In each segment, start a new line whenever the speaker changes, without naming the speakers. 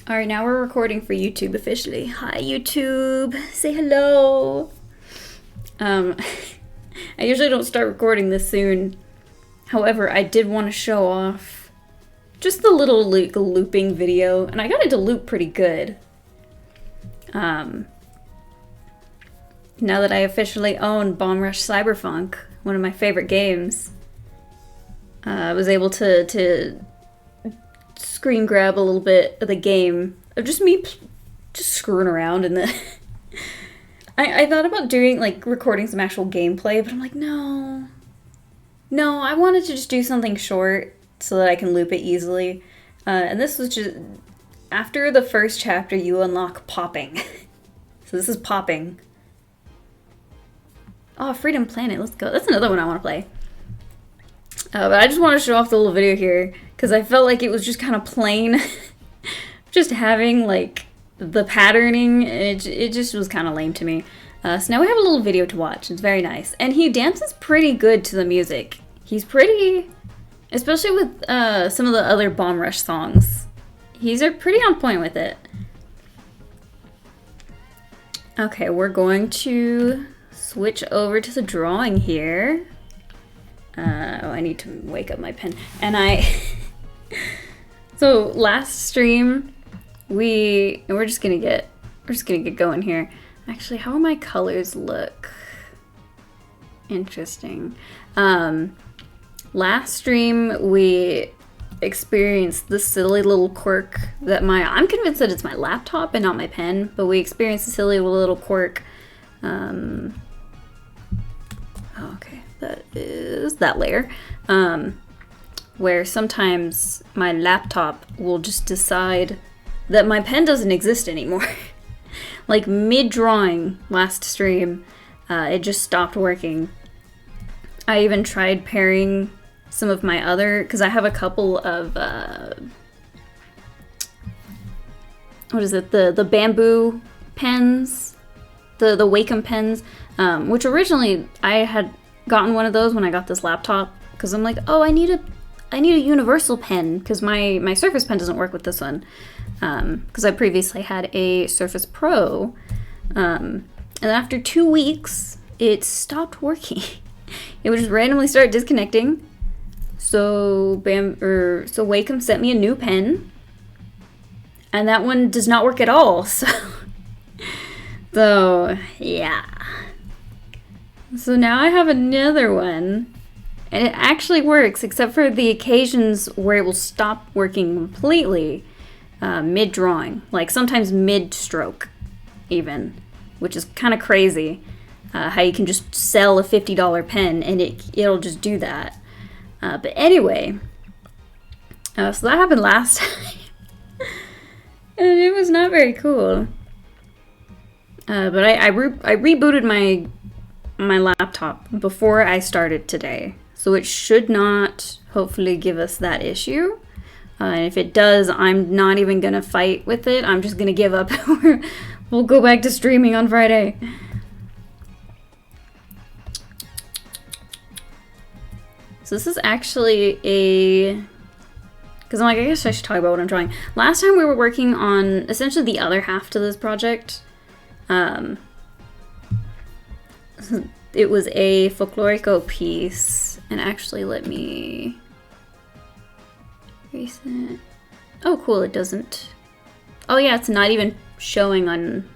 Alright, now we're recording for YouTube officially. Hi, YouTube. Say hello. I usually don't start recording this soon. However, I did want to show off just the little looping video, and I got it to loop pretty good. Now that I officially own Bomb Rush Cyberpunk, one of my favorite games, I was able to screen grab a little bit of the game of just me just screwing around in the I thought about doing like recording some actual gameplay, but I'm like, no, I wanted to just do something short so that I can loop it easily, and this was just after the first chapter you unlock popping. So this is popping. Oh, Freedom Planet, let's go. That's another one I want to play. But I just want to show off the little video here because I felt like it was just kind of plain. Just having like the patterning, it just was kind of lame to me. So now we have a little video to watch. It's very nice. And he dances pretty good to the music. He's pretty, especially with some of the other Bomb Rush songs. He's pretty on point with it. Okay, we're going to switch over to the drawing here. Oh, I need to wake up my pen. And so last stream, we're just gonna get going here. Actually, how do my colors look? Interesting. Last stream we experienced this silly little quirk that I'm convinced that it's my laptop and not my pen, but we experienced a silly little quirk. Okay, that is that layer. Where sometimes my laptop will just decide that my pen doesn't exist anymore. Like mid-drawing last stream, it just stopped working. I even tried pairing some of my other, because I have a couple of, what is it, the bamboo pens, the Wacom pens, which originally I had gotten one of those when I got this laptop, because I'm like, oh, I need a universal pen, because my Surface Pen doesn't work with this one, because I previously had a Surface Pro, and after 2 weeks, it stopped working. It would just randomly start disconnecting. So Wacom sent me a new pen, and that one does not work at all. So yeah. So now I have another one. And it actually works, except for the occasions where it will stop working completely mid-drawing. Like sometimes mid-stroke, even. Which is kind of crazy. How you can just sell a $50 pen and it'll just do that. But anyway. So that happened last time. And it was not very cool. But I rebooted my laptop before I started today. So it should not, hopefully, give us that issue. And if it does, I'm not even going to fight with it. I'm just going to give up. We'll go back to streaming on Friday. So this is actually because I'm like, I guess I should talk about what I'm drawing. Last time we were working on essentially the other half to this project. It was a folklorico piece. And actually, let me erase it. Oh, cool, it doesn't. Oh yeah, it's not even showing on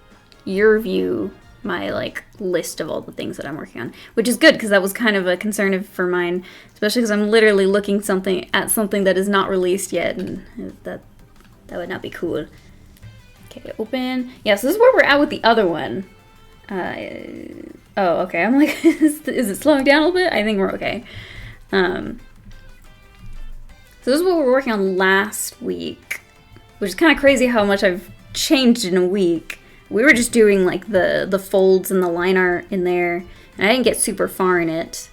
your view my like list of all the things that I'm working on, which is good because that was kind of a concern for mine, especially because I'm literally looking at something that is not released yet, and that would not be cool. Okay, open. Yeah, so this is where we're at with the other one. Oh, okay. I'm like, is it slowing down a little bit? I think we're okay. So this is what we were working on last week, which is kind of crazy how much I've changed in a week. We were just doing like the folds and the line art in there, and I didn't get super far in it.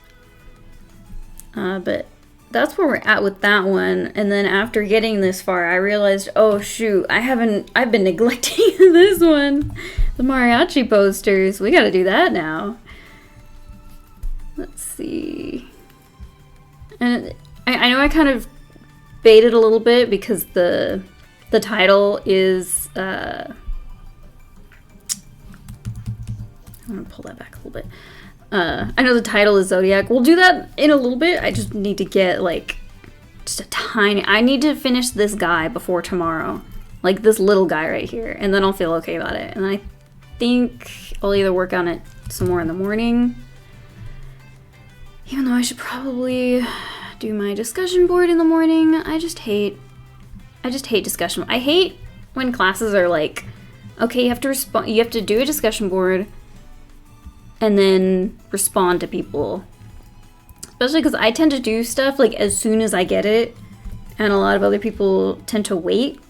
But that's where we're at with that one. And then after getting this far, I realized, oh shoot, I've been neglecting this one. The mariachi posters. We gotta do that now. Let's see. And I know I kind of baited a little bit because the the title is, I'm gonna pull that back a little bit. I know the title is Zodiac. We'll do that in a little bit. I just need to get, like, just a tiny... I need to finish this guy before tomorrow. Like, this little guy right here. And then I'll feel okay about it. And I think I'll either work on it some more in the morning. Even though I should probably do my discussion board in the morning. I just hate discussion. I hate when classes are like, okay, you have to respond. You have to do a discussion board and then respond to people. Especially because I tend to do stuff like as soon as I get it, and a lot of other people tend to wait.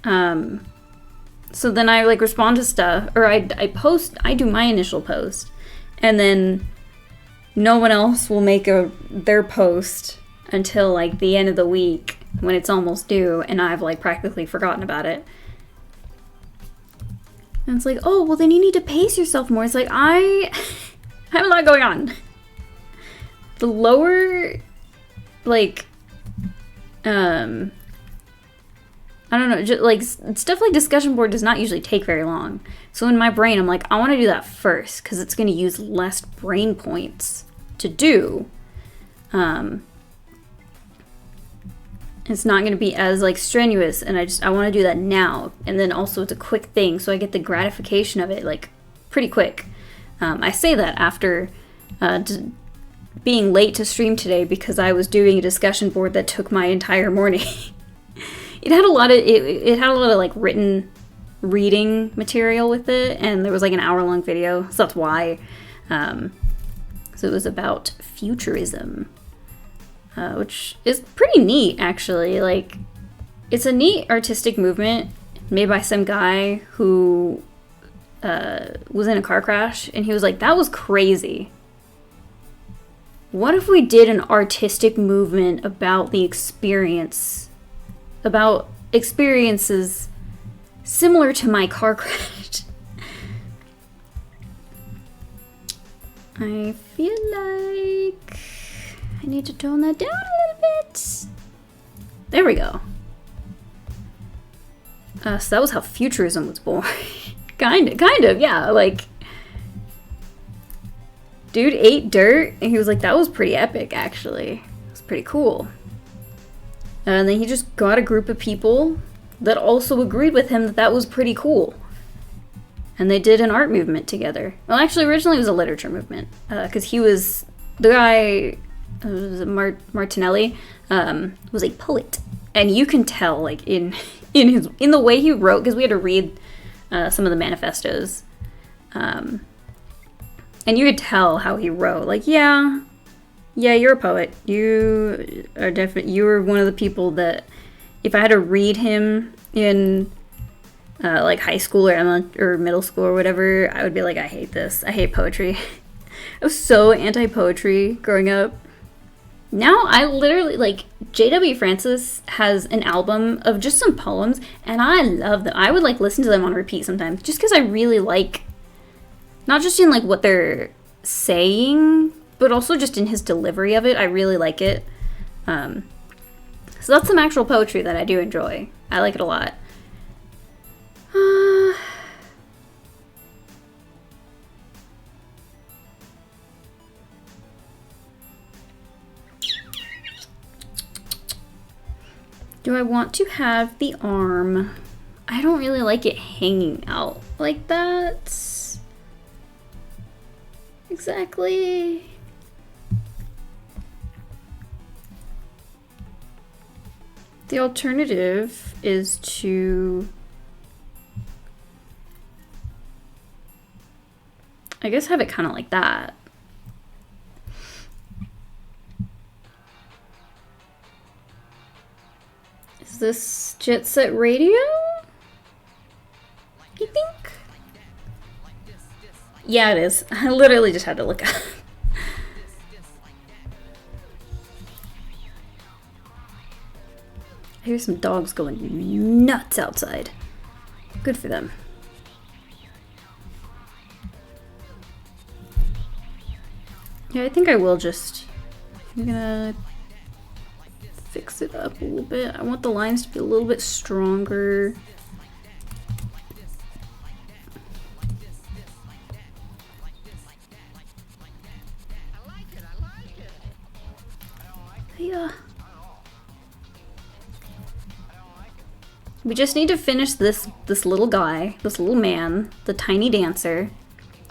So then I like respond to stuff, or I do my initial post, and then no one else will make their post until like the end of the week when it's almost due, and I've like practically forgotten about it. And it's like, oh, well then you need to pace yourself more. It's like, I have a lot going on. The lower, like, I don't know, just like stuff like discussion board does not usually take very long. So in my brain, I'm like, I want to do that first because it's going to use less brain points to do. It's not going to be as like strenuous, and I want to do that now. And then also it's a quick thing, so I get the gratification of it like pretty quick. I say that after being late to stream today because I was doing a discussion board that took my entire morning. It had a lot of like written reading material with it, and there was like an hour-long video, so that's why. So it was about futurism, which is pretty neat, actually. Like, it's a neat artistic movement made by some guy who was in a car crash, and he was like, that was crazy. What if we did an artistic movement about the experience, about experiences similar to my car crash? I feel like I need to tone that down a little bit. There we go. So that was how futurism was born. kind of, yeah. Like, dude ate dirt, and he was like, that was pretty epic, actually. It was pretty cool. And then he just got a group of people that also agreed with him that that was pretty cool. And they did an art movement together. Well, actually, originally it was a literature movement. Because he was... The guy, Martinelli, was a poet. And you can tell, like, in the way he wrote, because we had to read some of the manifestos. And you could tell how he wrote. Like, yeah, you're a poet. You were one of the people that, if I had to read him in like high school or middle school or whatever, I would be like, I hate this. I hate poetry. I was so anti-poetry growing up. Now I literally, like, J.W. Francis has an album of just some poems, and I love them. I would like listen to them on repeat sometimes, just because I really like, not just in like what they're saying, but also just in his delivery of it. I really like it. So that's some actual poetry that I do enjoy. I like it a lot. Do I want to have the arm? I don't really like it hanging out like that. Exactly. The alternative is to, I guess, have it kind of like that. Is this Jet Set Radio? You think? Yeah, it is. I literally just had to look up. I hear some dogs going nuts outside. Good for them. Yeah, I think I will just... I'm gonna fix it up a little bit. I want the lines to be a little bit stronger. Yeah. We just need to finish this little guy, this little man, the tiny dancer,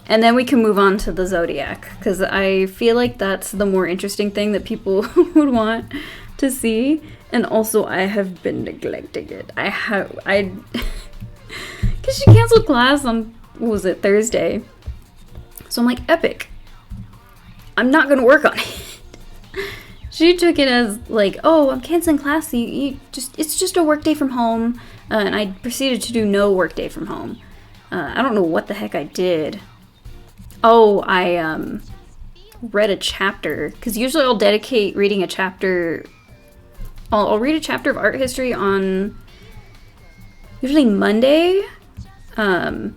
and then we can move on to the Zodiac, because I feel like that's the more interesting thing that people would want to see. And also, I have been neglecting it. Because she canceled class on, what was it, Thursday. So I'm like, epic. I'm not gonna work on it. She took it as like, oh, I'm canceling class. It's just a work day from home, and I proceeded to do no work day from home. I don't know what the heck I did. Oh, I read a chapter, because usually I'll dedicate reading a chapter. I'll read a chapter of art history on usually Monday, and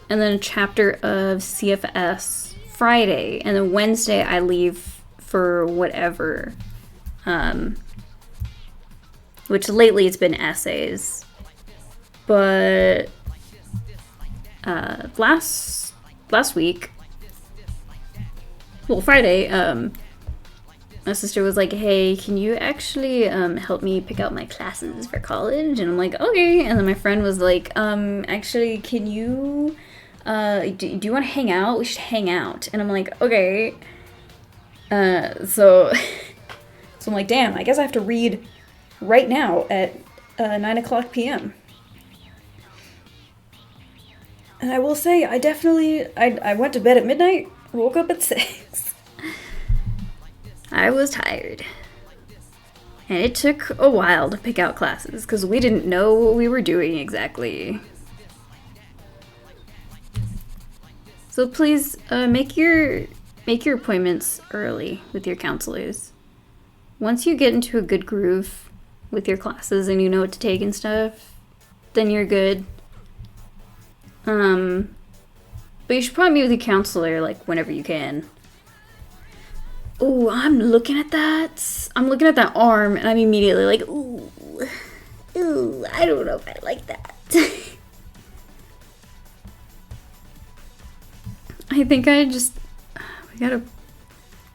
then a chapter of CFS Friday, and then Wednesday I leave for whatever, which lately it's been essays, but last week, well, Friday, my sister was like, hey, can you actually help me pick out my classes for college? And I'm like, okay. And then my friend was like, actually, can you do you want to hang out? We should hang out. And I'm like, okay. So I'm like, damn, I guess I have to read right now at 9:00 p.m. And I will say, I went to bed at midnight, woke up at 6. I was tired. And it took a while to pick out classes, because we didn't know what we were doing exactly. So please, make your appointments early with your counselors. Once you get into a good groove with your classes and you know what to take and stuff, then you're good. But you should probably meet with your counselor like whenever you can. Ooh, I'm looking at that arm and I'm immediately like, ooh, I don't know if I like that. I think we gotta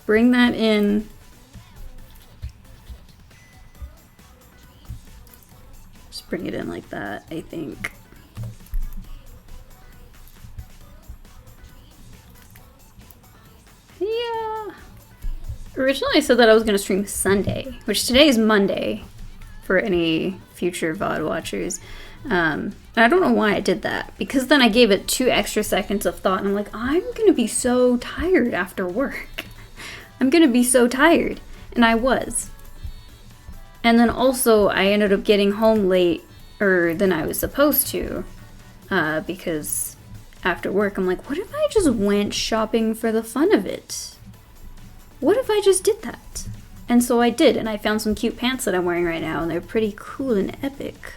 bring that in. Just bring it in like that, I think. Yeah. Originally I said that I was gonna stream Sunday, which today is Monday for any future VOD watchers. And I don't know why I did that, because then I gave it 2 extra seconds of thought and I'm like, I'm gonna be so tired after work. I'm gonna be so tired. And I was. And then also I ended up getting home later than I was supposed to, because after work I'm like, what if I just went shopping for the fun of it? What if I just did that? And so I did, and I found some cute pants that I'm wearing right now, and they're pretty cool and epic.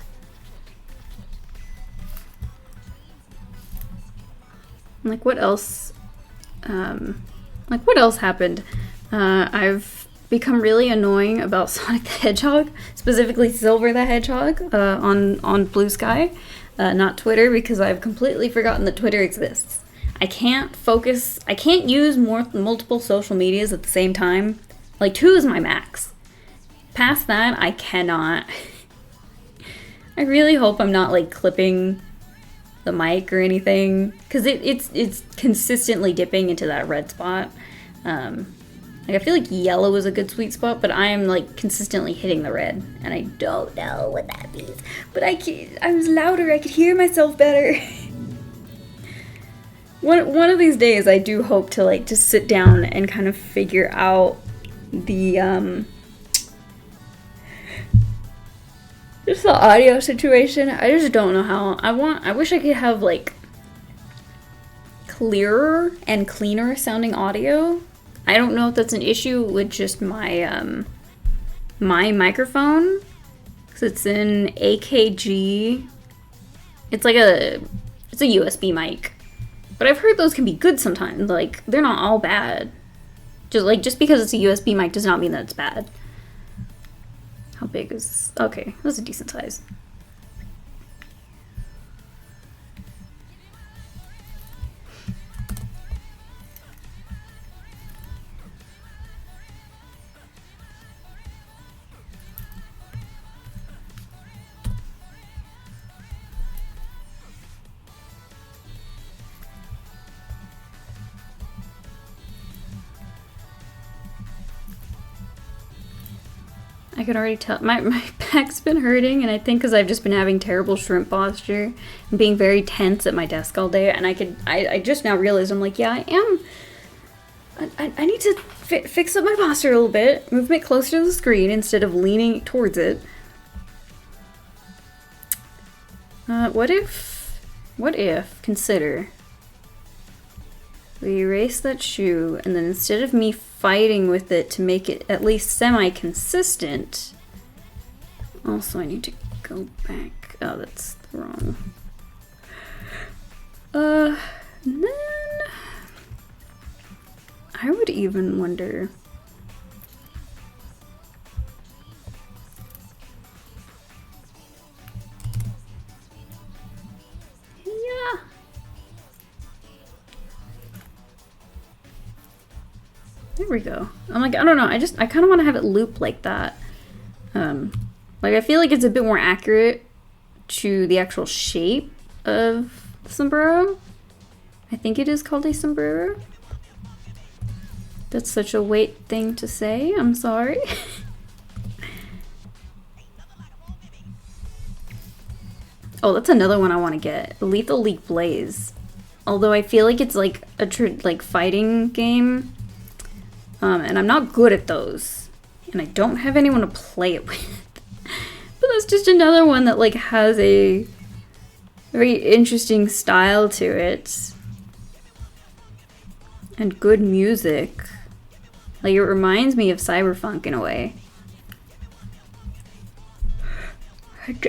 Like, what else happened? I've become really annoying about Sonic the Hedgehog, specifically Silver the Hedgehog, on Blue Sky, not Twitter, because I've completely forgotten that Twitter exists. I can't use multiple social medias at the same time. Like, 2 is my max. Past that, I cannot. I really hope I'm not, like, clipping the mic or anything, because it's consistently dipping into that red spot. Like, I feel like yellow is a good sweet spot, but I am like consistently hitting the red, and I don't know what that means. But I was louder, I could hear myself better. One of these days, I do hope to like just sit down and kind of figure out the just the audio situation. I just don't know how. I wish I could have like clearer and cleaner sounding audio. I don't know if that's an issue with just my my microphone, because it's in AKG. It's a USB mic, but I've heard those can be good sometimes. Like, they're not all bad. Just because it's a USB mic does not mean that it's bad. How big is... Okay, that's a decent size. I could already tell my back's been hurting, and I think because I've just been having terrible shrimp posture and being very tense at my desk all day, and I just now realized, I'm like, yeah, I am. I need to fix up my posture a little bit, move it closer to the screen instead of leaning towards it. What if, consider, we erase that shoe, and then instead of me fighting with it to make it at least semi-consistent. Also, I need to go back. Oh, that's wrong. And then I would even wonder. Yeah. There we go. I'm like, I don't know. I kind of want to have it loop like that. Like, I feel like it's a bit more accurate to the actual shape of the sombrero. I think it is called a sombrero. That's such a weight thing to say. I'm sorry. Oh, that's another one I want to get. Lethal League Blaze. Although I feel like it's like a fighting game. And I'm not good at those. And I don't have anyone to play it with. But that's just another one that like has a very interesting style to it. And good music. Like, it reminds me of cyberpunk in a way.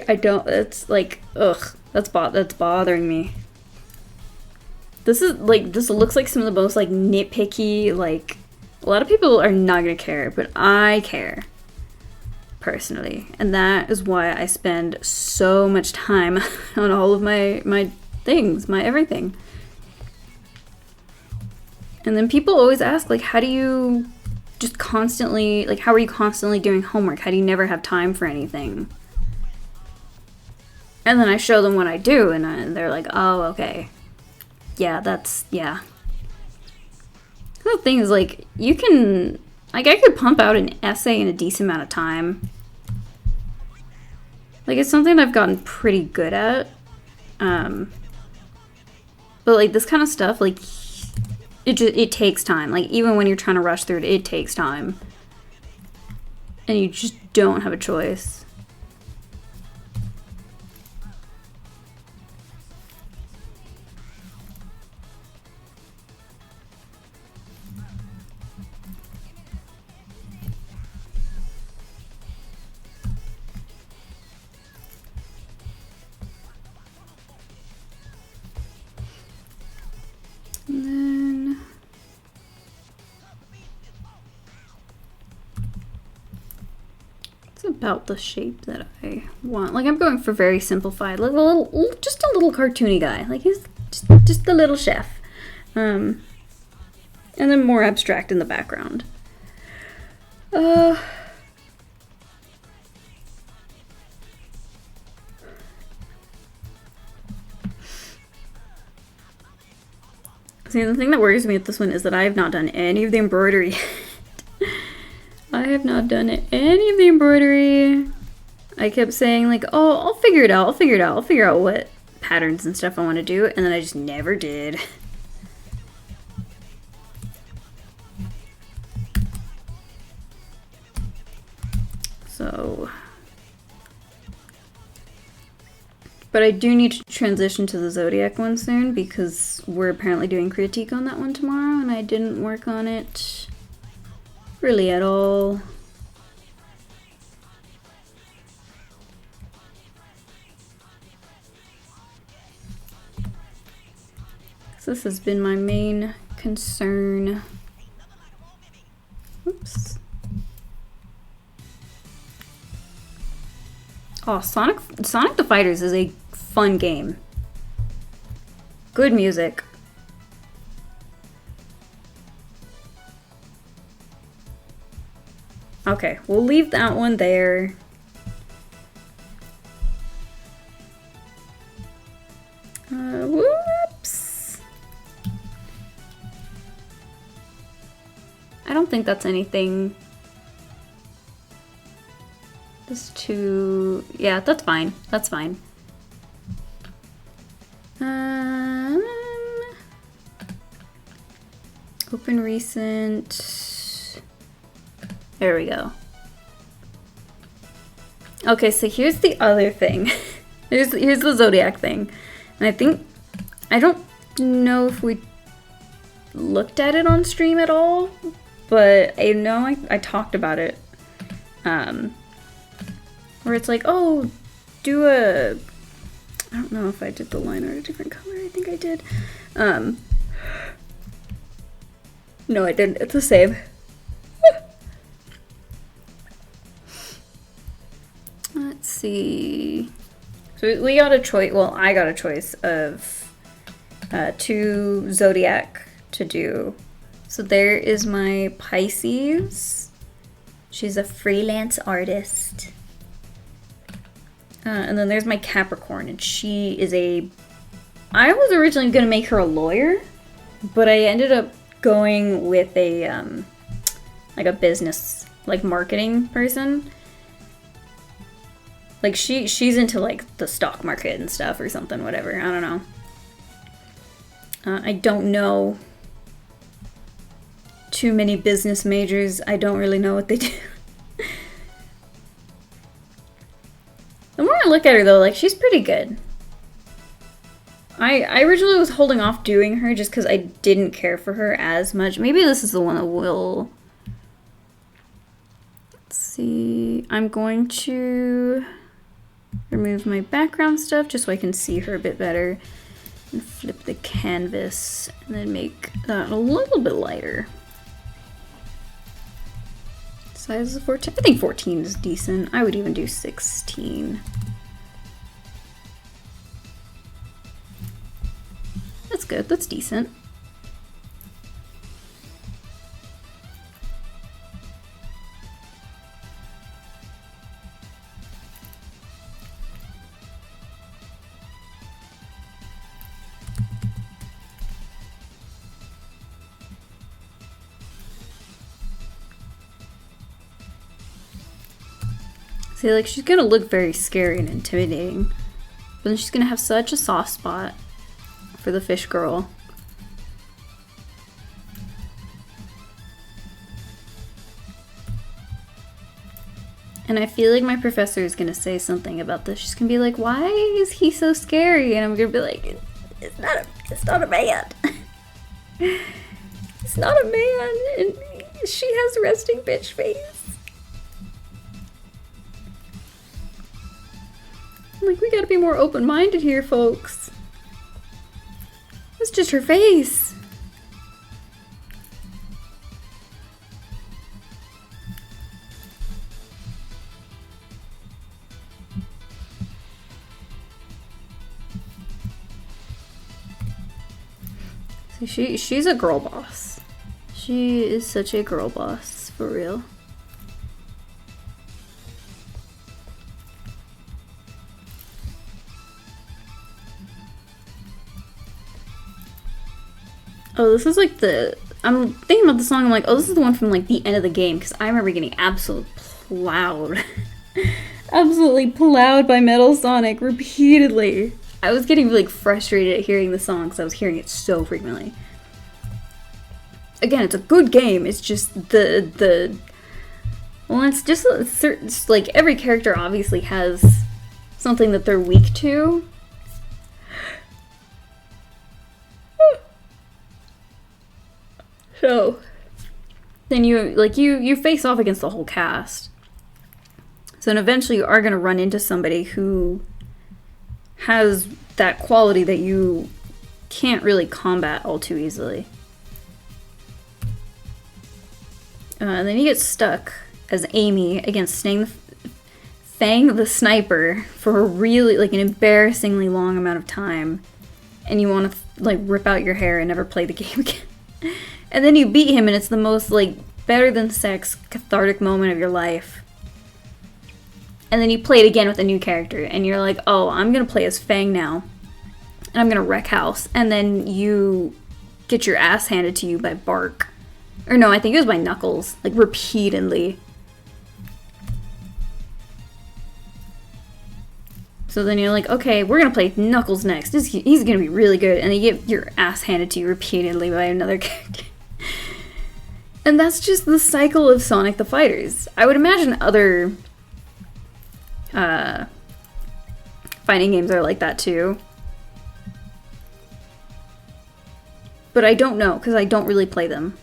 I don't, it's like, ugh, that's bothering me. This is like, this looks like some of the most like nitpicky, like, a lot of people are not gonna care, but I care. Personally. And that is why I spend so much time on all of my things, my everything. And then people always ask, like, how do you just constantly, like, how are you constantly doing homework? How do you never have time for anything? And then I show them what I do, and they're like, oh, okay. Yeah, yeah. The thing is, like, you can, like, I could pump out an essay in a decent amount of time. Like, it's something I've gotten pretty good at. But, like, this kind of stuff, like, it takes time. Like, even when you're trying to rush through it, it takes time. And you just don't have a choice. And then it's about the shape that I want. Like, I'm going for very simplified, like just a little cartoony guy. Like, he's just a little chef, and then more abstract in the background. See, the thing that worries me with this one is that I have not done any of the embroidery yet. I have not done any of the embroidery. I kept saying, like, oh, I'll figure it out, I'll figure out what patterns and stuff I want to do, and then I just never did. So... But I do need to transition to the Zodiac one soon, because we're apparently doing critique on that one tomorrow, and I didn't work on it really at all. So this has been my main concern. Oops. Oh, Sonic the Fighters is a fun game. Good music. Okay, we'll leave that one there. Whoops. I don't think that's anything. This two, yeah, that's fine. That's fine. Open recent. There we go. Okay, so here's the other thing. here's the Zodiac thing. And I don't know if we looked at it on stream at all, but I know I talked about it. Where it's like, oh, do a... I don't know if I did the line art a different color. I think I did. No, I didn't. It's the same. Let's see. So we got a choice. Well, I got a choice of 2 Zodiac to do. So there is my Pisces. She's a freelance artist. And then there's my Capricorn, and she is I was originally going to make her a lawyer, but I ended up going with a, like a business, like marketing person. Like she's into like the stock market and stuff or something, whatever. I don't know. I don't know too many business majors. I don't really know what they do. The more I look at her though, like she's pretty good. I originally was holding off doing her just because I didn't care for her as much. Maybe this is the one that will... Let's see. I'm going to remove my background stuff just so I can see her a bit better. And flip the canvas and then make that a little bit lighter. Size of 14. I think 14 is decent. I would even do 16. That's good. That's decent. See, like, she's gonna look very scary and intimidating, but then she's gonna have such a soft spot for the fish girl. And I feel like my professor is gonna say something about this. She's gonna be like, why is he so scary? And I'm gonna be like, it's not a man. It's not a man, and she has resting bitch face. Like, we gotta be more open-minded here, folks. It's just her face. So she's a girl boss. She is such a girl boss, for real. Oh, this is like I'm thinking about the song, I'm like, oh, this is the one from like the end of the game, because I remember getting absolutely plowed. Absolutely plowed by Metal Sonic repeatedly. I was getting like frustrated at hearing the song because I was hearing it so frequently. Again, it's a good game, it's just well, it's just it's like every character obviously has something that they're weak to. So then you face off against the whole cast. So then eventually you are going to run into somebody who has that quality that you can't really combat all too easily. And then you get stuck as Amy against Fang the sniper for a really, like, an embarrassingly long amount of time, and you want to, like, rip out your hair and never play the game again. And then you beat him, and it's the most, like, better than sex cathartic moment of your life. And then you play it again with a new character, and you're like, oh, I'm gonna play as Fang now, and I'm gonna wreck house. And then you get your ass handed to you by Bark. Or no, I think it was by Knuckles, like, repeatedly. So then you're like, okay, we're gonna play Knuckles next. He's gonna be really good. And then you get your ass handed to you repeatedly by another character. And that's just the cycle of Sonic the Fighters. I would imagine other fighting games are like that too. But I don't know, because I don't really play them.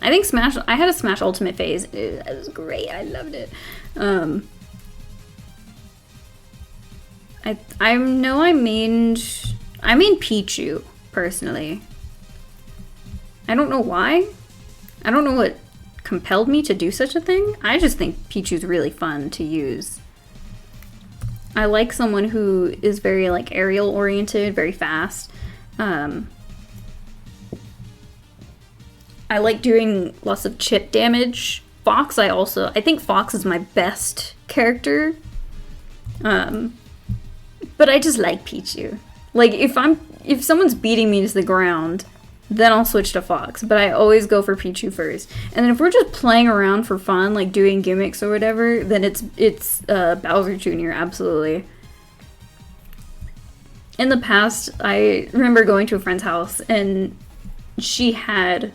I think I had a Smash Ultimate phase. It was great, I loved it. I know I mean Pichu, personally. I don't know why. I don't know what compelled me to do such a thing. I just think Pichu's really fun to use. I like someone who is very, like, aerial oriented, very fast. I like doing lots of chip damage. Fox, I think Fox is my best character. But I just like Pichu. Like, if someone's beating me to the ground, then I'll switch to Fox. But I always go for Pichu first. And then if we're just playing around for fun, like doing gimmicks or whatever, then it's Bowser Jr., absolutely. In the past, I remember going to a friend's house, and she had...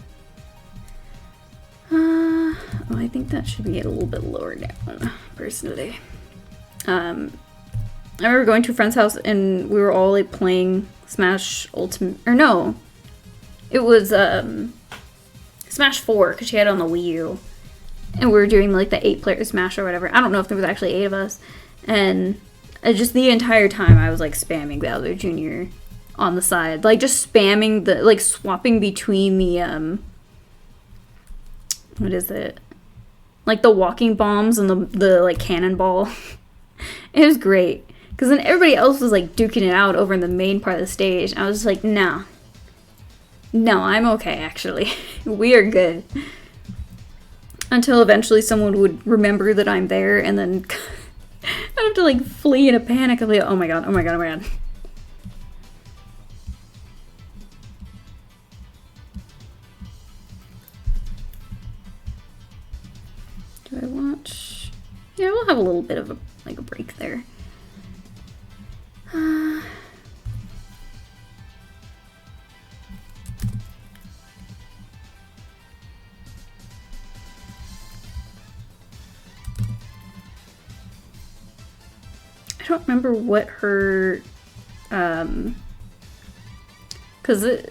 I think that should be a little bit lower down, personally. I remember going to a friend's house, and we were all, like, playing Smash Ultimate... Or no. It was, Smash 4, because she had it on the Wii U. And we were doing, like, the 8-player Smash or whatever. I don't know if there was actually 8 of us. And just the entire time, I was, like, spamming Bowser Jr. on the side. Like, just spamming the... Like, swapping between the, what is it? Like, the walking bombs and the like, cannonball. It was great. Because then everybody else was, like, duking it out over in the main part of the stage. I was just like, no. No, I'm okay, actually. We are good. Until eventually someone would remember that I'm there, and then I'd have to, like, flee in a panic. I'd be like, oh my god, oh my god, oh my god. Do I watch? Yeah, we'll have a little bit of a break there. I don't remember what her, because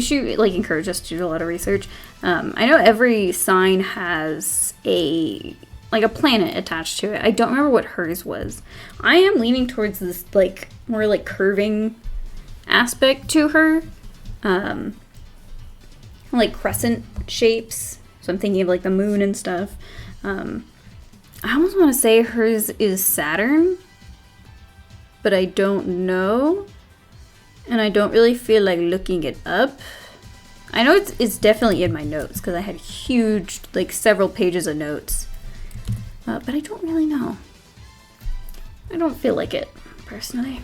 she like encouraged us to do a lot of research. I know every sign has a planet attached to it. I don't remember what hers was. I am leaning towards this, like, more, like, curving aspect to her. Like, crescent shapes. So I'm thinking of, like, the moon and stuff. I almost want to say hers is Saturn. But I don't know. And I don't really feel like looking it up. I know it's definitely in my notes, because I had huge, like, several pages of notes. But I don't really know. I don't feel like it, personally.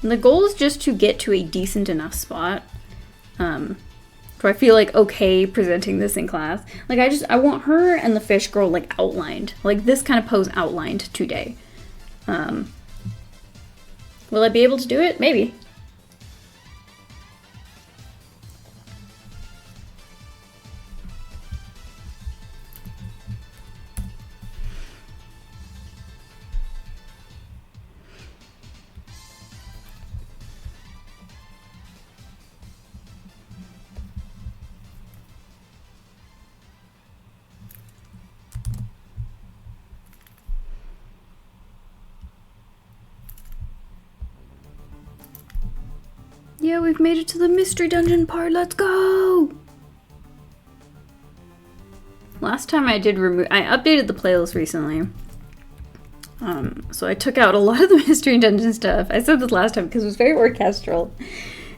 And the goal is just to get to a decent enough spot. So I feel like okay presenting this in class. Like, I want her and the fish girl, like, outlined. Like, this kind of pose outlined today. Will I be able to do it? Maybe. Yeah, we've made it to the mystery dungeon part. Let's go! Well, last time I did remove, I updated the playlist recently. So I took out a lot of the Mystery Dungeon stuff. I said this last time because it was very orchestral.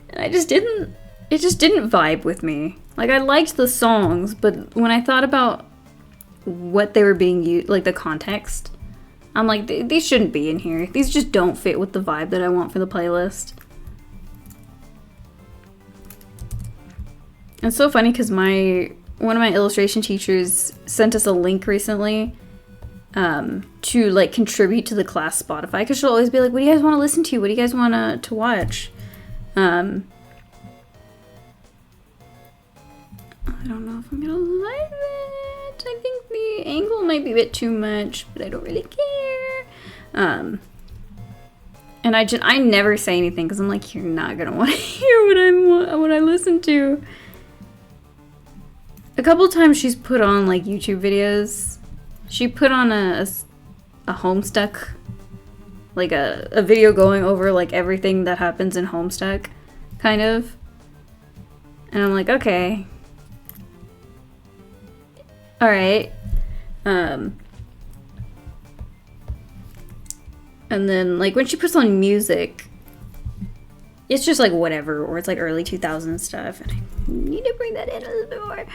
And it just didn't vibe with me. Like, I liked the songs, but when I thought about what they were being used, like the context, I'm like, these shouldn't be in here. These just don't fit with the vibe that I want for the playlist. It's so funny because one of my illustration teachers sent us a link recently to like contribute to the class Spotify, because she'll always be like, what do you guys want to listen to? What do you guys want to watch? I don't know if I'm gonna like it. I think the angle might be a bit too much, but I don't really care. And I never say anything because I'm like, you're not gonna want to hear what I listen to. A couple times she's put on like YouTube videos. She put on a Homestuck, like a video going over like everything that happens in Homestuck, kind of. And I'm like, okay. Alright. And then like when she puts on music, it's just like whatever, or it's like early 2000s stuff. And I need to bring that in a little bit more.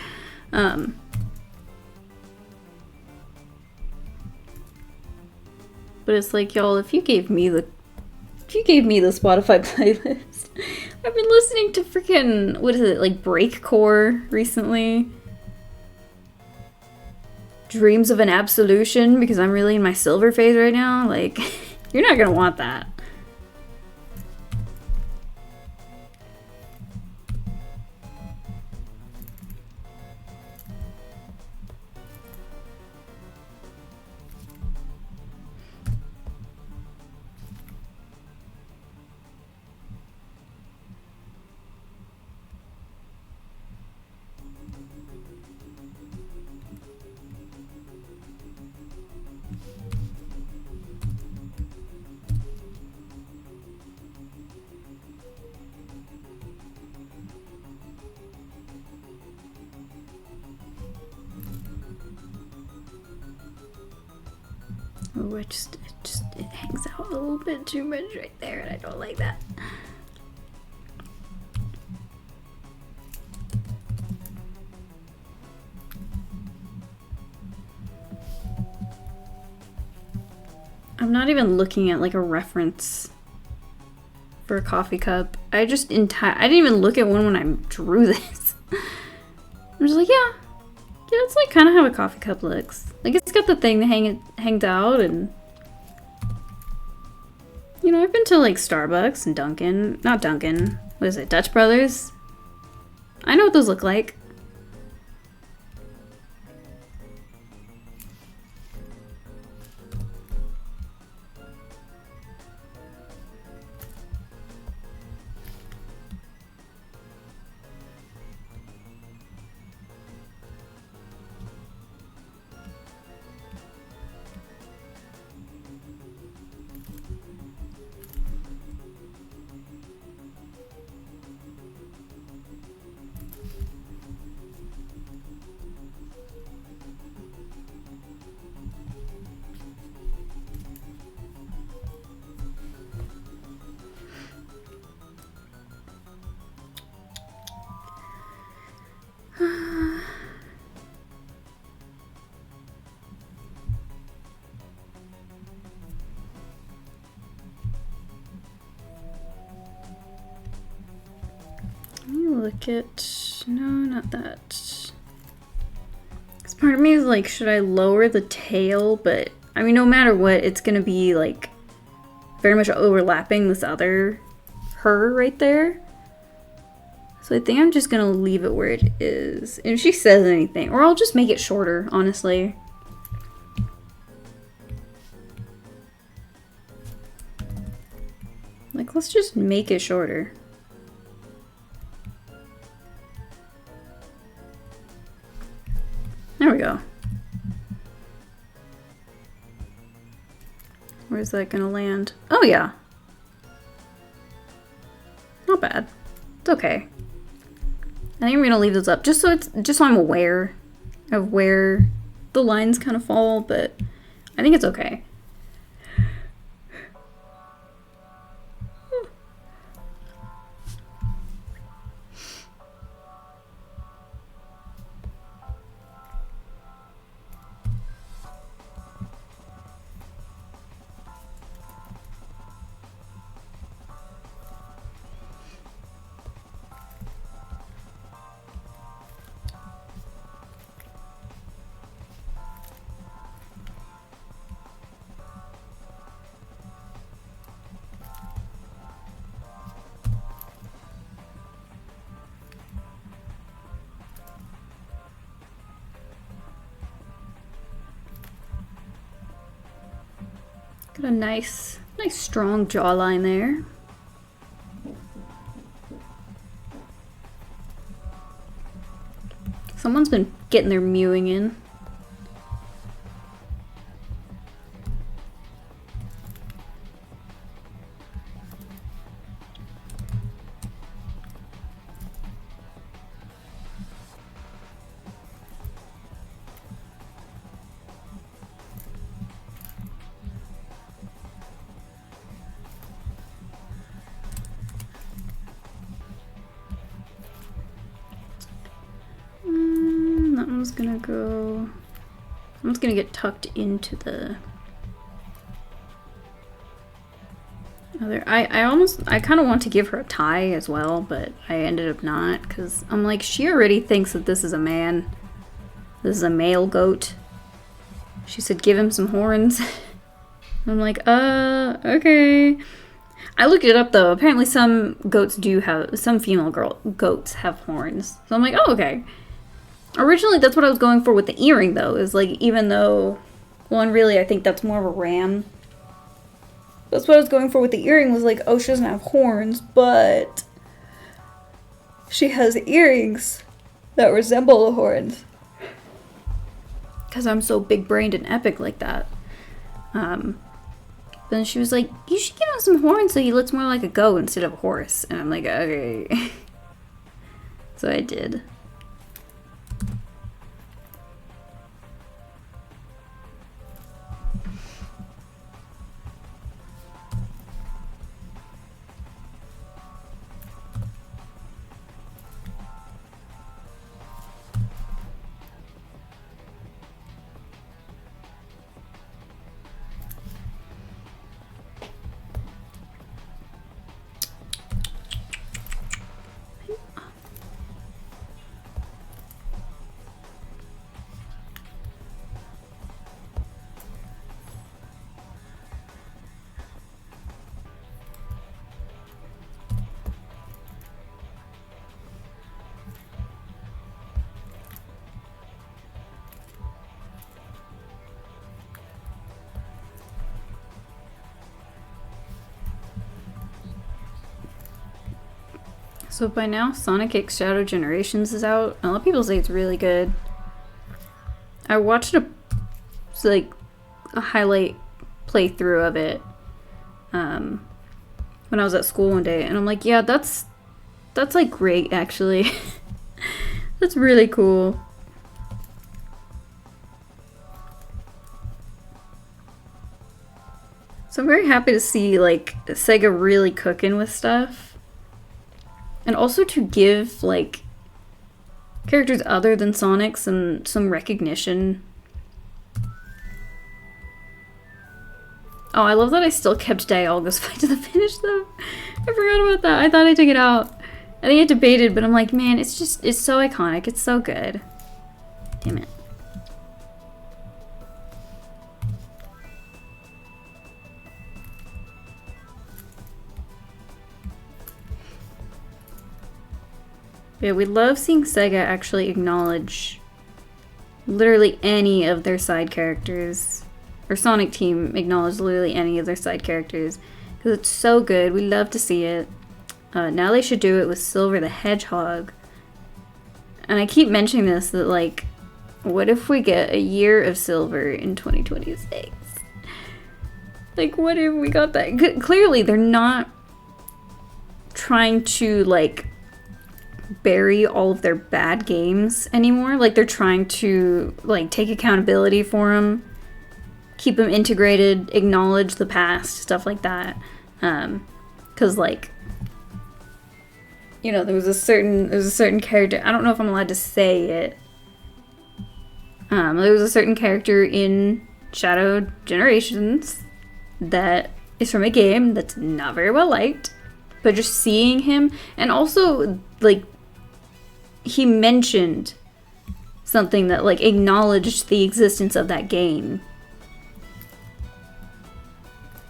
But it's like, y'all, if you gave me the Spotify playlist, I've been listening to freaking, what is it, like breakcore recently. Dreams of an Absolution, because I'm really in my silver phase right now. Like, you're not gonna want that. Oh, it hangs out a little bit too much right there, and I don't like that. I'm not even looking at like a reference for a coffee cup. I didn't even look at one when I drew this. I'm just like, yeah, it's like kind of how a coffee cup looks. Like, it's got the thing that hangs out, and you know, I've been to like Starbucks and not Dunkin', what is it, Dutch Brothers? I know what those look like. No, not that. Because part of me is like, should I lower the tail? But I mean, no matter what, it's gonna be like very much overlapping this other her right there. So I think I'm just gonna leave it where it is. And if she says anything, or I'll just make it shorter, honestly. Like, let's just make it shorter. There we go. Where's that gonna land? Oh yeah. Not bad. It's okay. I think I'm gonna leave those up just so I'm aware. of where the lines kind of fall, but I think it's okay. Got a nice strong jawline there. Someone's been getting their mewing in. I'm just gonna get tucked into the other. I kind of want to give her a tie as well, but I ended up not, because I'm like, she already thinks that this is a man. This is a male goat. She said give him some horns. I'm like, okay. I looked it up though. Apparently some goats do have, some female goats have horns. So I'm like, oh, okay. Originally, that's what I was going for with the earring, though. Is like, even though, well, and really, I think that's more of a ram. That's what I was going for with the earring. Was like, oh, she doesn't have horns, but she has earrings that resemble the horns. Because I'm so big-brained and epic like that. Then she was like, you should give him some horns so he looks more like a goat instead of a horse. And I'm like, okay. So I did. So by now, Sonic X Shadow Generations is out. A lot of people say it's really good. I watched a highlight playthrough of it when I was at school one day, and I'm like, yeah, that's like great actually. That's really cool. So I'm very happy to see like Sega really cooking with stuff. And also to give, like, characters other than Sonic some recognition. Oh, I love that I still kept Dialga's fight to the finish, though. I forgot about that. I thought I took it out. I think I debated, but I'm like, man, it's so iconic. It's so good. Damn it. Yeah, we love seeing Sega actually acknowledge literally any of their side characters. Or Sonic Team acknowledge literally any of their side characters. Because it's so good. We love to see it. Now they should do it with Silver the Hedgehog. And I keep mentioning this, that like, what if we get a year of Silver in 2026? Like, what if we got that? Clearly, they're not trying to, like, bury all of their bad games anymore. Like, they're trying to, like, take accountability for them, keep them integrated, acknowledge the past, stuff like that. Because, like, you know, there's a certain character. I don't know if I'm allowed to say it. There was a certain character in Shadow Generations that is from a game that's not very well liked, but just seeing him, and also, like, he mentioned something that, like, acknowledged the existence of that game.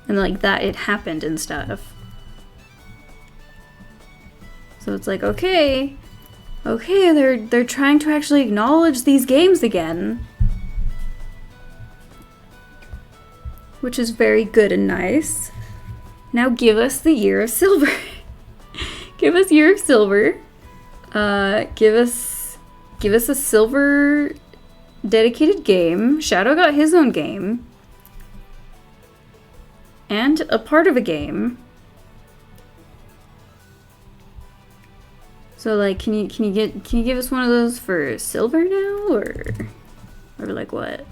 And, like, that it happened and stuff. So it's like, okay, they're trying to actually acknowledge these games again. Which is very good and nice. Now give us the Year of Silver. Give us Year of Silver. Give us a silver dedicated game. Shadow got his own game. And a part of a game. So, like, can you give us one of those for silver now, or like what?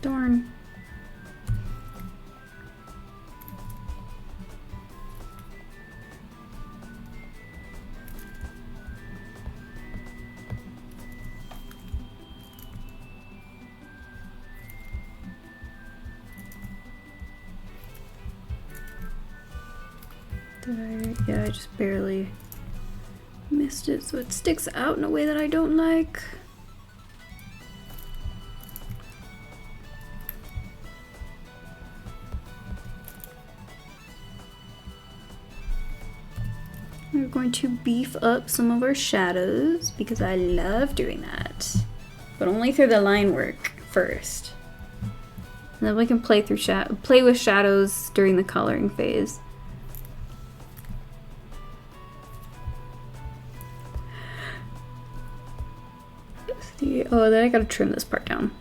Darn. Yeah, I just barely missed it, so it sticks out in a way that I don't like. We're going to beef up some of our shadows because I love doing that. But only through the line work first. And then we can play with shadows during the coloring phase. Oh, then I gotta trim this part down.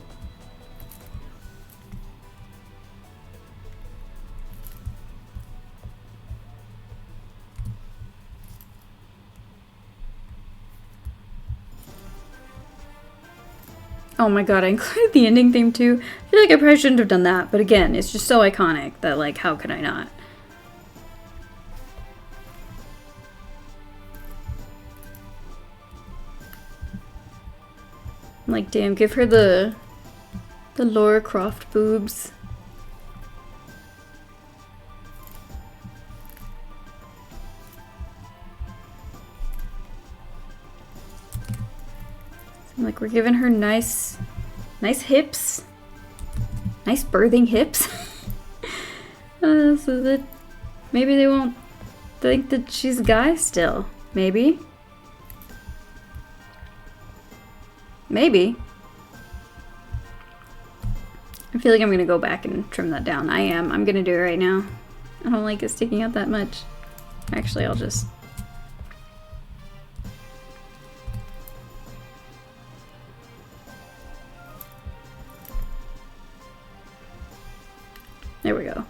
Oh my god, I included the ending theme too. I feel like I probably shouldn't have done that, but again, it's just so iconic that, like, how could I not? I'm like, damn, give her the Lara Croft boobs. Like, we're giving her nice hips. Nice birthing hips. So that maybe they won't think that she's a guy still. Maybe. Maybe. I feel like I'm gonna go back and trim that down. I am. I'm gonna do it right now. I don't like it sticking out that much. Actually, I'll just... There we go.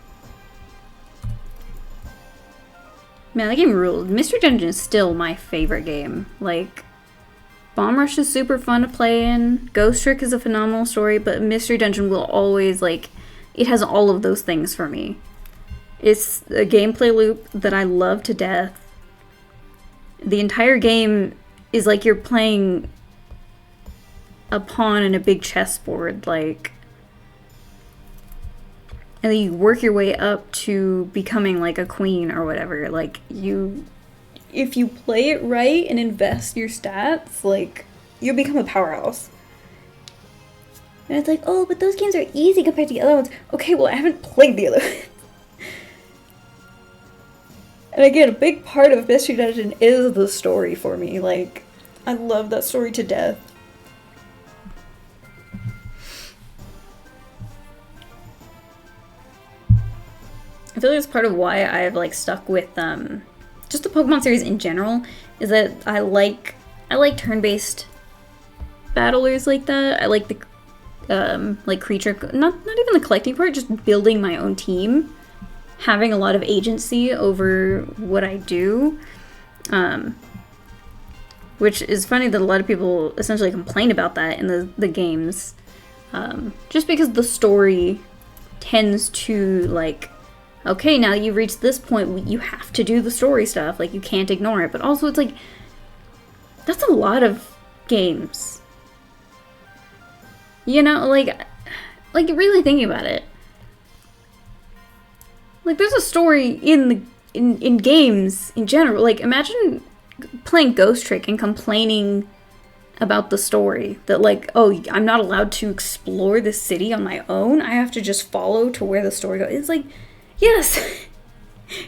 Man, that game ruled. Mystery Dungeon is still my favorite game. Like, Bomb Rush is super fun to play in. Ghost Trick is a phenomenal story, but Mystery Dungeon will always, like, it has all of those things for me. It's a gameplay loop that I love to death. The entire game is like you're playing a pawn in a big chessboard, like... And then you work your way up to becoming like a queen or whatever. Like, if you play it right and invest your stats, like, you become a powerhouse. And it's like, oh, but those games are easy compared to the other ones. Okay, well, I haven't played the other ones. And again, a big part of Mystery Dungeon is the story for me. Like, I love that story to death. I feel like it's part of why I've like stuck with just the Pokemon series in general, is that I like turn-based battlers like that. I like the like creature, not even the collecting part, just building my own team, having a lot of agency over what I do. Which is funny that a lot of people essentially complain about that in the games. Just because the story tends to, like, okay, now you've reached this point, you have to do the story stuff. Like, you can't ignore it. But also, it's like, that's a lot of games. You know, like really thinking about it. Like, there's a story in games in general. Like, imagine playing Ghost Trick and complaining about the story. That, like, oh, I'm not allowed to explore the city on my own. I have to just follow to where the story goes. It's like, yes,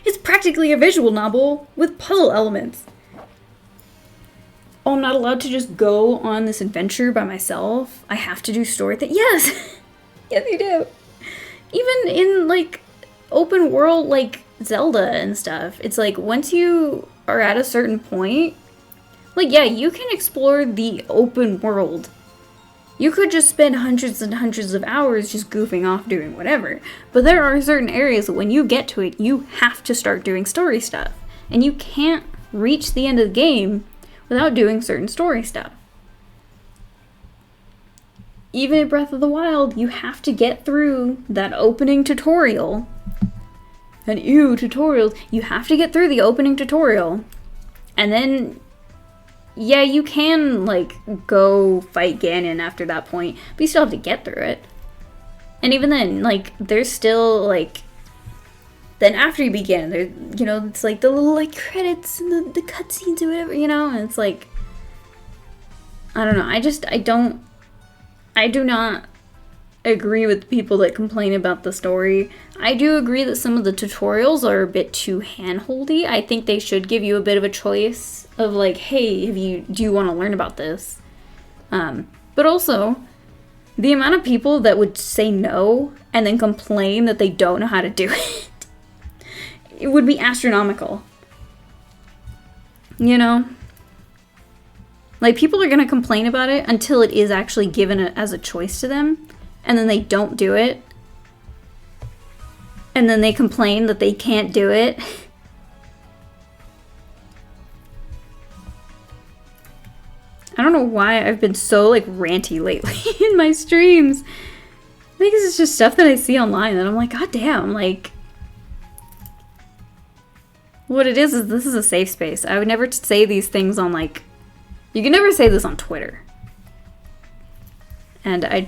it's practically a visual novel with puzzle elements. Oh, I'm not allowed to just go on this adventure by myself. I have to do story things. Yes! Yes, you do. Even in, like, open world, like, Zelda and stuff, it's like, once you are at a certain point, like, yeah, you can explore the open world. You could just spend hundreds and hundreds of hours just goofing off doing whatever. But there are certain areas that when you get to it, you have to start doing story stuff. And you can't reach the end of the game without doing certain story stuff. Even in Breath of the Wild, you have to get through that opening tutorial. And tutorials. You have to get through the opening tutorial. And then, yeah, you can, like, go fight Ganon after that point, but you still have to get through it. And even then, like, there's still, like, then after you begin, there, you know, it's like the little, like, credits and the cutscenes or whatever, you know, and it's like, I don't know, I do not agree with people that complain about the story. I do agree that some of the tutorials are a bit too hand-holdy. I think they should give you a bit of a choice of, like, hey, do you want to learn about this? But also, the amount of people that would say no and then complain that they don't know how to do it, it would be astronomical. You know? Like, people are going to complain about it until it is actually given as a choice to them, and then they don't do it. And then they complain that they can't do it. I don't know why I've been so, like, ranty lately in my streams. I think this is just stuff that I see online and I'm like, god damn, like... What it is this is a safe space. I would never say these things on, like... You can never say this on Twitter. And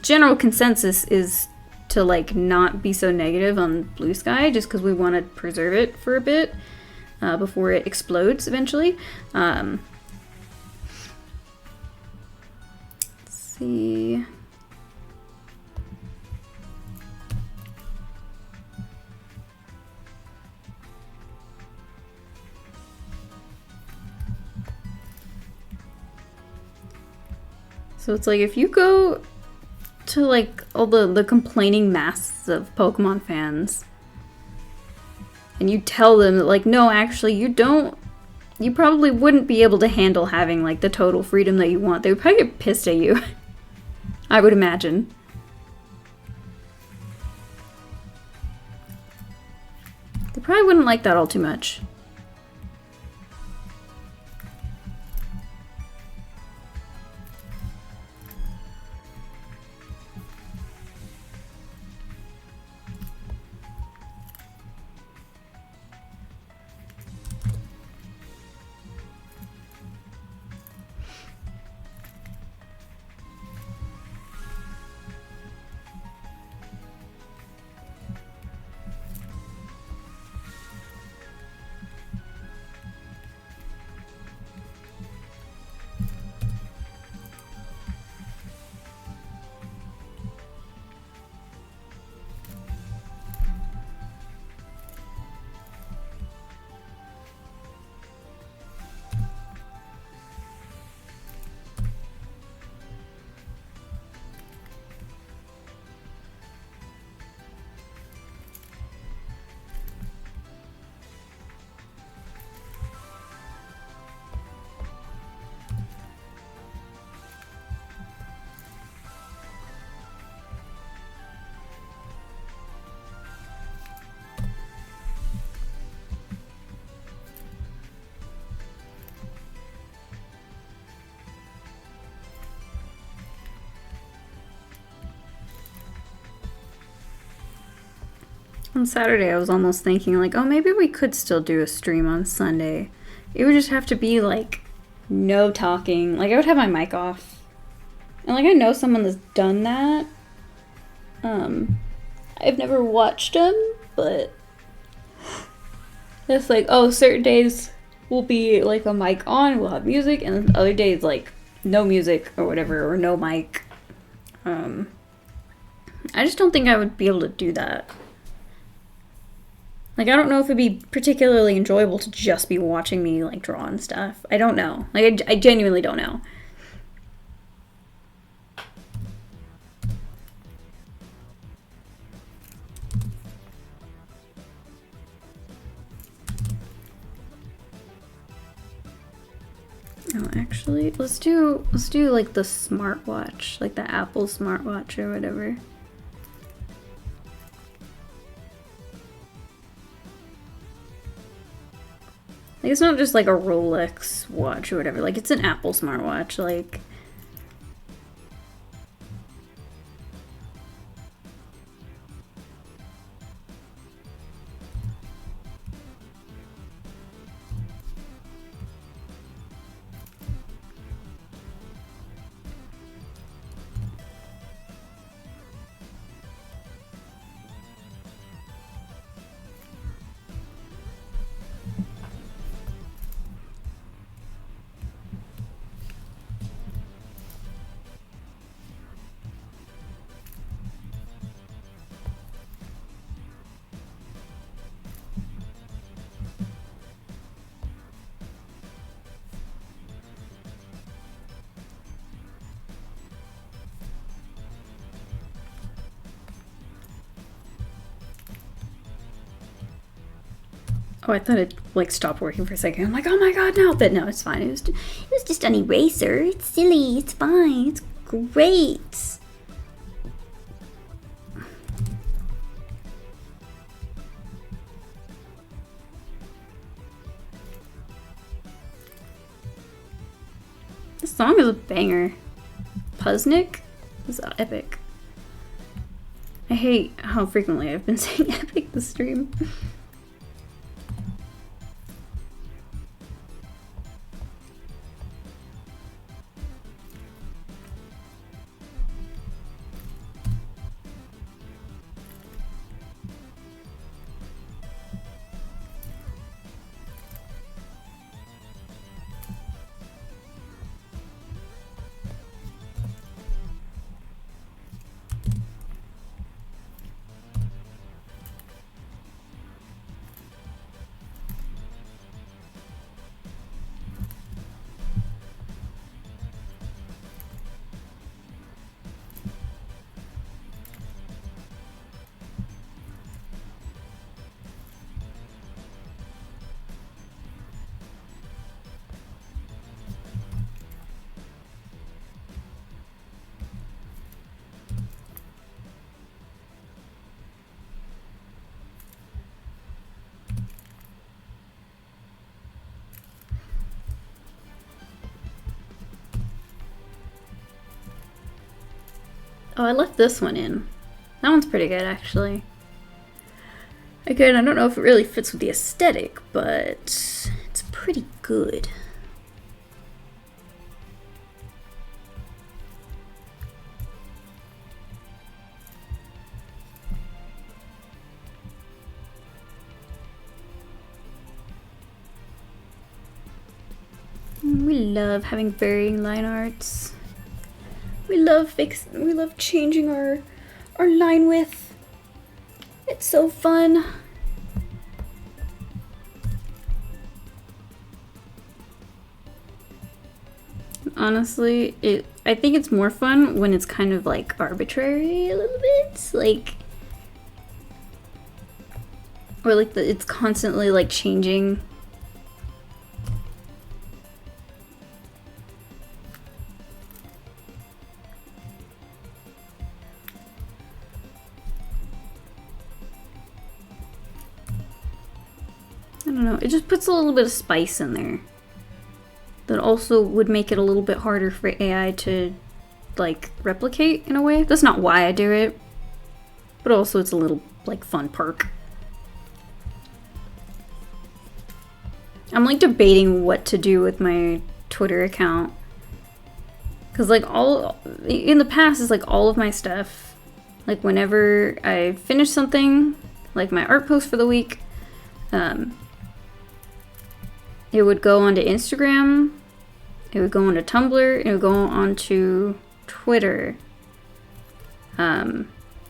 general consensus is to, like, not be so negative on Blue Sky just because we want to preserve it for a bit before it explodes eventually. Let's see. So it's like, if you go to, like, all the complaining masses of Pokemon fans and you tell them that, like, no, actually, you probably wouldn't be able to handle having, like, the total freedom that you want, they would probably get pissed at you. I would imagine. They probably wouldn't like that all too much. On Saturday, I was almost thinking, like, oh, maybe we could still do a stream on Sunday. It would just have to be, like, no talking. Like, I would have my mic off. And, like, I know someone that's done that. I've never watched them, but it's like, oh, certain days will be, like, a mic on, we'll have music, and then other days, like, no music or whatever, or no mic. I just don't think I would be able to do that. Like, I don't know if it'd be particularly enjoyable to just be watching me, like, draw and stuff. I don't know. Like, I genuinely don't know. Oh, actually, let's do like the smartwatch, like the Apple smartwatch or whatever. Like, it's not just like a Rolex watch or whatever. Like, it's an Apple smartwatch. Like, oh, I thought it like stopped working for a second. I'm like, oh my god, no! But no, it's fine. It was just an eraser. It's silly. It's fine. It's great. This song is a banger. Puznik is epic. I hate how frequently I've been saying epic this stream. Oh, I left this one in. That one's pretty good, actually. Again, I don't know if it really fits with the aesthetic, but it's pretty good. We love having varying line arts. We love changing our line width. It's so fun. Honestly, I think it's more fun when it's kind of like arbitrary a little bit, like, or like it's constantly like changing. I don't know, it just puts a little bit of spice in there. That also would make it a little bit harder for AI to, like, replicate in a way. That's not why I do it, but also it's a little, like, fun perk. I'm like debating what to do with my Twitter account. Cause like in the past is like all of my stuff. Like whenever I finish something, like my art post for the week, it would go onto Instagram, it would go onto Tumblr, it would go onto Twitter.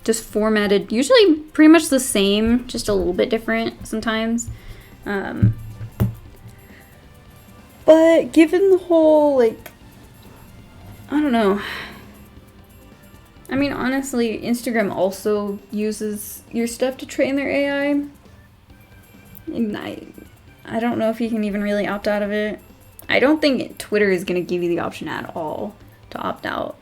Just formatted, usually pretty much the same, just a little bit different sometimes. But given the whole, like, I don't know. I mean, honestly, Instagram also uses your stuff to train their AI. And I don't know if you can even really opt out of it. I don't think Twitter is going to give you the option at all to opt out.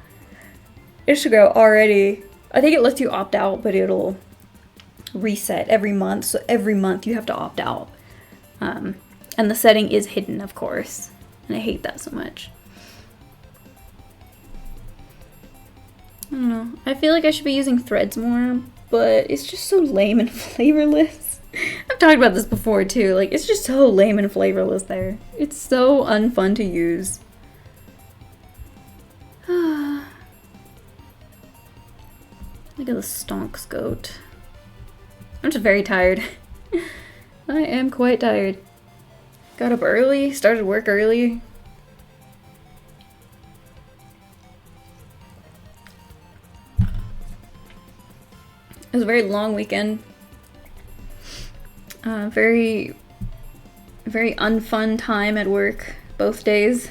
Instagram already, I think it lets you opt out, but it'll reset every month. So every month you have to opt out. And the setting is hidden, of course. And I hate that so much. I don't know. I feel like I should be using Threads more, but it's just so lame and flavorless. I've talked about this before too. Like, it's just so lame and flavorless there. It's so unfun to use. Look at the stonks goat. I'm just very tired. I am quite tired. Got up early, started work early. It was a very long weekend. Very unfun time at work, both days.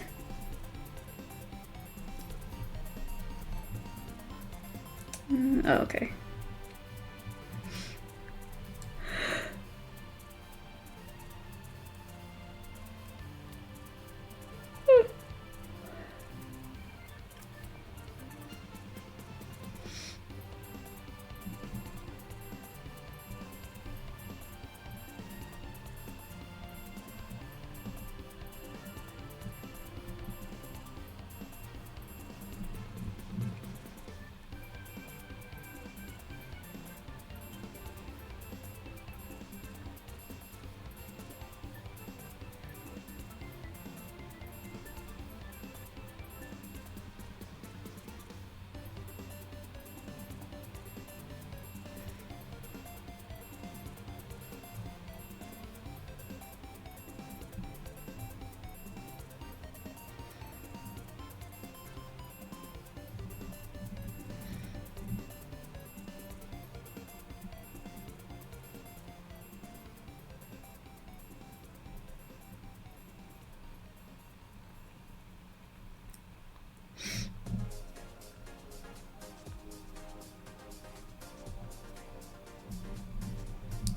Oh, okay.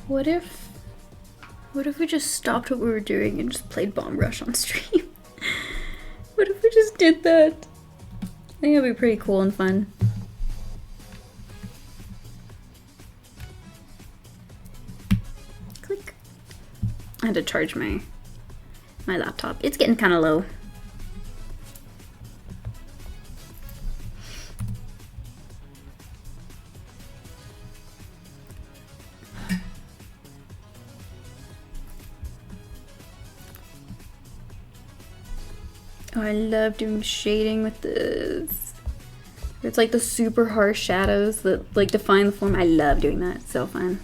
What if we just stopped what we were doing and just played Bomb Rush on stream? What if we just did that? I think it'd be pretty cool and fun. Click. I had to charge my laptop. It's getting kind of low. Oh, I love doing shading with this. It's like the super harsh shadows that like define the form. I love doing that. It's so fun.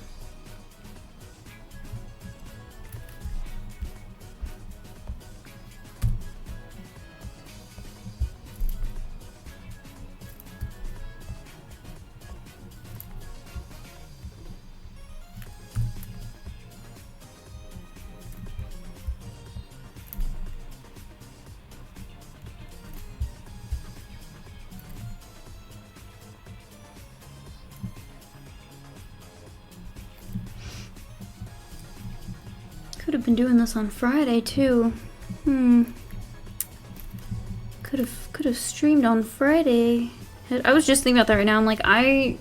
Could have been doing this on Friday too. Could have streamed on Friday. I was just thinking about that right now. I'm like, I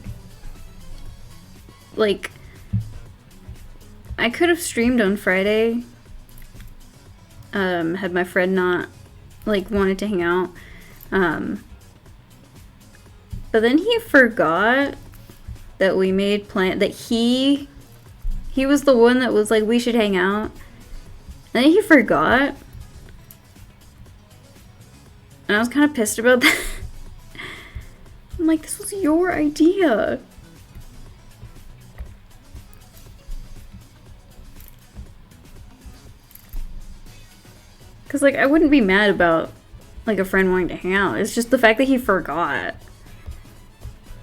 could have streamed on Friday. Had my friend not like wanted to hang out. But then he forgot that we made plan that he was the one that was like, we should hang out. And then he forgot. And I was kind of pissed about that. I'm like, this was your idea. Because, like, I wouldn't be mad about, like, a friend wanting to hang out. It's just the fact that he forgot.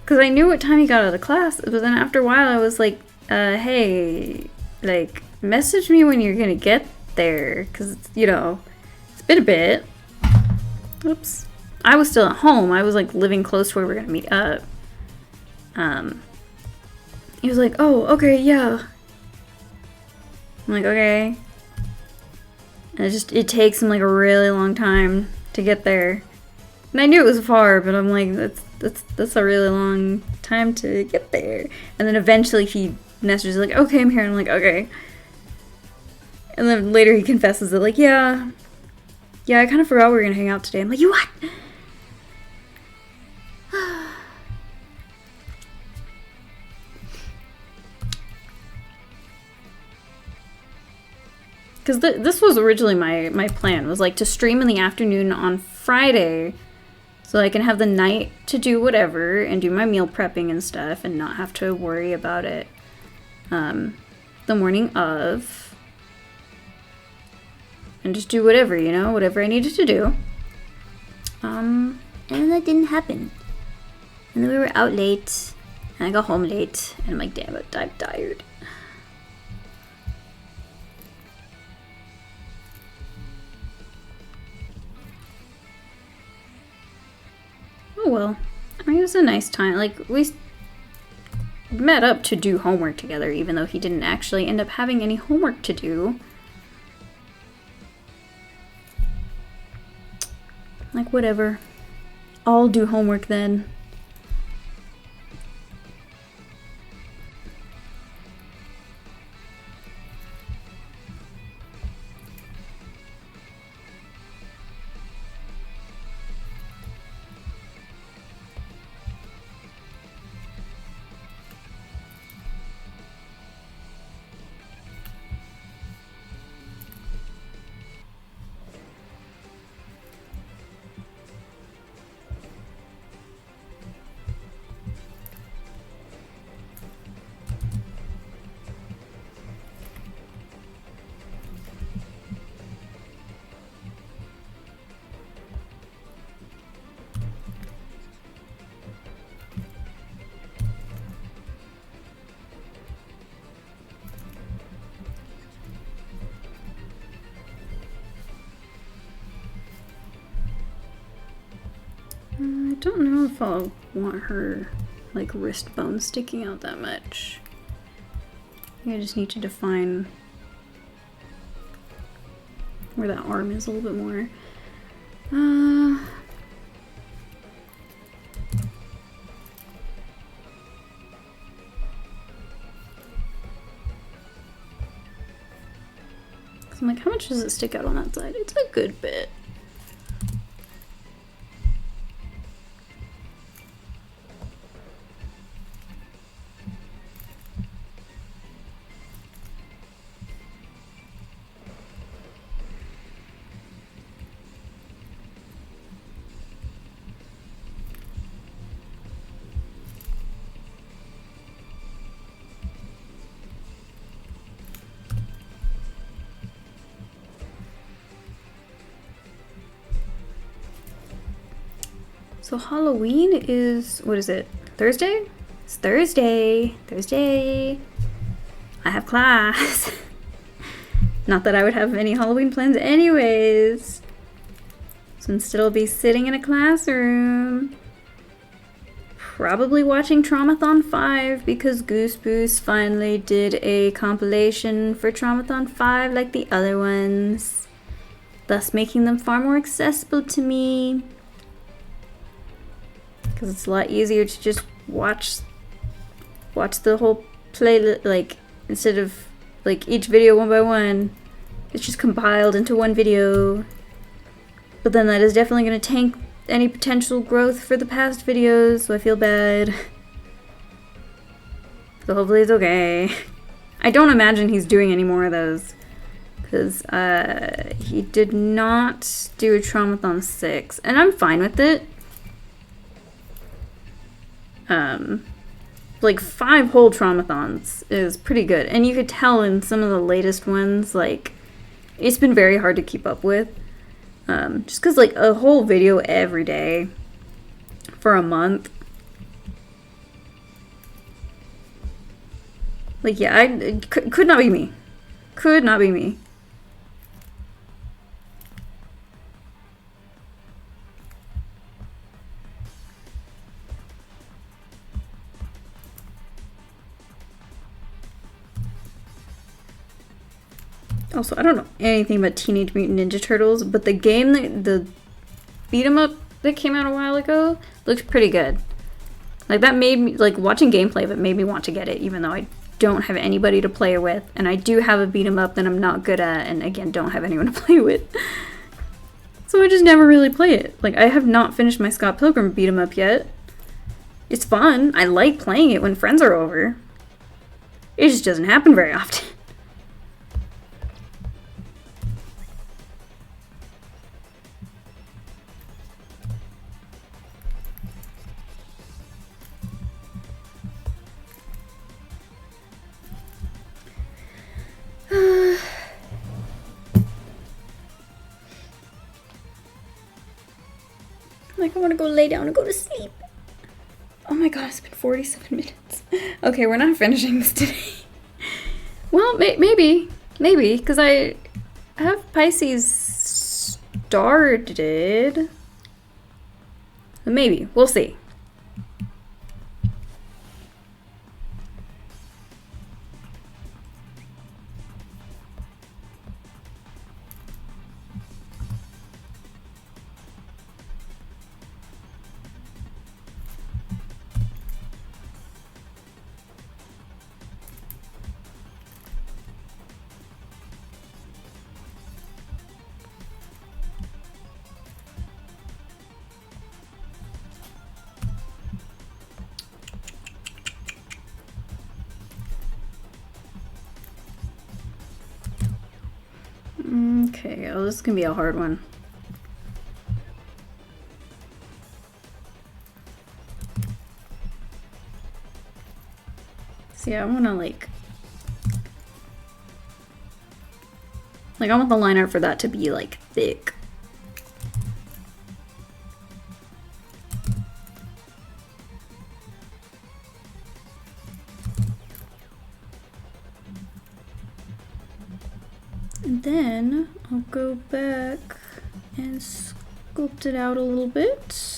Because I knew what time he got out of class, but then after a while I was like, hey, like, message me when you're gonna get there. Because, you know, it's been a bit. Oops. I was still at home. I was, like, living close to where we were gonna meet up. He was like, oh, okay, yeah. I'm like, okay. And it takes him like a really long time to get there. And I knew it was far, but I'm like, that's a really long time to get there. And then eventually he messages like, okay, I'm here. And I'm like, okay. And then later he confesses that like, yeah, I kind of forgot we were gonna hang out today. I'm like, you what? Because this was originally my plan, was like to stream in the afternoon on Friday so I can have the night to do whatever and do my meal prepping and stuff and not have to worry about it the morning of. And just do whatever, you know, whatever I needed to do. And that didn't happen. And then we were out late and I got home late and I'm like, damn it, I'm tired. Oh well, I mean, it was a nice time. Like, we met up to do homework together, even though he didn't actually end up having any homework to do. Like, whatever. I'll do homework then. I don't know if I'll want her, like, wrist bone sticking out that much. I think I just need to define where that arm is a little bit more. So I'm like, how much does it stick out on that side? It's a good bit. So Halloween is, what is it, Thursday? It's Thursday. Thursday. I have class. Not that I would have any Halloween plans anyways. So instead I'll be sitting in a classroom. Probably watching Traumathon 5 because Goose Boost finally did a compilation for Traumathon 5 like the other ones. Thus making them far more accessible to me. Because it's a lot easier to just watch the whole playlist, like, instead of, like, each video one by one. It's just compiled into one video. But then that is definitely going to tank any potential growth for the past videos, so I feel bad. So hopefully it's okay. I don't imagine he's doing any more of those. because he did not do a Traumathon 6, and I'm fine with it. Like 5 whole Traumathons is pretty good, and you could tell in some of the latest ones, like, it's been very hard to keep up with. Just because, like, a whole video every day for a month. Like, yeah, could not be me. Could not be me. Also, I don't know anything about Teenage Mutant Ninja Turtles, but the game, the beat 'em up that came out a while ago, looks pretty good. Like, that made me, like, watching gameplay of it made me want to get it, even though I don't have anybody to play with, and I do have a beat 'em up that I'm not good at, and again, don't have anyone to play with. So I just never really play it. Like, I have not finished my Scott Pilgrim beat 'em up yet. It's fun. I like playing it when friends are over. It just doesn't happen very often. Like, I want to go lay down and go to sleep. Oh my god, it's been 47 minutes. Okay, we're not finishing this today. Well, maybe, because I have Pisces started. Maybe, we'll see. Okay, oh, this is gonna be a hard one. See, I wanna like I want the line art for that to be like thick. And then I'll go back and sculpt it out a little bit.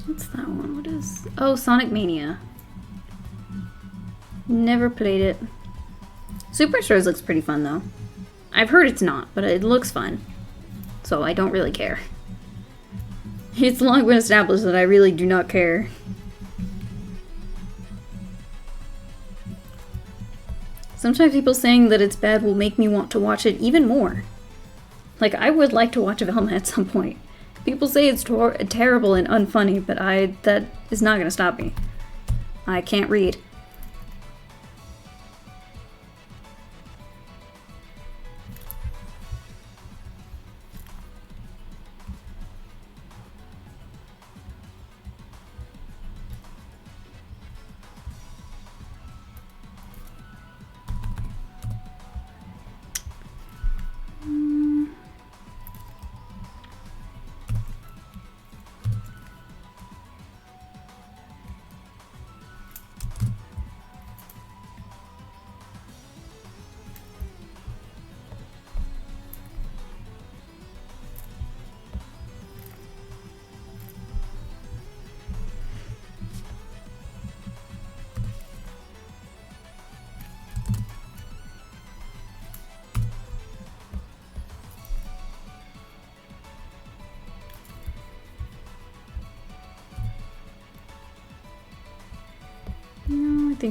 What's that one? What is... Oh, Sonic Mania. Never played it. Superstars looks pretty fun, though. I've heard it's not, but it looks fun. So I don't really care. It's long been established that I really do not care. Sometimes people saying that it's bad will make me want to watch it even more. Like, I would like to watch Velma at some point. People say it's terrible and unfunny, but that is not going to stop me. I can't read.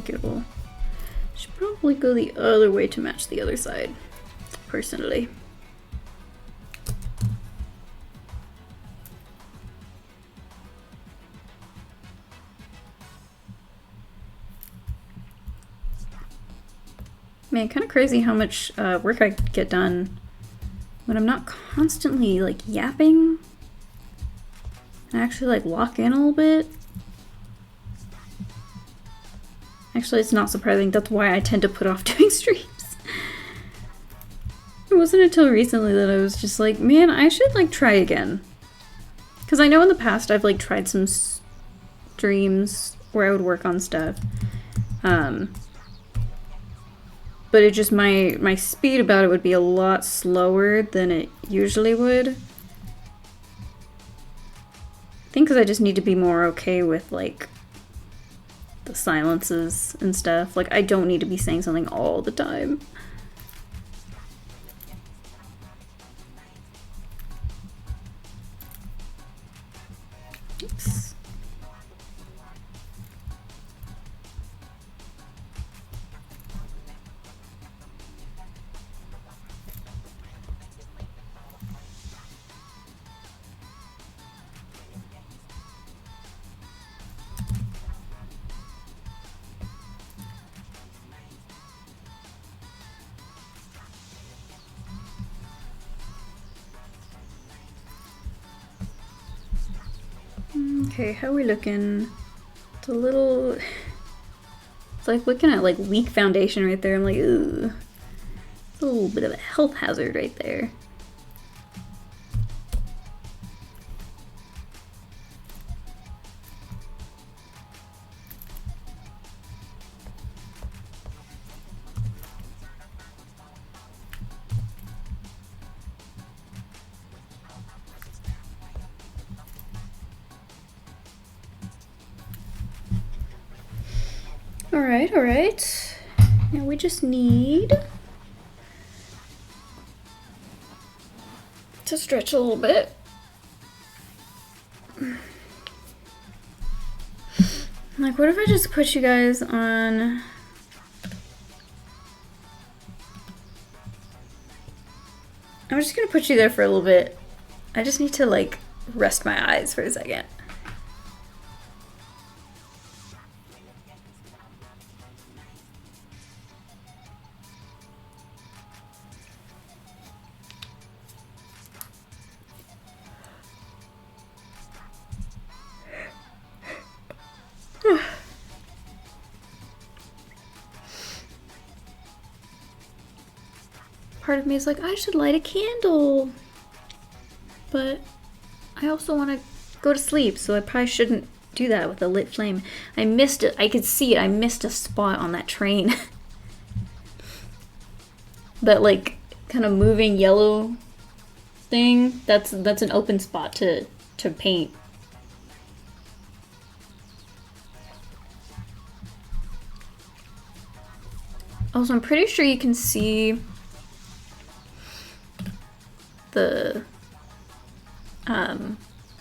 think it'll... Should probably go the other way to match the other side, personally. Man, kind of crazy how much work I get done when I'm not constantly like yapping. I actually like lock in a little bit. Actually, it's not surprising. That's why I tend to put off doing streams. It wasn't until recently that I was just like, man, I should like try again. Because I know in the past I've like tried some streams where I would work on stuff. But it just, my speed about it would be a lot slower than it usually would. I think because I just need to be more okay with like the silences and stuff. Like I don't need to be saying something all the time. Oops. Okay, how are we looking? It's a little... It's like looking at like weak foundation right there. I'm like, ooh. It's a little bit of a health hazard right there. Alright. Now we just need to stretch a little bit. Like, what if I just put you guys on... I'm just gonna put you there for a little bit. I just need to, like, rest my eyes for a second. Part of me is like, I should light a candle. But I also want to go to sleep, so I probably shouldn't do that with a lit flame. I missed it. I could see it. I missed a spot on that train. That like kind of moving yellow thing. That's an open spot to paint. Also, I'm pretty sure you can see the I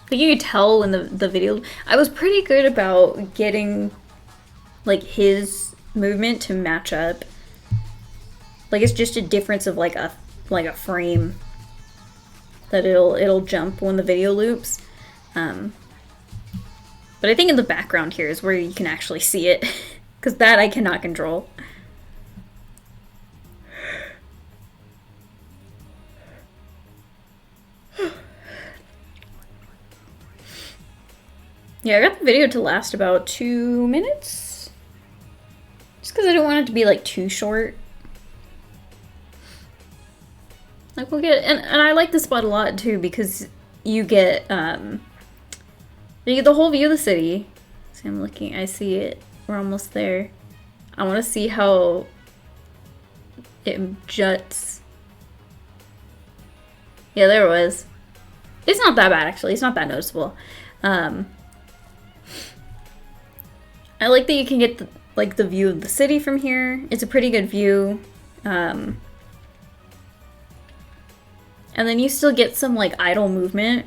think you could tell in the video. I was pretty good about getting like his movement to match up. Like it's just a difference of like a frame that it'll jump when the video loops. But I think in the background here is where you can actually see it, because that I cannot control. Yeah, I got the video to last about 2 minutes. Just because I don't want it to be like too short. Like we'll get, and I like this spot a lot too because you get the whole view of the city. See, I'm looking, I see it. We're almost there. I want to see how it juts. Yeah, there it was. It's not that bad actually. It's not that noticeable. I like that you can get the view of the city from here. It's a pretty good view. And then you still get some like idle movement.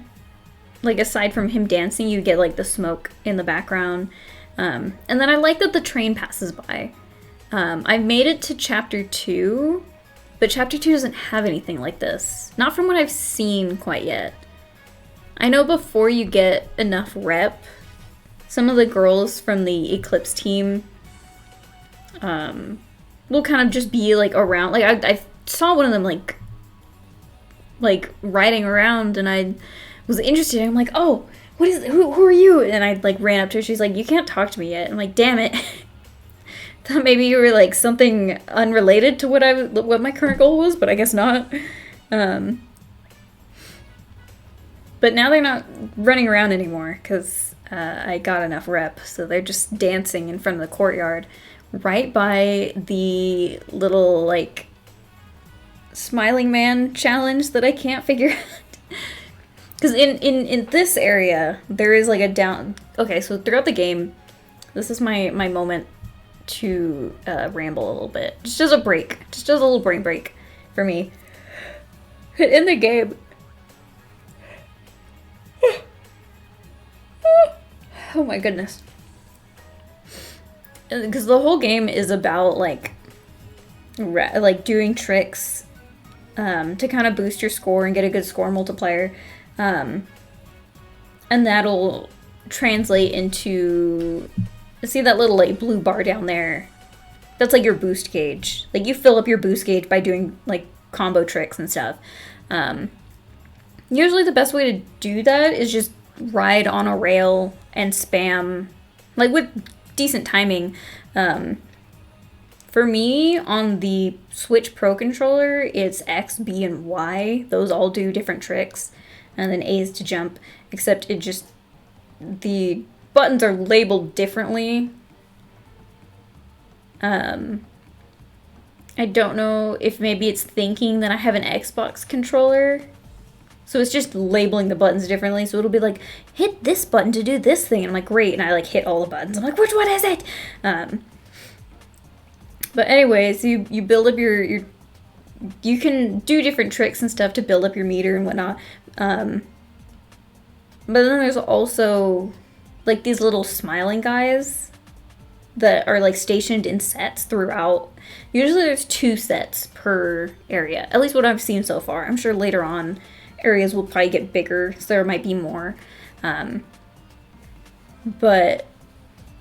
Like aside from him dancing, you get like the smoke in the background. And then I like that the train passes by. I've made it to chapter 2, but chapter 2 doesn't have anything like this. Not from what I've seen quite yet. I know before you get enough rep, some of the girls from the Eclipse team will kind of just be like around. Like I saw one of them like riding around, and I was interested. I'm like, oh, what is who are you? And I like ran up to her. She's like, you can't talk to me yet. I'm like, damn it. Thought maybe you were like something unrelated to what my current goal was, but I guess not. But now they're not running around anymore because I got enough rep. So they're just dancing in front of the courtyard right by the little like smiling man challenge that I can't figure out. Because in this area, there is like a down... Okay, so throughout the game, this is my moment to ramble a little bit. Just as a break. Just as a little brain break for me. In the game... Oh my goodness. Because the whole game is about like doing tricks to kind of boost your score and get a good score multiplier. And that'll translate into... See that little like blue bar down there? That's like your boost gauge. Like you fill up your boost gauge by doing like combo tricks and stuff. Usually the best way to do that is just ride on a rail and spam, like with decent timing. For me, on the Switch Pro controller, it's X, B, and Y. Those all do different tricks. And then A is to jump, except it just, the buttons are labeled differently. I don't know if maybe it's thinking that I have an Xbox controller. So it's just labeling the buttons differently. So it'll be like, hit this button to do this thing. And I'm like, great. And I like hit all the buttons. I'm like, which one is it? But anyways, you build up your... You can do different tricks and stuff to build up your meter and whatnot. But then there's also like these little smiling guys that are like stationed in sets throughout. Usually there's 2 sets per area. At least what I've seen so far. I'm sure later on areas will probably get bigger, so there might be more. But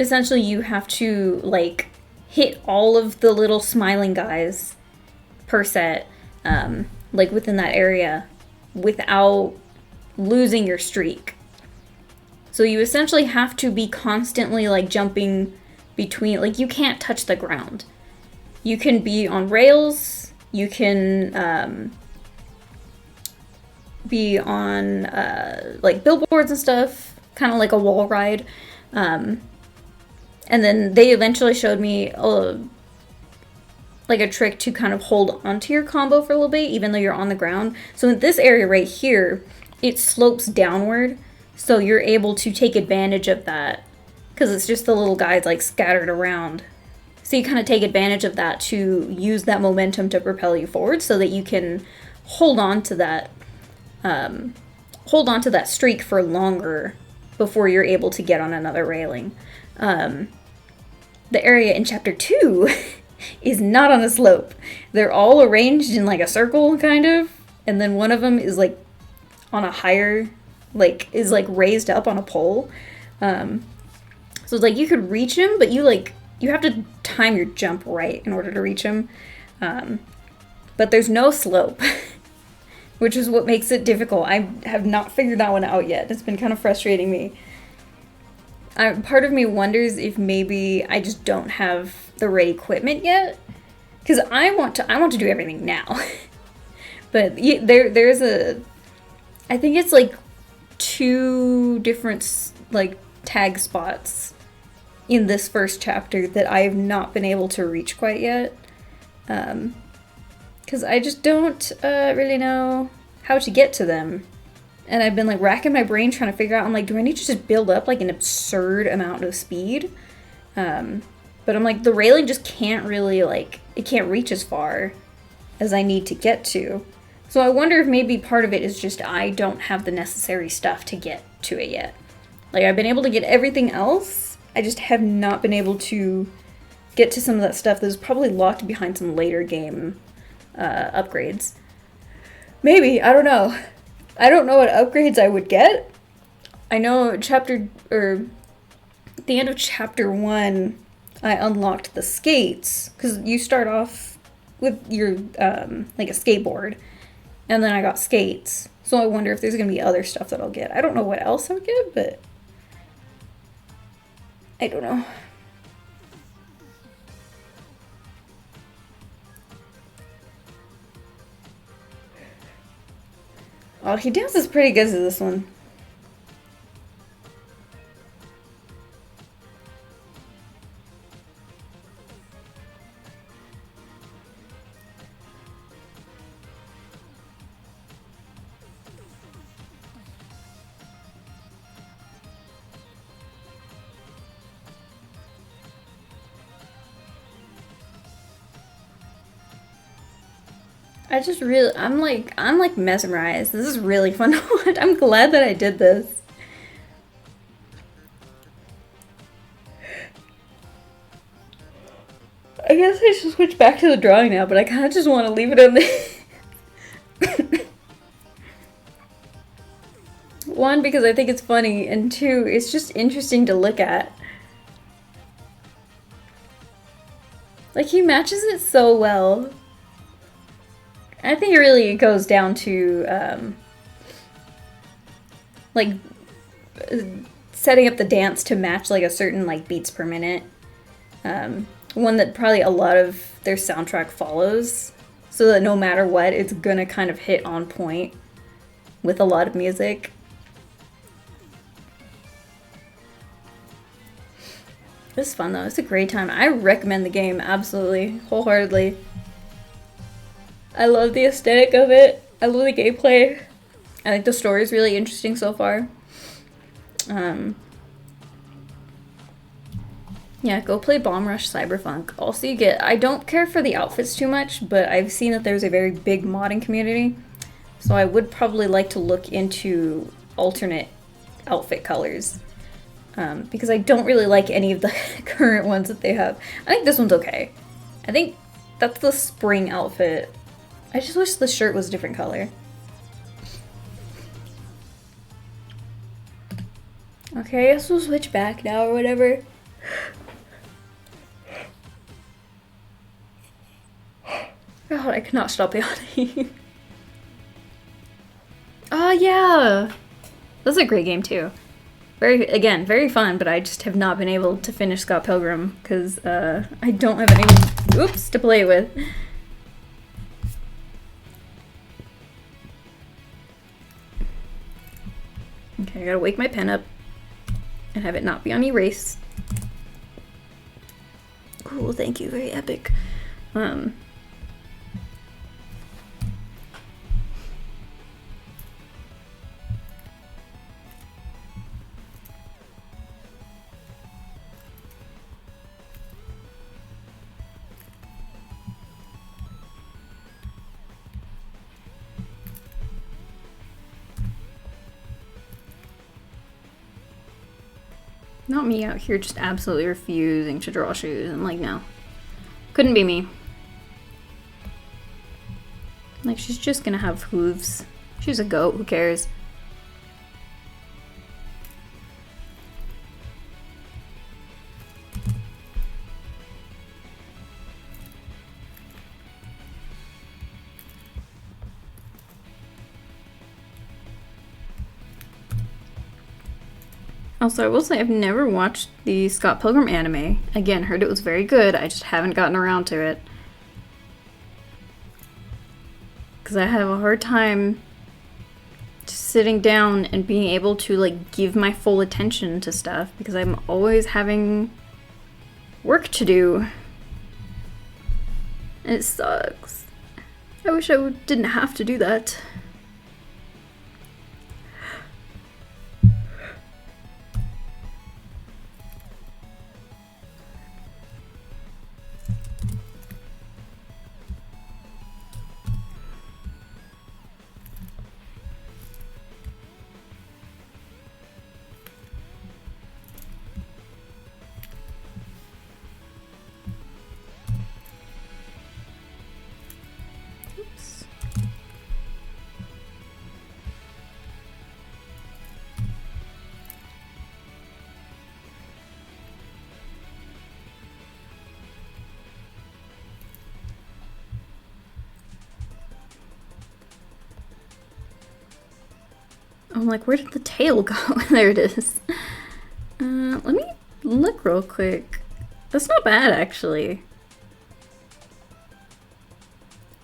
essentially you have to like hit all of the little smiling guys per set, like within that area, without losing your streak. So you essentially have to be constantly like jumping between, like you can't touch the ground. You can be on rails, you can be on like billboards and stuff, kind of like a wall ride. And then they eventually showed me like a trick to kind of hold onto your combo for a little bit, even though you're on the ground. So in this area right here, it slopes downward, so you're able to take advantage of that, because it's just the little guys like scattered around. So you kind of take advantage of that to use that momentum to propel you forward, so that you can hold on to that streak for longer before you're able to get on another railing. The area in chapter 2 is not on a slope. They're all arranged in like a circle, kind of, and then one of them is like on a higher, like is like raised up on a pole. So it's like you could reach him, but you have to time your jump right in order to reach him. But there's no slope, which is what makes it difficult. I have not figured that one out yet. It's been kind of frustrating me. Part of me wonders if maybe I just don't have the right equipment yet, because I want to do everything now. But there's I think it's like 2 different like tag spots in this first chapter that I have not been able to reach quite yet, because I just don't really know how to get to them. And I've been like racking my brain trying to figure out, I'm like, do I need to just build up like an absurd amount of speed? But I'm like, the railing just can't really like, it can't reach as far as I need to get to. So I wonder if maybe part of it is just I don't have the necessary stuff to get to it yet. Like I've been able to get everything else, I just have not been able to get to some of that stuff that's probably locked behind some later game upgrades. Maybe, I don't know. I don't know what upgrades I would get. I know at the end of chapter 1, I unlocked the skates, because you start off with your, like a skateboard, and then I got skates. So I wonder if there's going to be other stuff that I'll get. I don't know what else I would get, but I don't know. Oh, he dances pretty good to this one. I'm like mesmerized. This is really fun to watch. I'm glad that I did this. I guess I should switch back to the drawing now, but I kind of just want to leave it on the... One, because I think it's funny, and two, it's just interesting to look at. Like, he matches it so well. I think it really goes down to, like, setting up the dance to match, like, a certain, like, beats per minute. One that probably a lot of their soundtrack follows, so that no matter what, it's gonna kind of hit on point with a lot of music. This is fun, though. It's a great time. I recommend the game, absolutely, wholeheartedly. I love the aesthetic of it. I love the gameplay. I think the story is really interesting so far. Yeah, go play Bomb Rush Cyberpunk. Also, I don't care for the outfits too much, but I've seen that there's a very big modding community. So I would probably like to look into alternate outfit colors. Because I don't really like any of the current ones that they have. I think this one's okay. I think that's the spring outfit. I just wish the shirt was a different color. Okay, I guess we'll switch back now or whatever. God, I cannot stop yawning. Oh yeah! That's a great game too. Again, very fun, but I just have not been able to finish Scott Pilgrim because I don't have any, oops, to play with. Okay, I gotta wake my pen up and have it not be on erase. Cool, thank you, very epic. Not me out here just absolutely refusing to draw shoes. I'm like, no. Couldn't be me. Like, she's just gonna have hooves. She's a goat, who cares? Also, I will say I've never watched the Scott Pilgrim anime. Again, heard it was very good, I just haven't gotten around to it. Because I have a hard time just sitting down and being able to, like, give my full attention to stuff because I'm always having work to do. And it sucks. I wish I didn't have to do that. I'm like, where did the tail go? There it is. Let me look real quick. That's not bad, actually.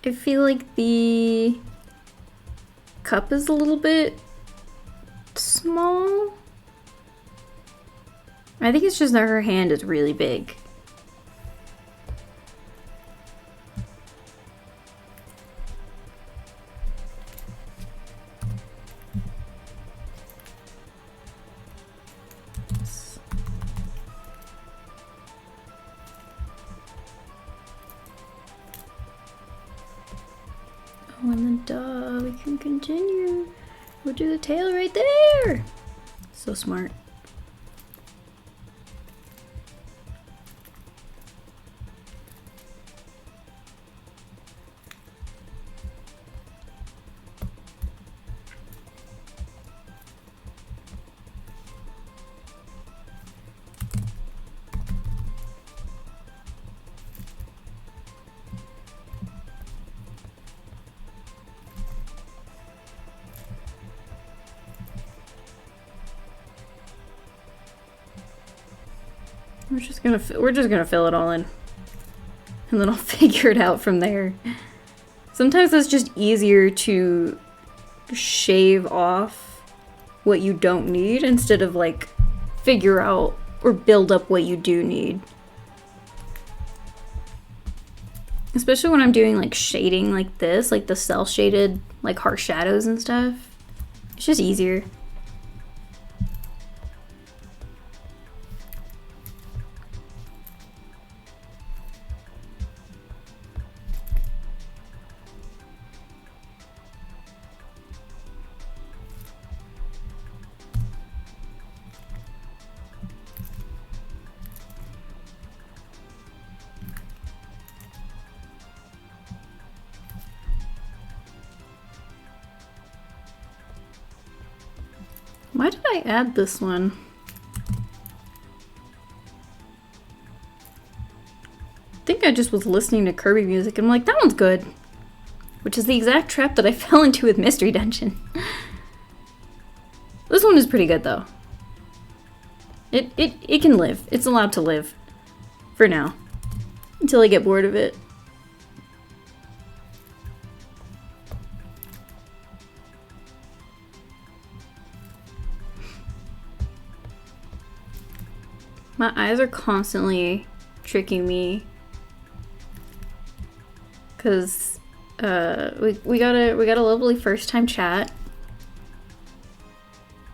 I feel like the cup is a little bit small. I think it's just that her hand is really big. Oh, and then duh, we can continue. We'll do the tail right there. So smart. We're just gonna fill it all in, and then I'll figure it out from there. Sometimes it's just easier to shave off what you don't need instead of like figure out or build up what you do need. Especially when I'm doing like shading like this, like the cell shaded like harsh shadows and stuff. It's just easier. Why did I add this one? I think I just was listening to Kirby music and I'm like, that one's good. Which is the exact trap that I fell into with Mystery Dungeon. This one is pretty good though. It can live. It's allowed to live. For now. Until I get bored of it. My eyes are constantly tricking me, cause we got a lovely first time chat,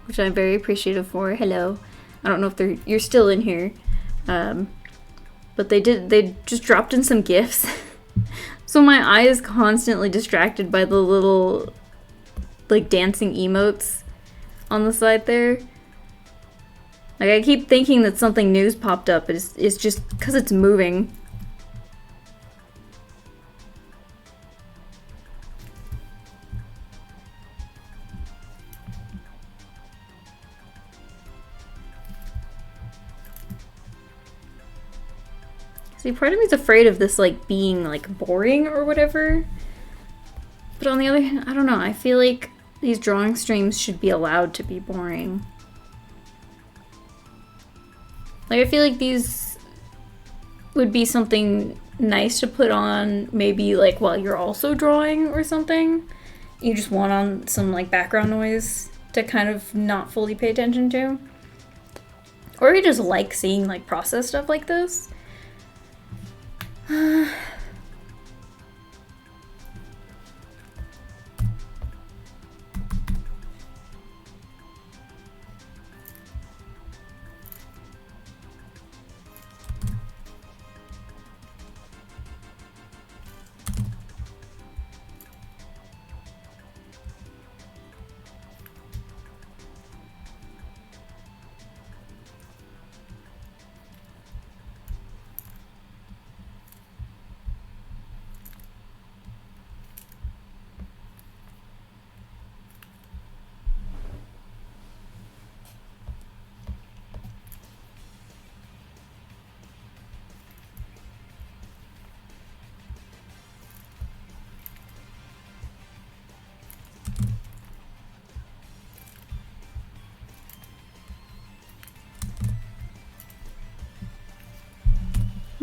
which I'm very appreciative for. Hello, I don't know if you're still in here, but they just dropped in some gifts, so my eye is constantly distracted by the little like dancing emotes on the side there. Like, I keep thinking that something new's popped up. It's just because it's moving. See, part of me's afraid of this, like, being, like, boring or whatever. But on the other hand, I don't know. I feel like these drawing streams should be allowed to be boring. Like, I feel like these would be something nice to put on maybe, like, while you're also drawing or something. You just want on some, like, background noise to kind of not fully pay attention to. Or you just like seeing, like, process stuff like this.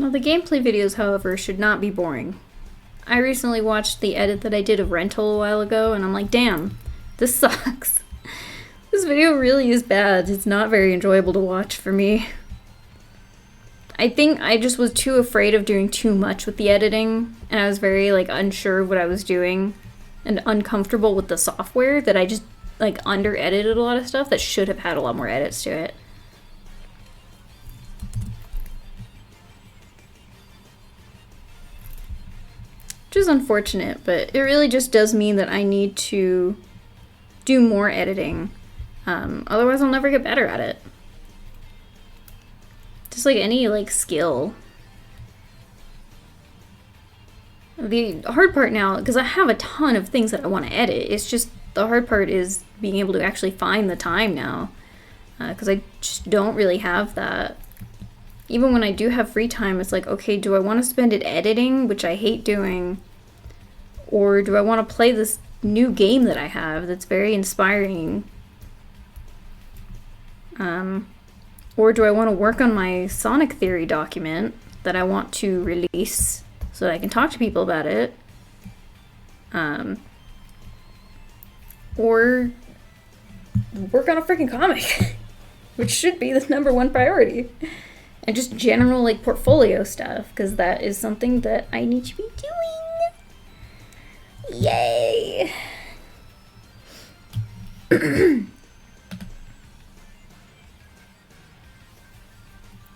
Well, the gameplay videos, however, should not be boring. I recently watched the edit that I did of Rental a while ago, and I'm like, damn, this sucks. This video really is bad. It's not very enjoyable to watch for me. I think I just was too afraid of doing too much with the editing, and I was very, like, unsure of what I was doing and uncomfortable with the software that I just, like, under-edited a lot of stuff that should have had a lot more edits to it. Which is unfortunate, but it really just does mean that I need to do more editing. Otherwise I'll never get better at it. Just like any, like, skill. The hard part now, because I have a ton of things that I want to edit, it's just the hard part is being able to actually find the time now. Because I just don't really have that. Even when I do have free time, it's like, okay, do I want to spend it editing, which I hate doing, or do I want to play this new game that I have that's very inspiring? Or do I want to work on my Sonic Theory document that I want to release so that I can talk to people about it? Or work on a freaking comic, which should be the #1 priority. And just general, like, portfolio stuff, because that is something that I need to be doing. Yay!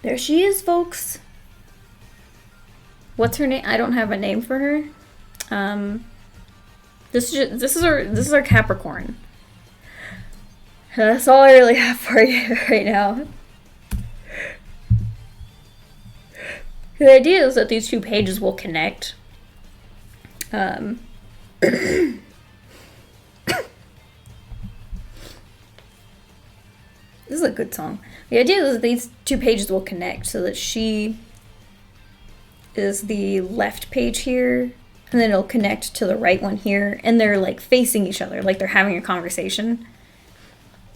There she is, folks. What's her name? I don't have a name for her. This is our Capricorn. That's all I really have for you right now. The idea is that these two pages will connect. This is a good song. The idea is that these two pages will connect so that she is the left page here, and then it'll connect to the right one here, and they're, like, facing each other, like they're having a conversation.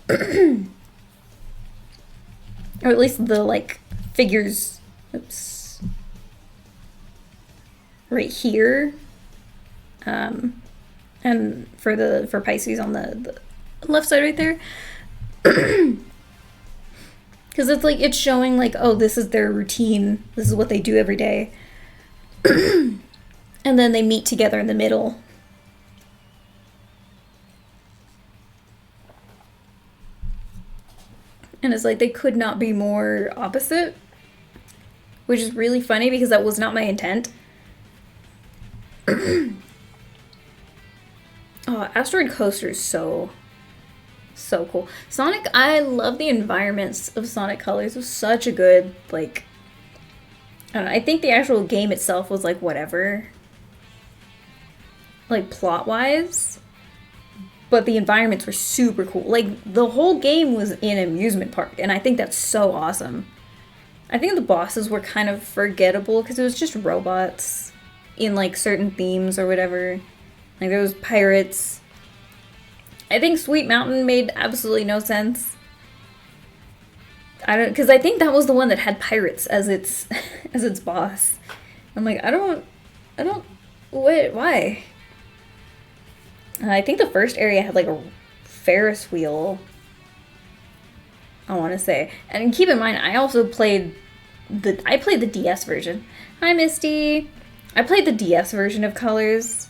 Or at least the, like, figures, oops, right here. And for Pisces on the left side right there. Because it's like, it's showing, like, oh, this is their routine. This is what they do every day. And then they meet together in the middle. And it's like, they could not be more opposite. Which is really funny because that was not my intent. Oh, Asteroid Coaster is so cool. Sonic, I love the environments of Sonic Colors. It was such a good, like, I don't know, I think the actual game itself was, like, whatever. Like, plot-wise. But the environments were super cool. Like, the whole game was in an amusement park, and I think that's so awesome. I think the bosses were kind of forgettable because it was just robots in, like, certain themes or whatever. Like, there was pirates. I think Sweet Mountain made absolutely no sense. Because I think that was the one that had pirates as its as its boss. I'm like, why? I think the first area had, like, a Ferris wheel, I want to say. And keep in mind, I also played the DS version. Hi, Misty. I played the DS version of Colors.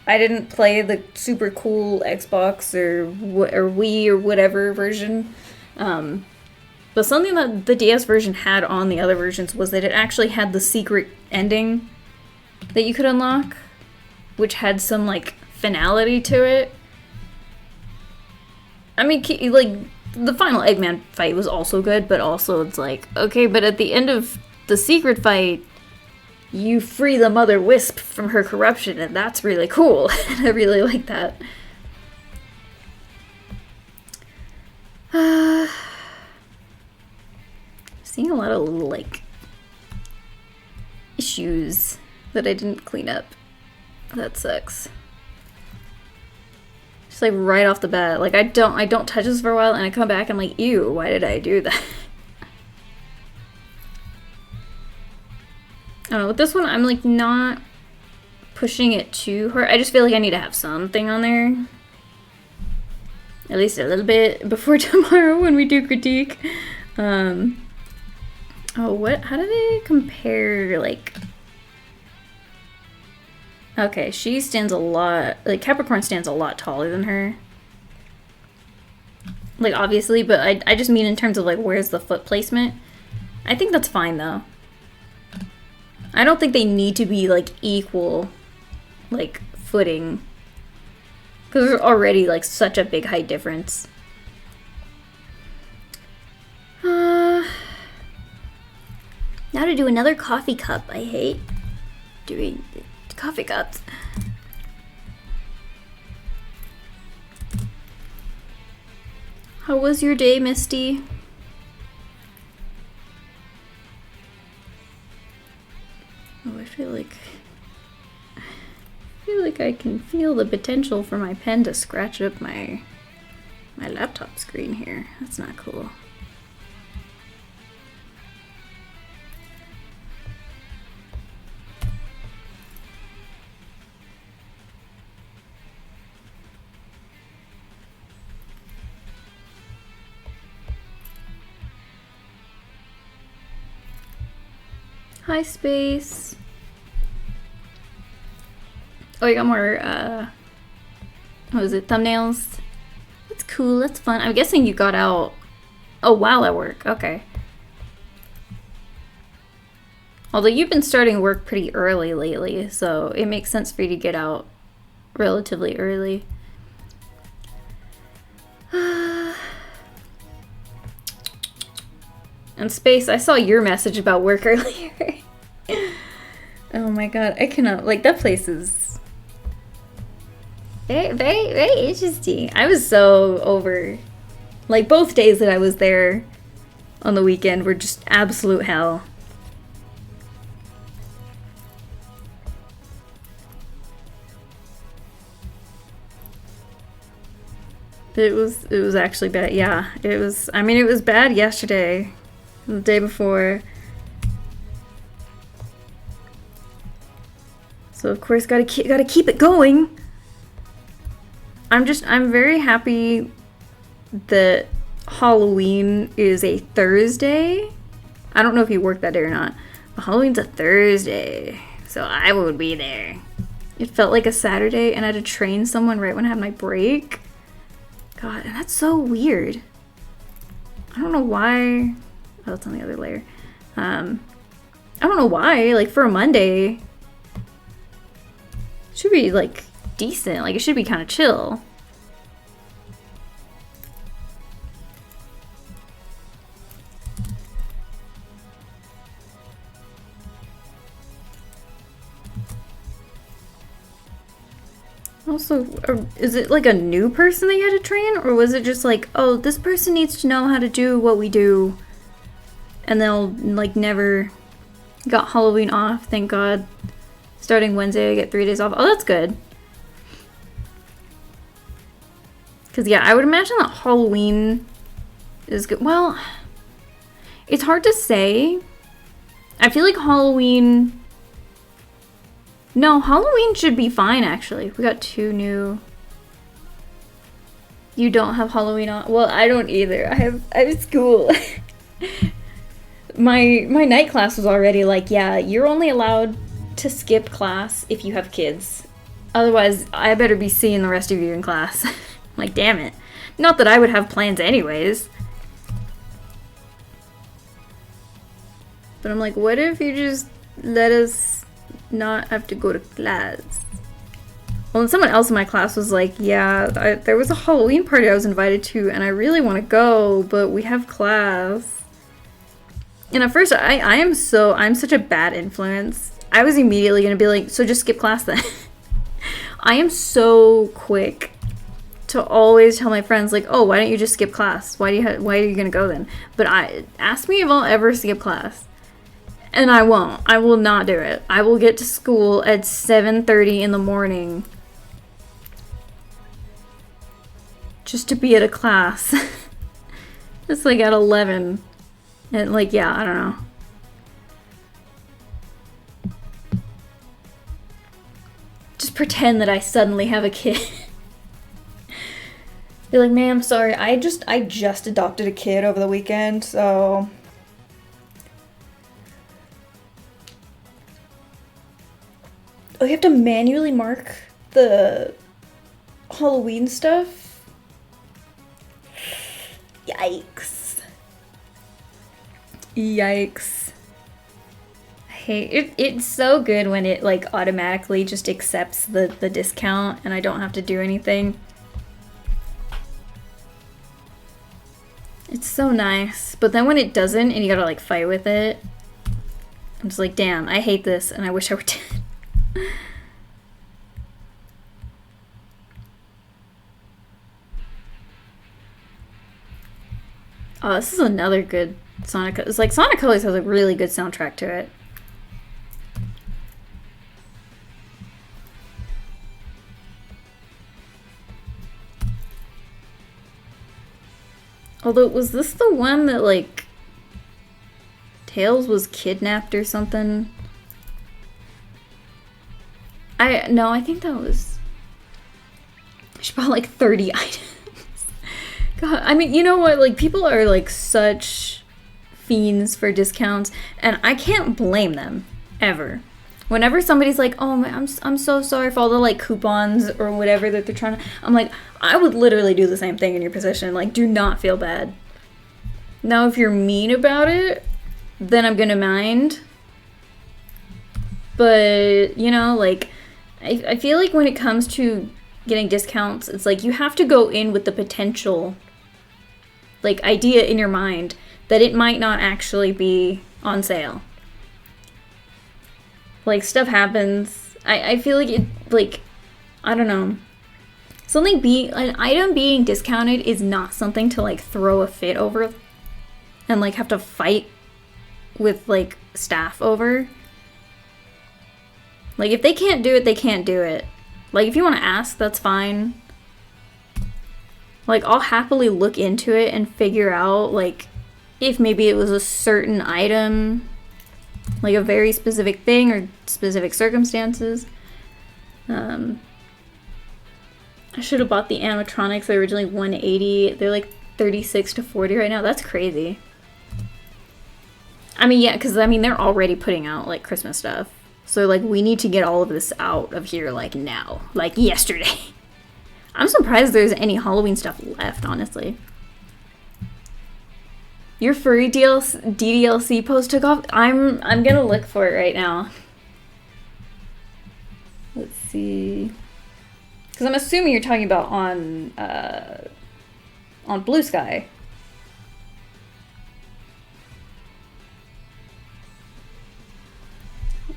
I didn't play the super cool Xbox or Wii or whatever version. But something that the DS version had on the other versions was that it actually had the secret ending that you could unlock, which had some, like, finality to it. I mean, like, the final Eggman fight was also good, but also it's like, okay, but at the end of the secret fight, you free the Mother Wisp from her corruption, and that's really cool. And I really like that. Seeing a lot of little, like, issues that I didn't clean up. That sucks. Just, like, right off the bat. Like, I don't touch this for a while, and I come back and I'm like, ew, why did I do that? don't know, with this one, I'm like not pushing it too hard. I just feel like I need to have something on there. At least a little bit before tomorrow when we do critique. Oh, what? How do they compare, like... Okay, she stands a lot... Like, Capricorn stands a lot taller than her. Like, obviously, but I just mean in terms of, like, where's the foot placement. I think that's fine, though. I don't think they need to be, like, equal, like, footing. Because there's already, like, such a big height difference. Now to do another coffee cup. I hate doing coffee cups. How was your day, Misty? Oh, I feel like I can feel the potential for my pen to scratch up my laptop screen here. That's not cool. Hi, Space. Oh, you got more, what was it, thumbnails? That's cool, that's fun. I'm guessing you got out, oh, while at work, okay. Although you've been starting work pretty early lately, so it makes sense for you to get out relatively early. And Space, I saw your message about work earlier. Oh my god, I cannot, like, that place is very, very, very interesting. I was so over, like, both days that I was there on the weekend were just absolute hell. It was actually bad. Yeah, it was, I mean, it was bad yesterday. The day before. So of course gotta keep it going. I'm very happy that Halloween is a Thursday. I don't know if you work that day or not, but Halloween's a Thursday, so I would be there. It felt like a Saturday and I had to train someone right when I had my break. God, and that's so weird. I don't know why. Oh, it's on the other layer. I don't know why, like, for a Monday, it should be, like, decent. Like, it should be kind of chill. Also, is it, like, a new person that you had to train? Or was it just like, oh, this person needs to know how to do what we do, and they'll, like, never got Halloween off, thank God. Starting Wednesday, I get 3 days off. Oh, that's good. Because, yeah, I would imagine that Halloween is good. Well, it's hard to say. I feel like Halloween... No, Halloween should be fine, actually. We got 2 new... You don't have Halloween on? Well, I don't either. I have school. My night class was already like, yeah, you're only allowed to skip class if you have kids. Otherwise, I better be seeing the rest of you in class. Like, damn it. Not that I would have plans anyways. But I'm like, what if you just let us not have to go to class? Well, and someone else in my class was like, yeah, there was a Halloween party I was invited to, and I really want to go, but we have class. And at first, I'm such a bad influence. I was immediately going to be like, so just skip class then. I am so quick to always tell my friends, like, oh, why don't you just skip class? Why are you going to go then? But ask me if I'll ever skip class. And I won't. I will not do it. I will get to school at 7:30 in the morning. Just to be at a class. It's like at 11. And like, yeah, I don't know. just pretend that I suddenly have a kid. Be like, ma'am, sorry, I just adopted a kid over the weekend, so... Oh, you have to manually mark the Halloween stuff? Yikes. Yikes. I hate it. It's so good when it like automatically just accepts the discount and I don't have to do anything. It's so nice. But then when it doesn't and you gotta like fight with it, I'm just like, damn, I hate this and I wish I were dead. Oh, this is another good Sonic. It's like Sonic Colors has a really good soundtrack to it. Although, was this the one that like Tails was kidnapped or something? No, I think that was... She bought like 30 items. God, I mean, you know what? Like, people are like such fiends for discounts, and I can't blame them, ever. Whenever somebody's like, oh man, I'm so sorry for all the like coupons or whatever that they're trying to... I'm like, I would literally do the same thing in your position. Like, do not feel bad. Now, if you're mean about it, then I'm gonna mind. But, you know, like... I feel like when it comes to getting discounts, it's like you have to go in with the potential, like, idea in your mind that it might not actually be on sale. Like, stuff happens. I feel like it, like, I don't know. An item being discounted is not something to, like, throw a fit over and, like, have to fight with, like, staff over. Like, if they can't do it, they can't do it. Like, if you want to ask, that's fine. Like, I'll happily look into it and figure out, like, if maybe it was a certain item, like a very specific thing or specific circumstances. I should have bought the animatronics. They're originally $180. They're like $36 to $40 right now. That's crazy. I mean, yeah, because, I mean, they're already putting out, like, Christmas stuff. So, like, we need to get all of this out of here, like, now. Like, yesterday. I'm surprised there's any Halloween stuff left, honestly. Your furry DDLC post took off? I'm gonna look for it right now. Let's see. Because I'm assuming you're talking about on Blue Sky.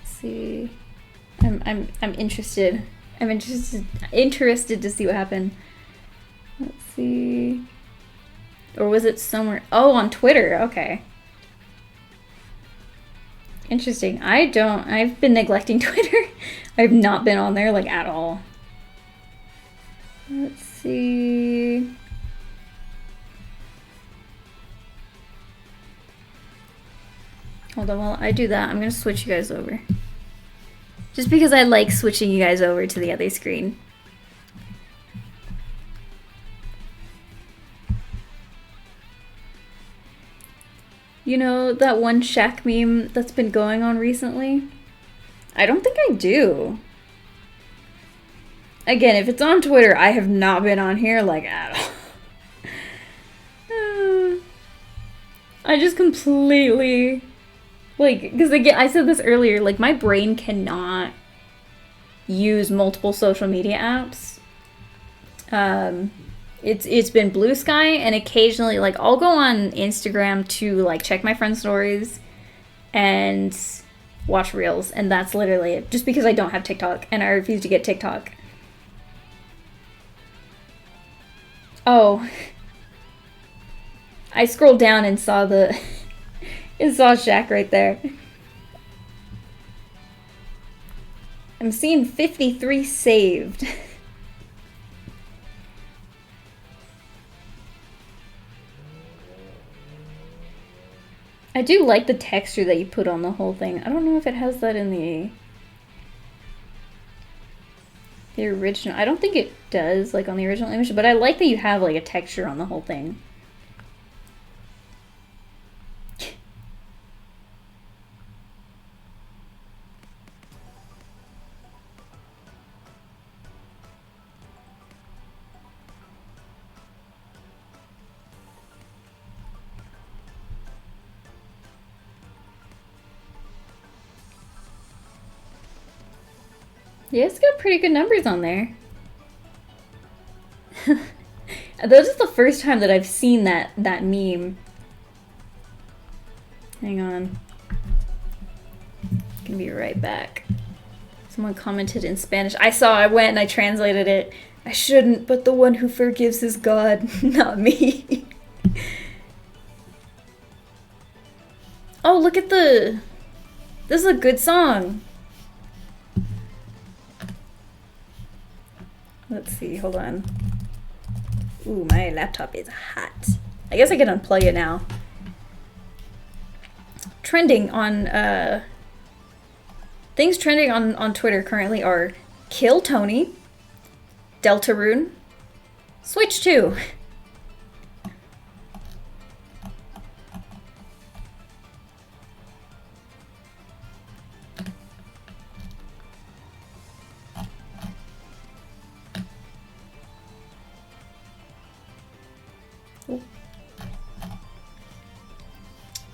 See. I'm interested. I'm interested to see what happened. Let's see. Or was it somewhere? Oh, on Twitter. Okay. Interesting. I've been neglecting Twitter. I've not been on there like at all. Let's see. Hold on, while I do that, I'm gonna switch you guys over. Just because I like switching you guys over to the other screen. You know that one Shaq meme that's been going on recently? I don't think I do. Again, if it's on Twitter, I have not been on here like at all. I just completely... Like, because again, I said this earlier, like, my brain cannot use multiple social media apps. It's been Blue Sky, and occasionally, like, I'll go on Instagram to, like, check my friends' stories and watch Reels, and that's literally it. Just because I don't have TikTok, and I refuse to get TikTok. Oh. I scrolled down and saw the... I saw Shaq right there. I'm seeing 53 saved. I do like the texture that you put on the whole thing. I don't know if it has that in the... The original. I don't think it does, like, on the original image, but I like that you have, like, a texture on the whole thing. Yeah, it's got pretty good numbers on there. This is the first time that I've seen that meme. Hang on. Gonna be right back. Someone commented in Spanish. I went and I translated it. I shouldn't, but the one who forgives is God, not me. Oh, look at this is a good song. Let's see, hold on. Ooh, my laptop is hot. I guess I can unplug it now. Trending on, things trending on Twitter currently are Kill Tony, Deltarune, Switch 2.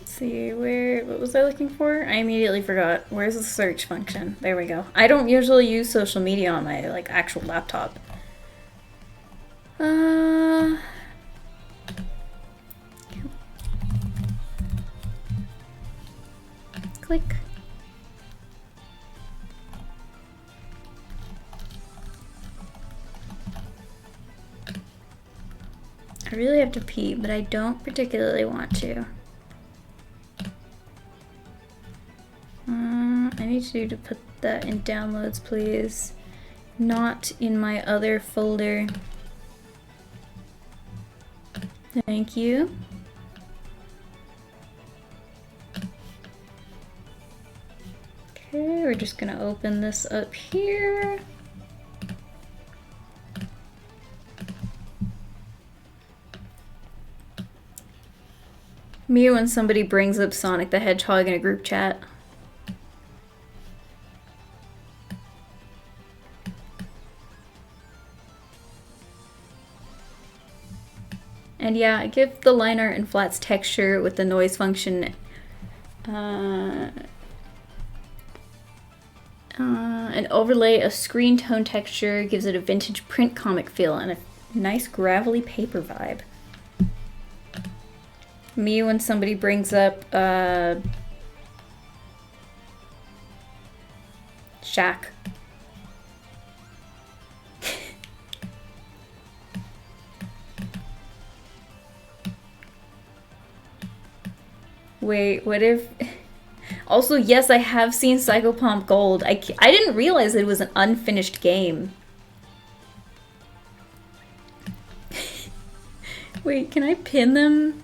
See, what was I looking for? I immediately forgot. Where's the search function? There we go. I don't usually use social media on my, like, actual laptop. Click. I really have to pee, but I don't particularly want to. I need you to put that in downloads, please. Not in my other folder. Thank you. Okay, we're just gonna open this up here. Me when somebody brings up Sonic the Hedgehog in a group chat. And yeah, I give the line art and flats texture with the noise function. An overlay of screen tone texture gives it a vintage print comic feel and a nice gravelly paper vibe. Me when somebody brings up Shaq. Wait, what if... Also, yes, I have seen Psychopomp Gold. I didn't realize it was an unfinished game. Wait, can I pin them?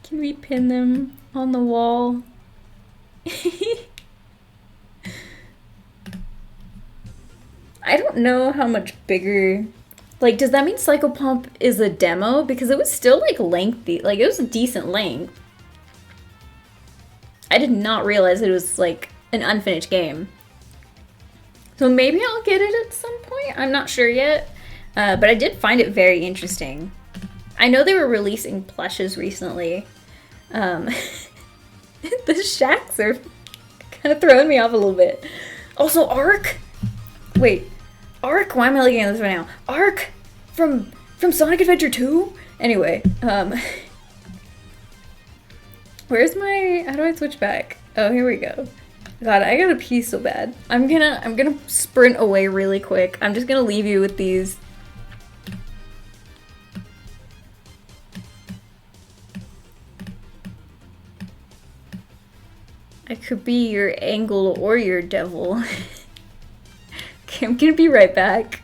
Can we pin them on the wall? I don't know how much bigger... Like, does that mean Psychopomp is a demo? Because it was still, like, lengthy. Like, it was a decent length. I did not realize it was, like, an unfinished game. So maybe I'll get it at some point. I'm not sure yet. But I did find it very interesting. I know they were releasing plushes recently. The Shacks are kind of throwing me off a little bit. Also, Ark! Wait. Ark? Why am I looking at this right now? Ark! From Sonic Adventure 2? Anyway, where's my... How do I switch back? Oh, here we go. God, I gotta pee so bad. I'm gonna sprint away really quick. I'm just gonna leave you with these. I could be your angle or your devil. Okay, I'm gonna be right back.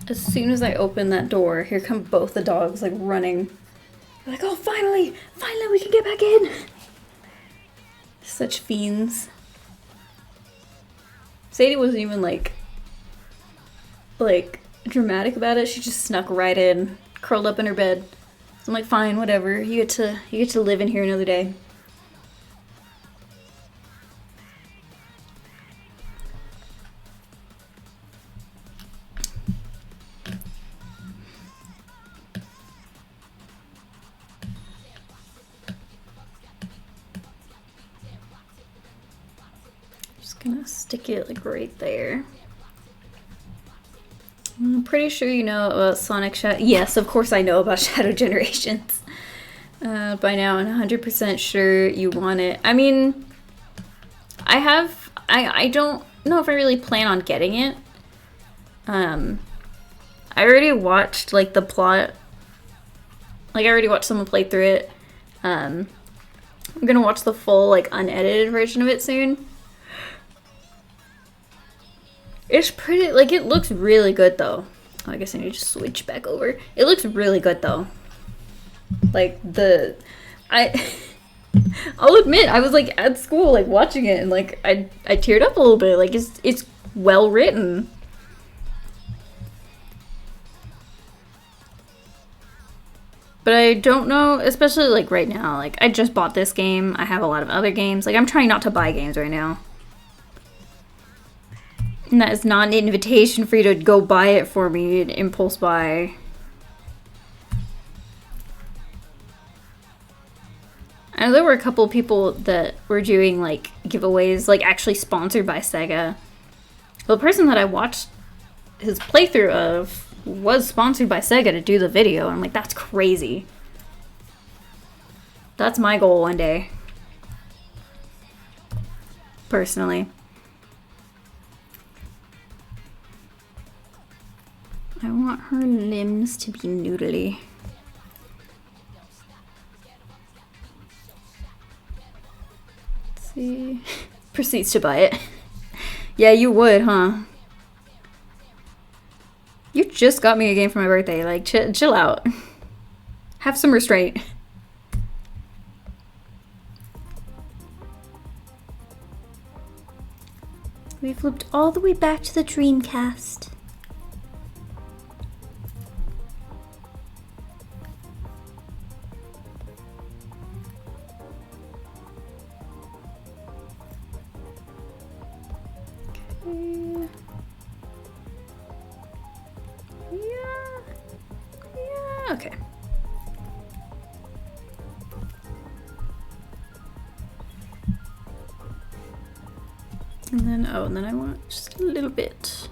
As soon as I open that door, here come both the dogs, like, running. They're like, oh, finally! Finally, we can get back in! Such fiends. Sadie wasn't even, like, dramatic about it. She just snuck right in, curled up in her bed. So I'm like, fine, whatever. You get to live in here another day. Just gonna stick it like right there. I'm pretty sure you know about Sonic Shadow. Yes, of course I know about Shadow Generations. By now, I'm 100% sure you want it. I mean, I don't know if I really plan on getting it. I already watched, like, the plot. Like, I already watched someone play through it. I'm gonna watch the full, like, unedited version of it soon. It's pretty, like, it looks really good, though. Oh, I guess I need to switch back over. It looks really good, though. Like, I'll admit, I was, like, at school, like, watching it, and, like, I teared up a little bit. Like, it's well written. But I don't know, especially, like, right now. Like, I just bought this game. I have a lot of other games. Like, I'm trying not to buy games right now. And that is not an invitation for you to go buy it for me, an impulse buy. I know there were a couple people that were doing, like, giveaways, like, actually sponsored by Sega. The person that I watched his playthrough of was sponsored by Sega to do the video. I'm like, that's crazy. That's my goal one day. Personally. I want her limbs to be noodly. Let's see. Proceeds to buy it. Yeah, you would, huh? You just got me a game for my birthday. Like, chill out. Have some restraint. We flipped all the way back to the Dreamcast. Okay. And then I want just a little bit.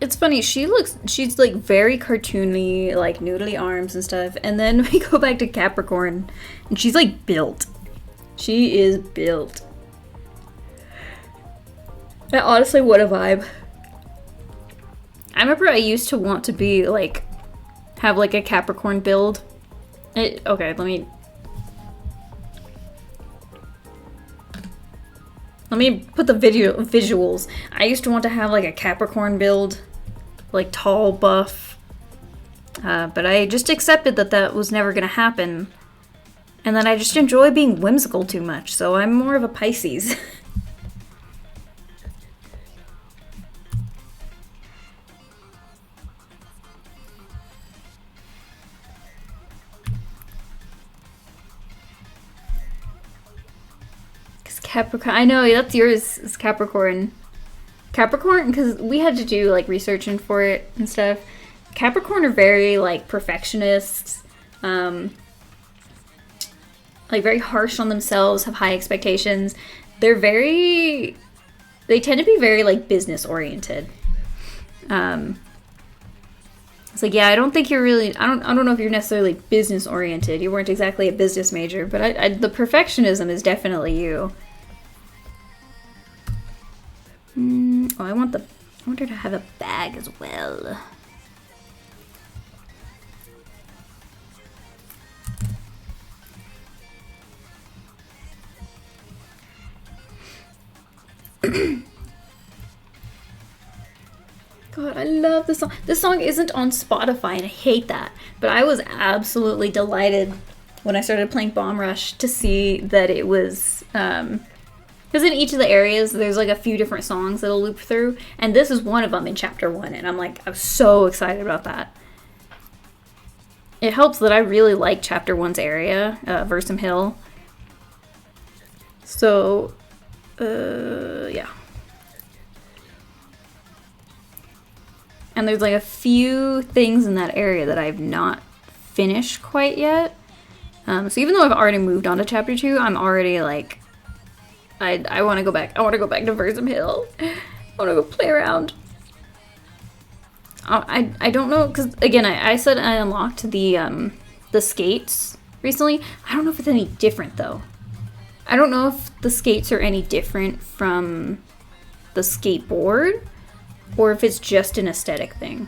It's funny, she's like very cartoony, like noodly arms and stuff. And then we go back to Capricorn and she's like built. She is built. And honestly, what a vibe. I remember I used to want to be, like, have, like, a Capricorn build. Okay, let me put the visuals. I used to want to have, like, a Capricorn build. Like, tall, buff. But I just accepted that that was never gonna happen. And then I just enjoy being whimsical too much, so I'm more of a Pisces. Capricorn. I know, that's yours, is Capricorn. Capricorn, because we had to do, like, researching for it and stuff. Capricorn are very, like, perfectionists. Like, very harsh on themselves, have high expectations. They tend to be very, like, business-oriented. It's like, yeah, I don't think you're really, I don't know if you're necessarily business-oriented. You weren't exactly a business major, but the perfectionism is definitely you. Oh, I want her to have a bag as well. the song. This song isn't on Spotify, and I hate that. But I was absolutely delighted when I started playing Bomb Rush to see that it was, because in each of the areas, there's like a few different songs that'll loop through, and this is one of them in Chapter 1, and I'm so excited about that. It helps that I really like Chapter 1's area, Versum Hill. So, yeah. And there's like a few things in that area that I've not finished quite yet. So even though I've already moved on to Chapter 2, I'm already like, I want to go back. I want to go back to Versum Hill. I want to go play around. I don't know, because again, I said I unlocked the skates recently. I don't know if it's any different though. I don't know if the skates are any different from the skateboard, or if it's just an aesthetic thing.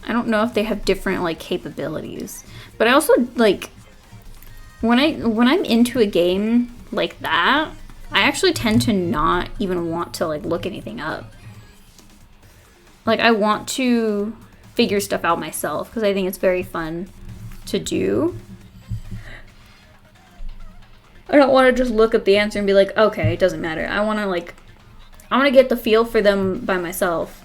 I don't know if they have different like capabilities. But I also like when I'm into a game like that, I actually tend to not even want to like look anything up. Like I want to figure stuff out myself because I think it's very fun to do. I don't want to just look up the answer and be like, okay, it doesn't matter. I want to get the feel for them by myself.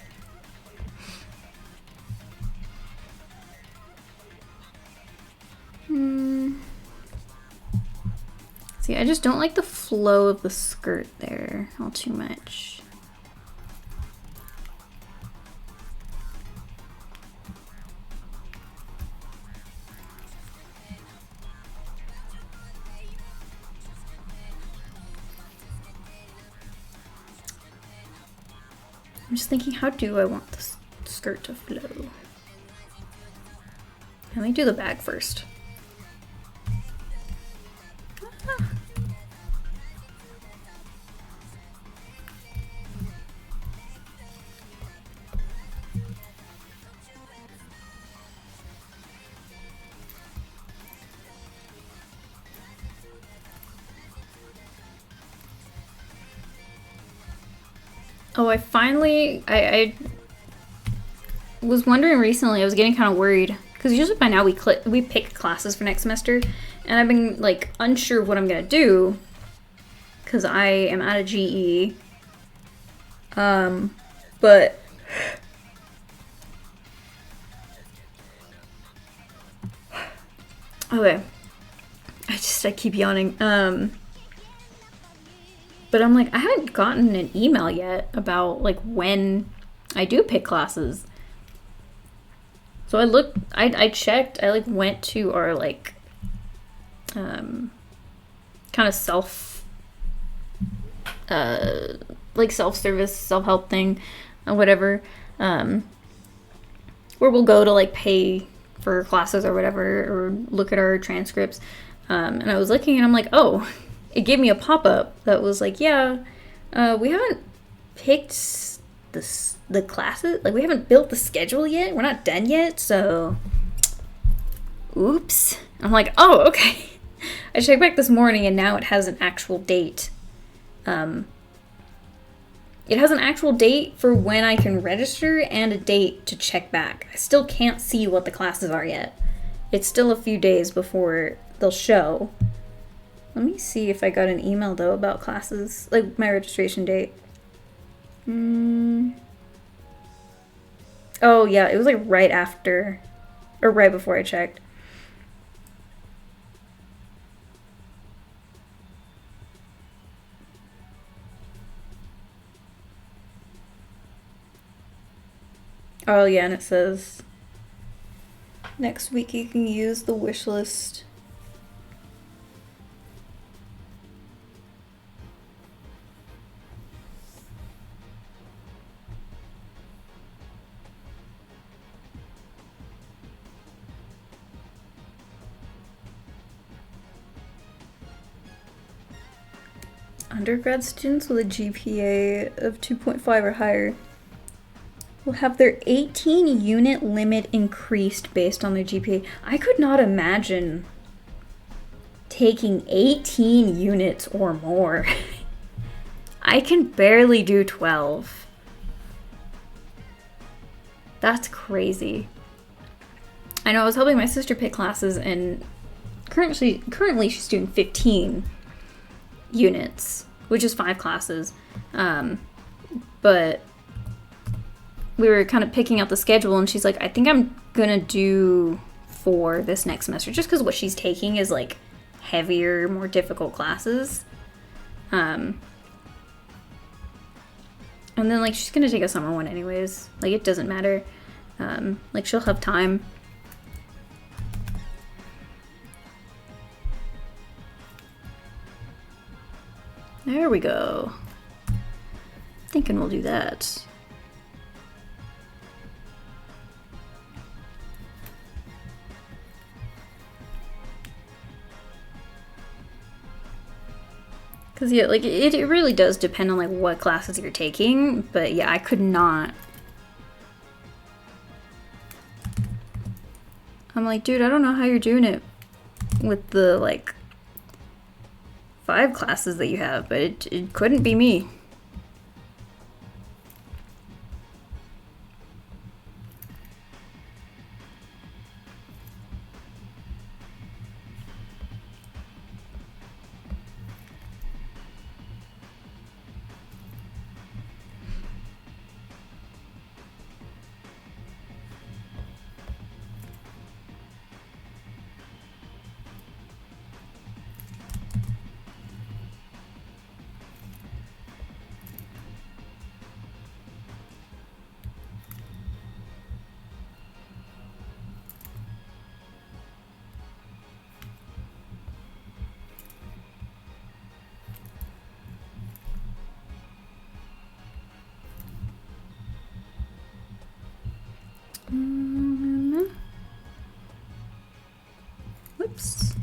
See, I just don't like the flow of the skirt there all too much. I'm just thinking, how do I want the skirt to flow? Let me do the bag first. Oh, I was wondering recently, I was getting kind of worried, because usually by now we pick classes for next semester, and I've been, like, unsure of what I'm going to do, because I am out of GE, but, okay, I keep yawning, but I'm like, I haven't gotten an email yet about like when I do pick classes. So I checked, I like went to our like kind of like self-service, self-help thing or whatever, where we'll go to like pay for classes or whatever, or look at our transcripts. And I was looking and I'm like, oh, it gave me a pop-up that was like, yeah, we haven't picked the classes, like we haven't built the schedule yet, we're not done yet, so oops. I'm like, oh, okay. I checked back this morning and now it has an actual date. It has an actual date for when I can register and a date to check back. I still can't see what the classes are yet. It's still a few days before they'll show. Let me see if I got an email, though, about classes, like my registration date. Oh, yeah, it was like right after, or right before I checked. Oh, yeah, and it says next week you can use the wish list. Undergrad students with a GPA of 2.5 or higher will have their 18 unit limit increased based on their GPA. I could not imagine taking 18 units or more. I can barely do 12. That's crazy. I know I was helping my sister pick classes, and currently she's doing 15 units, which is 5 classes. But we were kind of picking out the schedule, and she's like, I think I'm gonna do 4 this next semester, just because what she's taking is like heavier, more difficult classes. And then like she's gonna take a summer one anyways. Like it doesn't matter. Like she'll have time. There we go. Thinking we'll do that. Because, yeah, like, it really does depend on, like, what classes you're taking. But, yeah, I could not. I'm like, dude, I don't know how you're doing it with the, like, 5 classes that you have. But it couldn't be me. Whoops.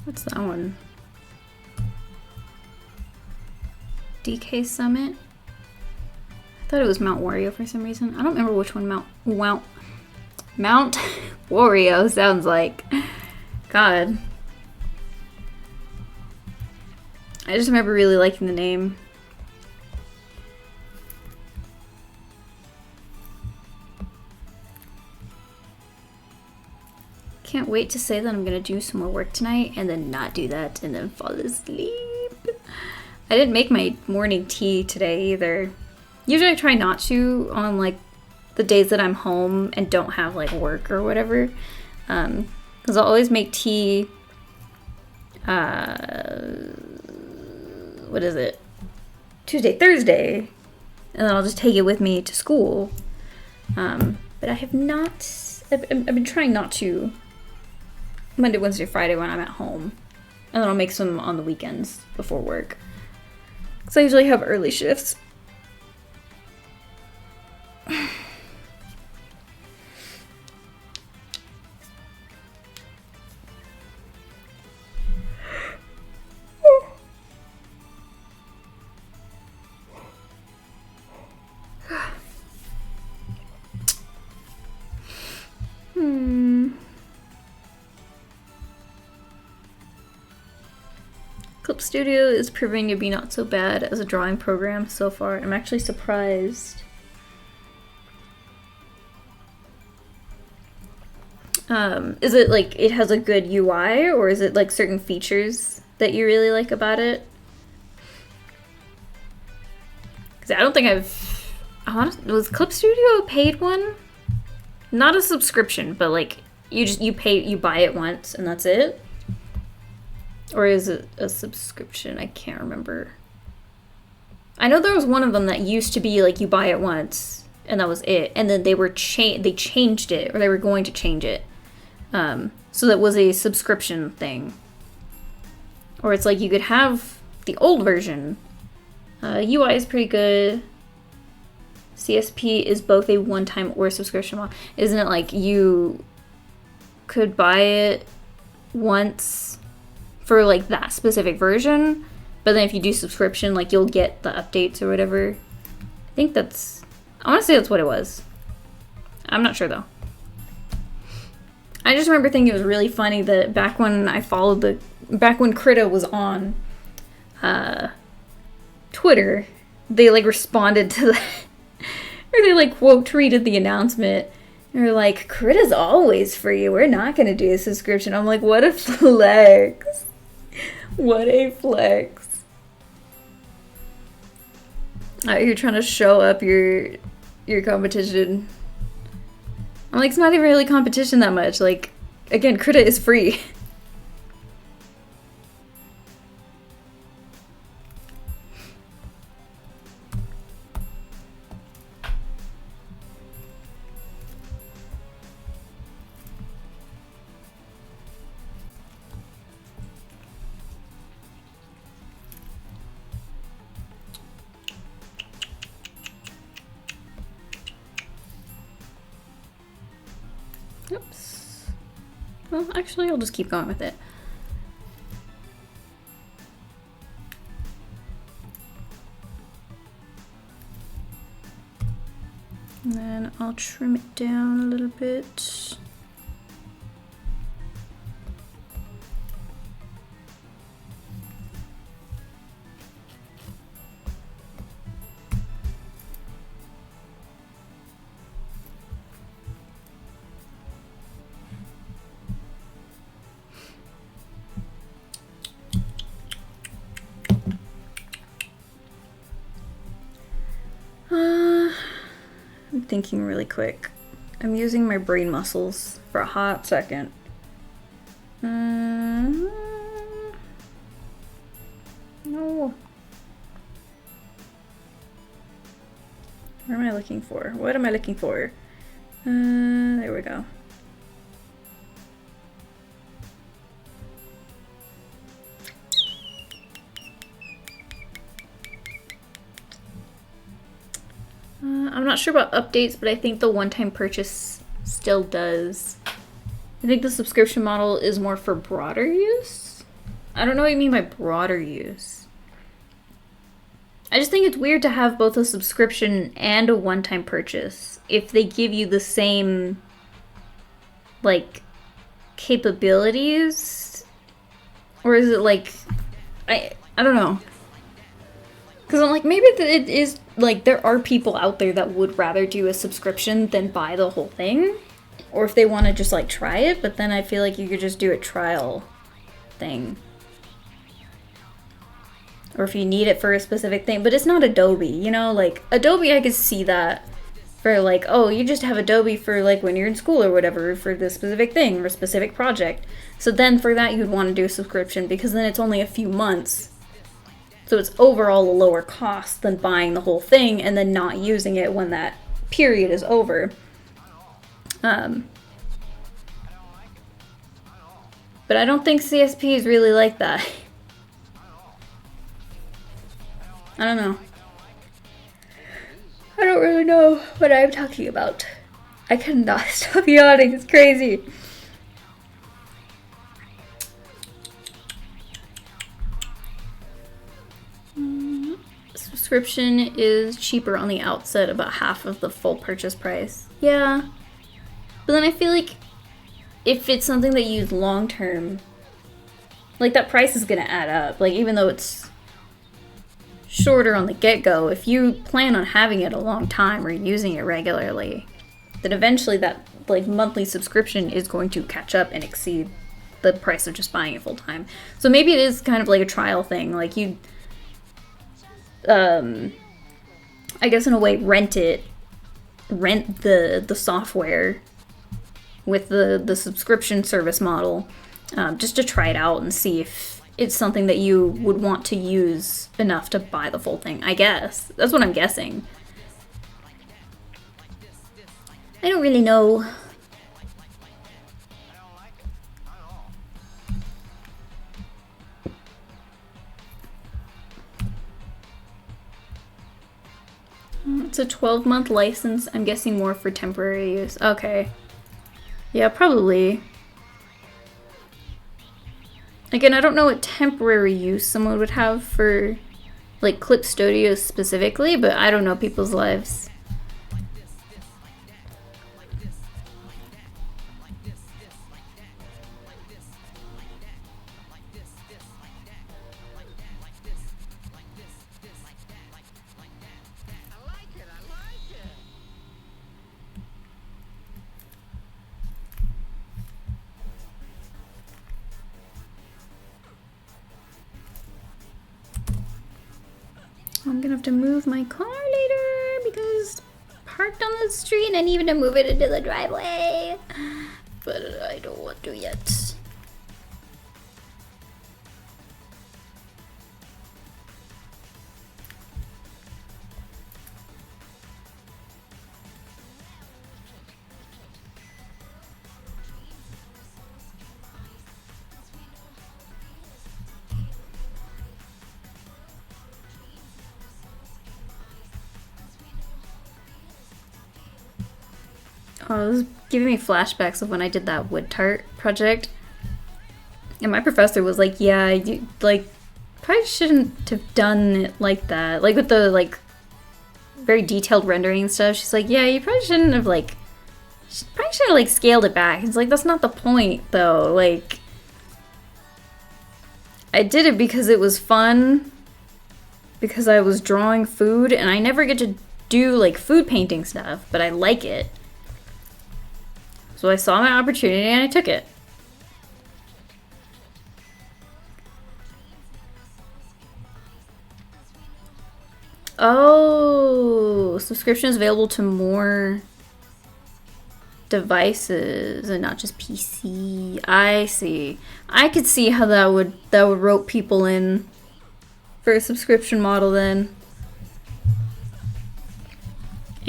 What's that one? DK Summit? I thought it was Mount Wario for some reason. I don't remember which one Mount Wario sounds like. God. I just remember really liking the name. Can't wait to say that I'm gonna do some more work tonight and then not do that and then fall asleep. I didn't make my morning tea today either. Usually I try not to on like the days that I'm home and don't have like work or whatever. Because I'll always make tea, what is it? Tuesday, Thursday. And then I'll just take it with me to school. But I have not, I've been trying not to Monday, Wednesday, Friday when I'm at home. And then I'll make some on the weekends before work. Because I usually have early shifts. Clip Studio is proving to be not so bad as a drawing program so far. I'm actually surprised. Is it like it has a good UI, or is it like certain features that you really like about it? Because I don't think was Clip Studio a paid one? Not a subscription, but like you buy it once and that's it? Or is it a subscription? I can't remember. I know there was one of them that used to be like you buy it once and that was it, and then they changed it, or they were going to change it, so that was a subscription thing. Or it's like you could have the old version. UI is pretty good. CSP is both a one-time or subscription model. Isn't it like you could buy it once for like that specific version, but then if you do subscription, like you'll get the updates or whatever? I want to say that's what it was. I'm not sure though. I just remember thinking it was really funny that back when Krita was on Twitter, they like responded to the or they like quote tweeted the announcement. They're like, Krita's always free. We're not going to do a subscription. I'm like, what a flex. What a flex. You're trying to show up your competition. I'm like, it's not even really competition that much. Like, again, Krita is free. Oops. Well, actually, I'll just keep going with it. And then I'll trim it down a little bit. I'm thinking really quick. I'm using my brain muscles for a hot second. No. Where am I looking for? What am I looking for? There we go. I'm not sure about updates, but I think the one-time purchase still does. I think the subscription model is more for broader use. I don't know what you mean by broader use. I just think it's weird to have both a subscription and a one-time purchase if they give you the same, like, capabilities. Or is it like, I don't know. Because I'm like, maybe it is, like, there are people out there that would rather do a subscription than buy the whole thing. Or if they want to just, like, try it, but then I feel like you could just do a trial thing. Or if you need it for a specific thing. But it's not Adobe, you know? Like, Adobe, I could see that for, like, oh, you just have Adobe for, like, when you're in school or whatever for this specific thing or a specific project. So then for that, you'd want to do a subscription because then it's only a few months. So it's overall a lower cost than buying the whole thing and then not using it when that period is over. But I don't think CSP is really like that. I don't know. I don't really know what I'm talking about. I cannot stop yawning. It's crazy. Subscription is cheaper on the outset, about half of the full purchase price. Yeah. But then I feel like if it's something that you use long term, like that price is going to add up. Like even though it's shorter on the get-go, if you plan on having it a long time or using it regularly, then eventually that like monthly subscription is going to catch up and exceed the price of just buying it full time. So maybe it is kind of like a trial thing. Like you I guess in a way rent the software with the subscription service model, just to try it out and see if it's something that you would want to use enough to buy the full thing, I guess. That's what I'm guessing. I don't really know. It's a 12-month license. I'm guessing more for temporary use. Okay. Yeah, probably. Again, I don't know what temporary use someone would have for, like, Clip Studios specifically, but I don't know people's lives. I'm gonna have to move my car later because it's parked on the street and I need to move it into the driveway. But I don't want to yet. Oh, this is giving me flashbacks of when I did that wood tart project. And my professor was like, yeah, you, like, probably shouldn't have done it like that. Like, with the, like, very detailed rendering and stuff. She's like, yeah, you probably shouldn't have, like, scaled it back. It's like, that's not the point, though. Like, I did it because it was fun. Because I was drawing food. And I never get to do, like, food painting stuff. But I like it. So I saw my opportunity and I took it. Oh, subscription is available to more devices and not just PC. I see. I could see how that would rope people in for a subscription model then.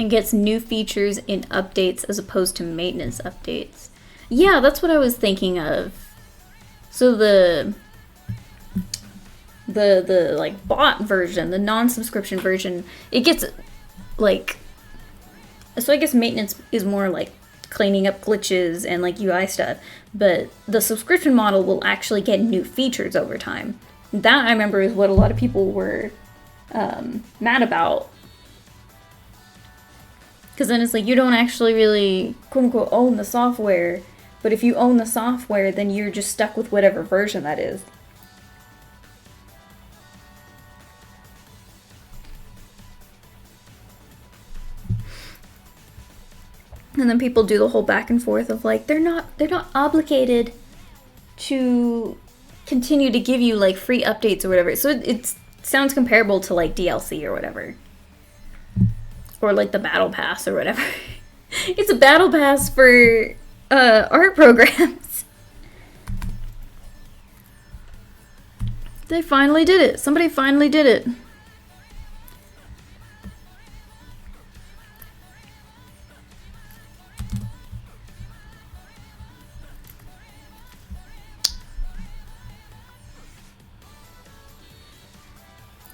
And gets new features in updates as opposed to maintenance updates. Yeah, that's what I was thinking of. So the like bot version, the non-subscription version, it gets like, so I guess maintenance is more like cleaning up glitches and like UI stuff, but the subscription model will actually get new features over time. That I remember is what a lot of people were mad about. Because then it's like, you don't actually really, quote unquote, own the software. But if you own the software, then you're just stuck with whatever version that is. And then people do the whole back and forth of like, they're not obligated to continue to give you like free updates or whatever. So it sounds comparable to like DLC or whatever. Or like the battle pass or whatever. It's a battle pass for art programs. They finally did it. Somebody finally did it.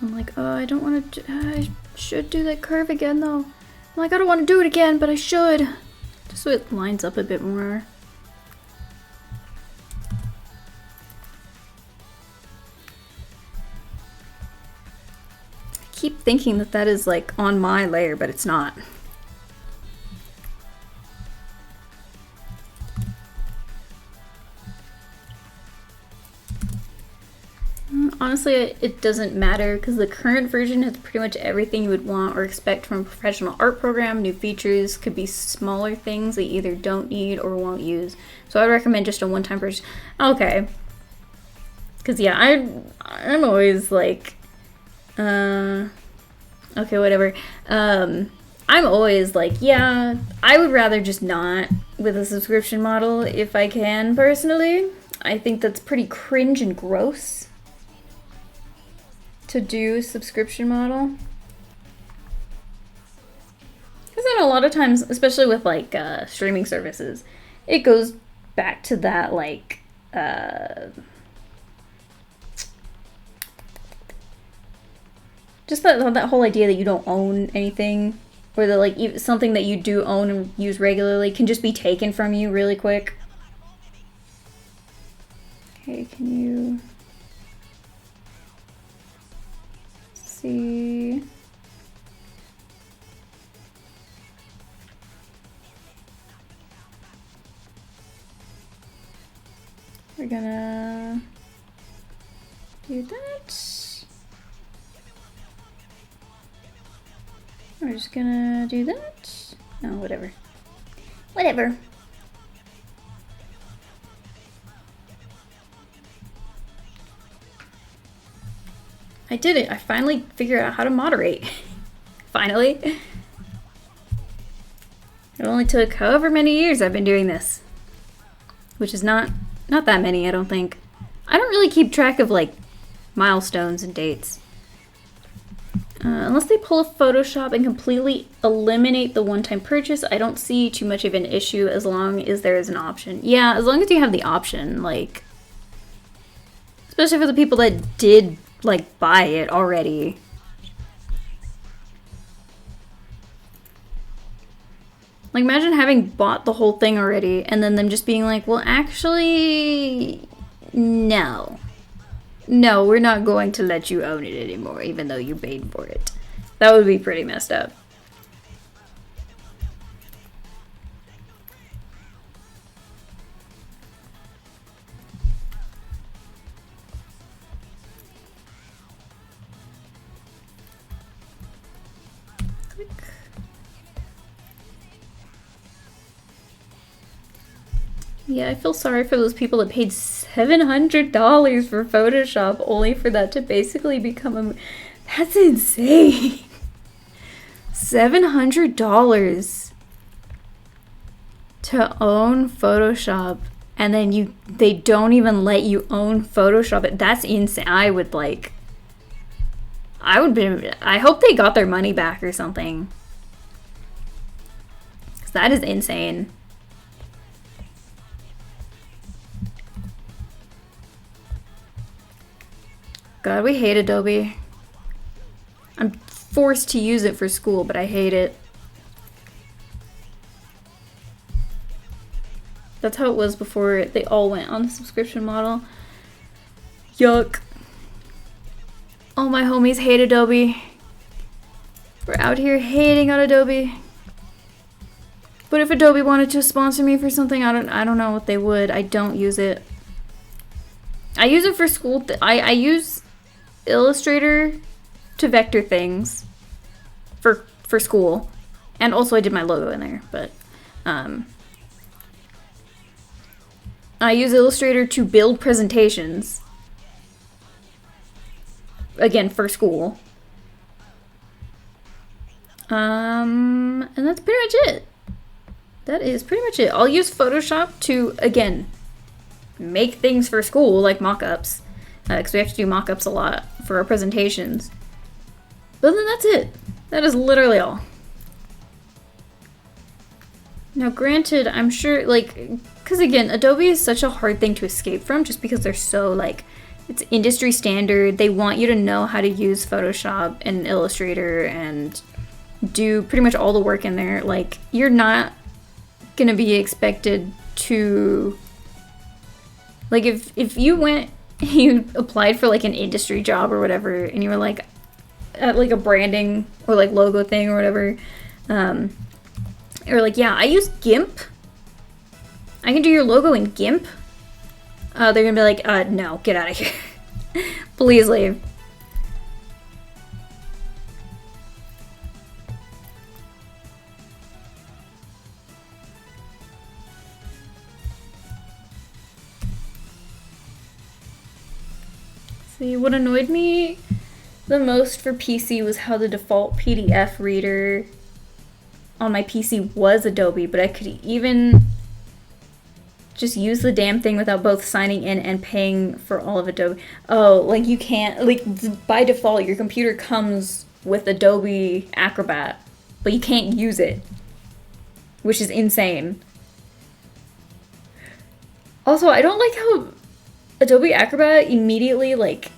I'm like, oh, I don't want to. I should do that curve again, though. I'm like, I don't want to do it again, but I should. Just so it lines up a bit more. I keep thinking that that is like on my layer, but it's not. Honestly, it doesn't matter because the current version has pretty much everything you would want or expect from a professional art program. New features could be smaller things that you either don't need or won't use. So I would recommend just a one-time version. Okay. Because yeah, I'm always like, okay, whatever. I'm always like, yeah, I would rather just not with a subscription model if I can, personally. I think that's pretty cringe and gross. to do subscription model. Because then a lot of times, especially with like streaming services, it goes back to that like just that whole idea that you don't own anything, or that like something that you do own and use regularly can just be taken from you really quick. Okay, can you see? We're gonna do that. We're just gonna do that. No, whatever. Whatever. I did it. I finally figured out how to moderate. Finally. It only took however many years I've been doing this. Which is not that many, I don't think. I don't really keep track of like milestones and dates. Unless they pull a Photoshop and completely eliminate the one-time purchase, I don't see too much of an issue as long as there is an option. Yeah, as long as you have the option, like, especially for the people that did like buy it already. Like, imagine having bought the whole thing already and then them just being like, well, actually, no. No, we're not going to let you own it anymore, even though you paid for it. That would be pretty messed up. Click. Yeah, I feel sorry for those people that paid $700 for Photoshop only for that to basically become a... That's insane. $700 to own Photoshop, and then they don't even let you own Photoshop. That's insane. I hope they got their money back or something. 'Cause that is insane. God, we hate Adobe. I'm forced to use it for school, but I hate it. That's how it was before they all went on the subscription model. Yuck. All my homies hate Adobe. We're out here hating on Adobe. But if Adobe wanted to sponsor me for something, I don't know what they would. I don't use it. I use it for school. I use Illustrator to vector things for school, and also I did my logo in there, but I use Illustrator to build presentations, again for school, and that's pretty much it. That is pretty much it. I'll use Photoshop to, again, make things for school, like mock-ups, because we have to do mock-ups a lot for our presentations. But then that's it. That is literally all. Now, granted, I'm sure, like, because again, Adobe is such a hard thing to escape from just because they're so, like, it's industry standard. They want you to know how to use Photoshop and Illustrator and do pretty much all the work in there. Like, you're not going to be expected to, like, if you went, you applied for, like, an industry job or whatever, and you were, like, at, like, a branding or, like, logo thing or whatever, or, like, yeah, I use GIMP. I can do your logo in GIMP. They're gonna be like, no, get out of here. Please leave. See, what annoyed me the most for PC was how the default PDF reader on my PC was Adobe, but I could even just use the damn thing without both signing in and paying for all of Adobe. Oh, like you can't, like by default, your computer comes with Adobe Acrobat, but you can't use it, which is insane. Also, I don't like how Adobe Acrobat immediately, like,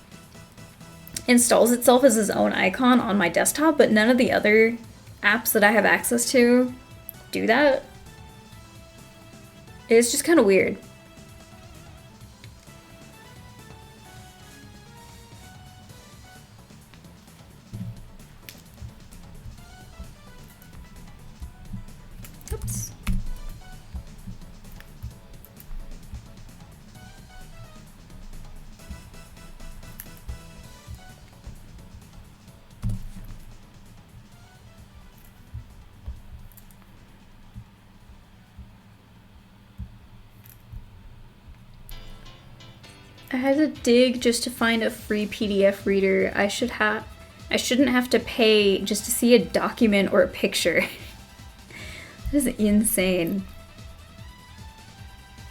installs itself as its own icon on my desktop, but none of the other apps that I have access to do that. It's just kind of weird. Oops. I had to dig just to find a free PDF reader. I shouldn't have to pay just to see a document or a picture. That is insane.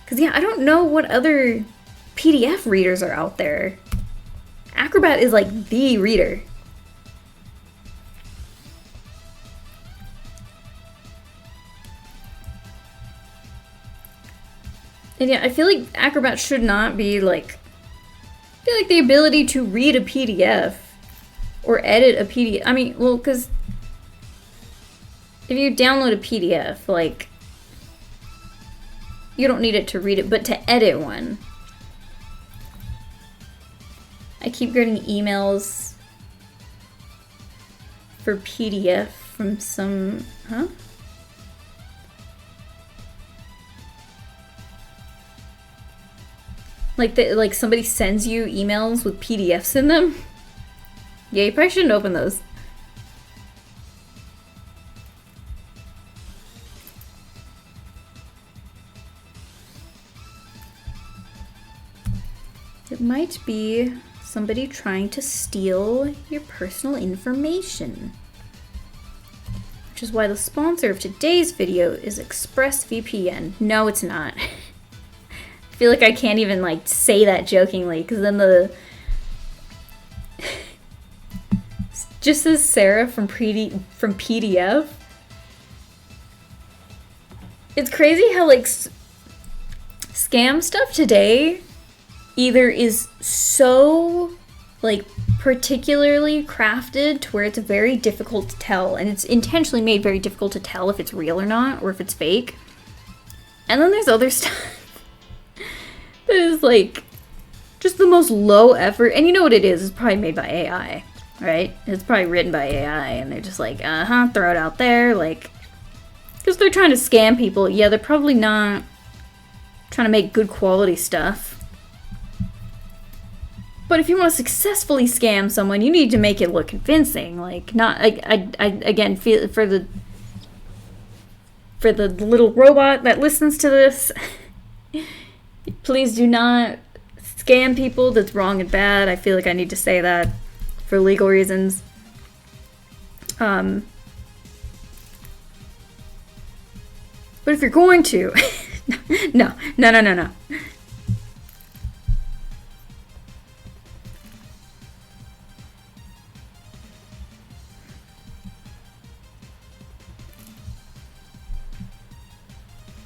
Cause yeah, I don't know what other PDF readers are out there. Acrobat is like the reader. And yeah, I feel like Acrobat should not be like, I feel like the ability to read a PDF or edit a PDF. I mean, well, because if you download a PDF, like, you don't need it to read it, but to edit one. I keep getting emails for PDF from some, huh? Like somebody sends you emails with PDFs in them. Yeah, you probably shouldn't open those. It might be somebody trying to steal your personal information. Which is why the sponsor of today's video is ExpressVPN. No, it's not. I feel like I can't even like say that jokingly because then the just says Sarah from PDF. It's crazy how like scam stuff today either is so like particularly crafted to where it's very difficult to tell, and it's intentionally made very difficult to tell if it's real or not or if it's fake. And then there's other stuff that is like just the most low effort, and you know what it is? It's probably made by AI, right? It's probably written by AI, and they're just like, throw it out there, like, because they're trying to scam people. Yeah, they're probably not trying to make good quality stuff. But if you want to successfully scam someone, you need to make it look convincing. Like, not, I again, feel for the little robot that listens to this. Please do not scam people. That's wrong and bad. I feel like I need to say that for legal reasons. But if you're going to, no.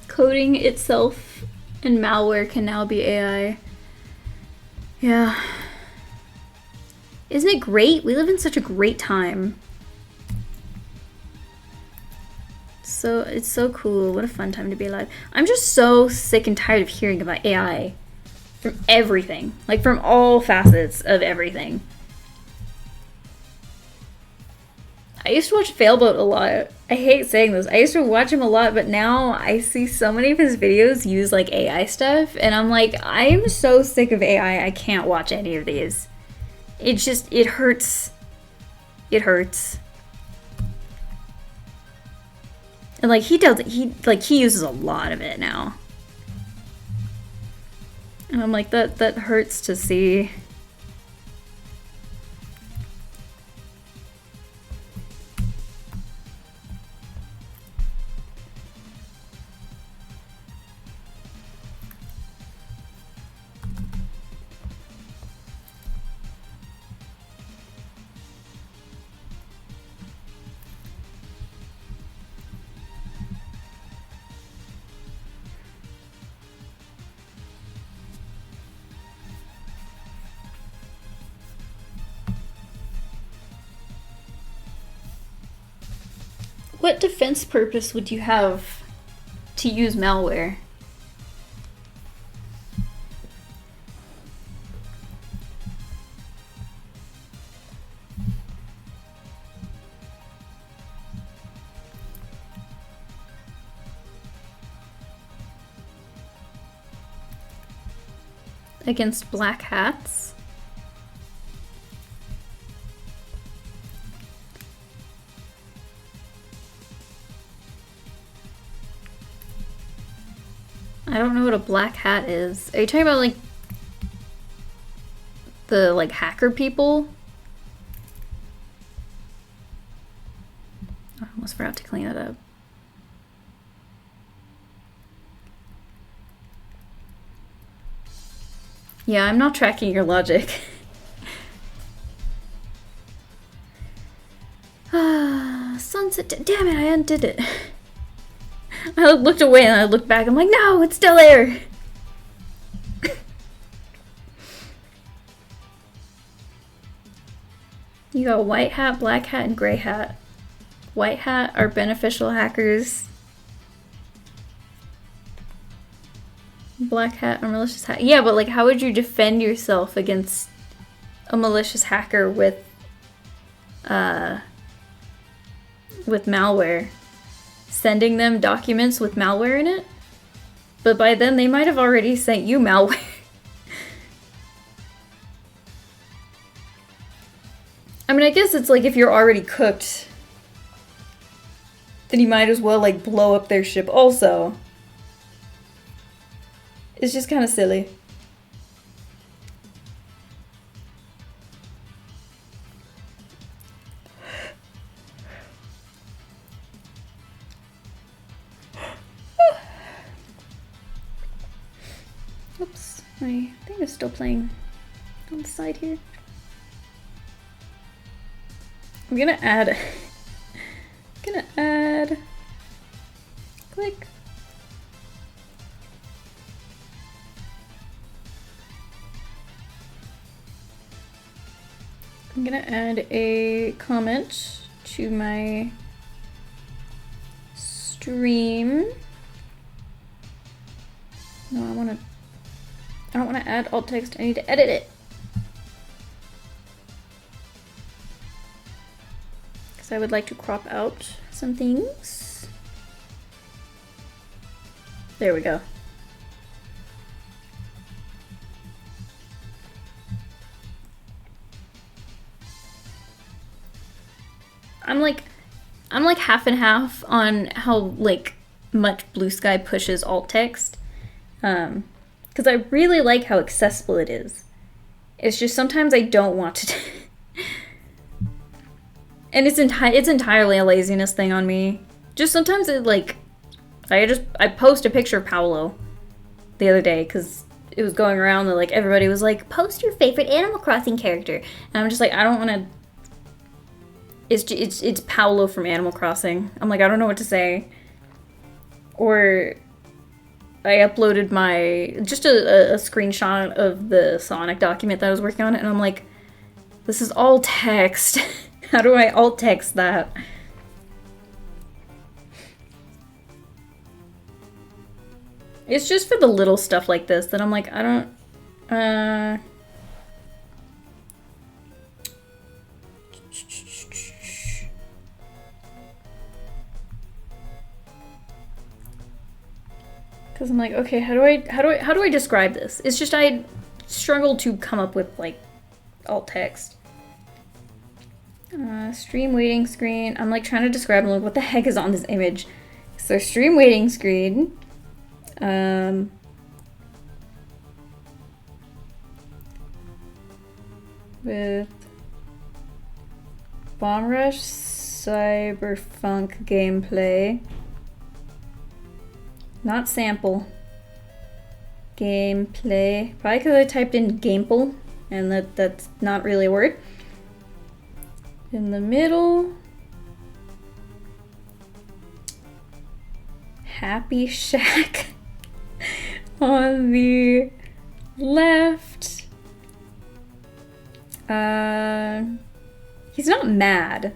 Coding itself and malware can now be AI. Yeah. Isn't it great? We live in such a great time. So, it's so cool. What a fun time to be alive. I'm just so sick and tired of hearing about AI from everything. Like, from all facets of everything. I used to watch Failboat a lot. I hate saying this. I used to watch him a lot, but now I see so many of his videos use like AI stuff, and I'm like, I'm so sick of AI, I can't watch any of these. It just, it hurts. It hurts. And like he uses a lot of it now. And I'm like, that hurts to see. what defense purpose would you have to use malware? Against black hats? I don't know what a black hat is. Are you talking about like the like hacker people? I almost forgot to clean it up. Yeah, I'm not tracking your logic. Sunset. Damn it, I undid it. I looked away and I looked back. I'm like, no, it's still there. You got white hat, black hat, and gray hat. White hat are beneficial hackers. Black hat or malicious hat. Yeah, but like, how would you defend yourself against a malicious hacker with malware? Sending them documents with malware in it? But by then they might have already sent you malware. I mean, I guess it's like if you're already cooked, then you might as well like blow up their ship also. It's just kind of silly. Oops, my thing is still playing on the side here. I'm gonna add, click. I'm gonna add a comment to my stream. No, I don't wanna add alt text, I need to edit it. Because I would like to crop out some things. There we go. I'm like half and half on how like much Blue Sky pushes alt text. Because I really like how accessible it is. It's just sometimes I don't want to. And it's entirely a laziness thing on me. Just sometimes it like, I post a picture of Paolo the other day because it was going around that like everybody was like, post your favorite Animal Crossing character, and I'm just like, I don't want to. It's Paolo from Animal Crossing. I'm like, I don't know what to say. Or I uploaded just a screenshot of the Sonic document that I was working on, and I'm like, this is all text. How do I alt text that? It's just for the little stuff like this that I'm like, I don't, because I'm like, okay, how do I describe this? It's just I struggled to come up with like alt text. Stream waiting screen. I'm like trying to describe like what the heck is on this image. So stream waiting screen. With Bomb Rush Cyberpunk gameplay. Not sample. Gameplay. Probably because I typed in gameple and that's not really a word. In the middle. Happy Shack. On the left. He's not mad.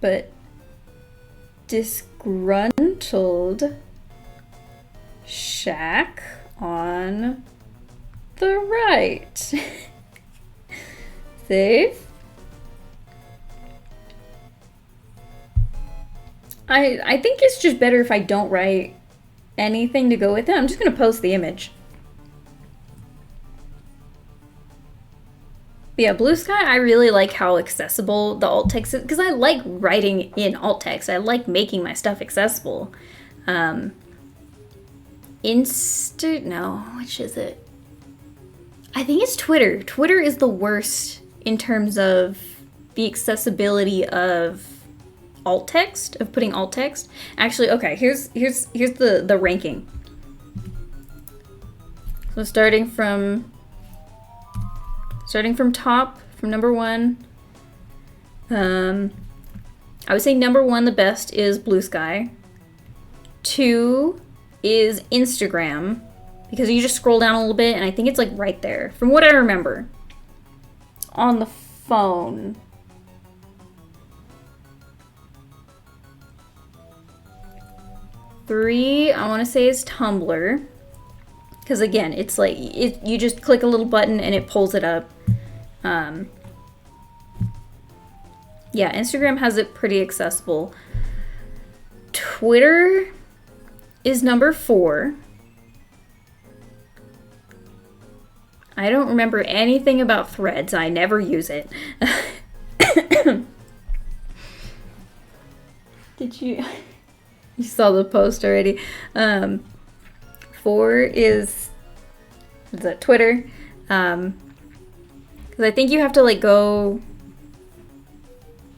But disgruntled shack on the right. Save. I think it's just better if I don't write anything to go with it. I'm just gonna post the image. But yeah, Blue Sky, I really like how accessible the alt text is, because I like writing in alt text. I like making my stuff accessible. No, which is it? I think it's Twitter. Twitter is the worst in terms of the accessibility of alt text, of putting alt text. Actually, okay, here's the ranking. So starting from top, from number 1, I would say number 1, the best, is Blue Sky. 2 is Instagram, because you just scroll down a little bit, and I think it's like right there, from what I remember. On the phone. 3, I want to say, is Tumblr. Because again, it's like, you just click a little button and it pulls it up. Yeah, Instagram has it pretty accessible. Twitter is number 4. I don't remember anything about Threads. I never use it. Did you... You saw the post already. 4 is that Twitter. Because I think you have to like go,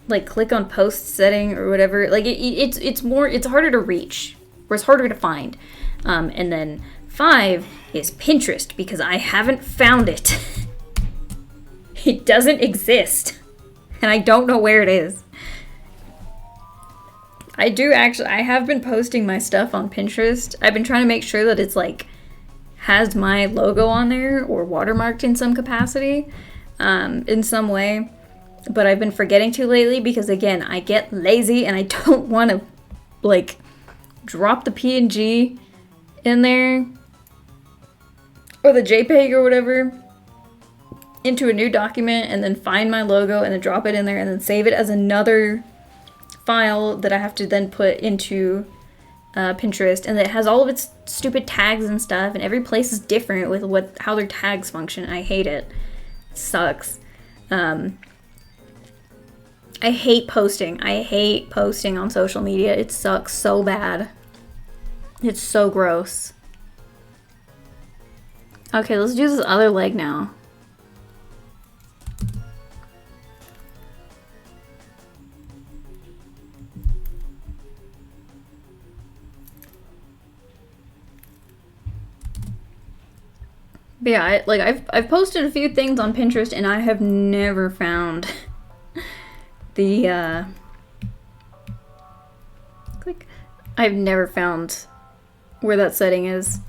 like click on post setting or whatever. Like it's harder to reach, or it's harder to find. And then 5 is Pinterest, because I haven't found it. It doesn't exist, and I don't know where it is. I have been posting my stuff on Pinterest. I've been trying to make sure that it's like, has my logo on there or watermarked in some capacity, in some way. But I've been forgetting to lately because, again, I get lazy and I don't want to, like, drop the PNG in there or the JPEG or whatever into a new document and then find my logo and then drop it in there and then save it as another file that I have to then put into Pinterest, and it has all of its stupid tags and stuff, and every place is different with how their tags function. I hate it. It sucks. I hate posting. I hate posting on social media. It sucks so bad. It's so gross. Okay, let's do this other leg now. But yeah, I've posted a few things on Pinterest, and I have never found the I've never found where that setting is.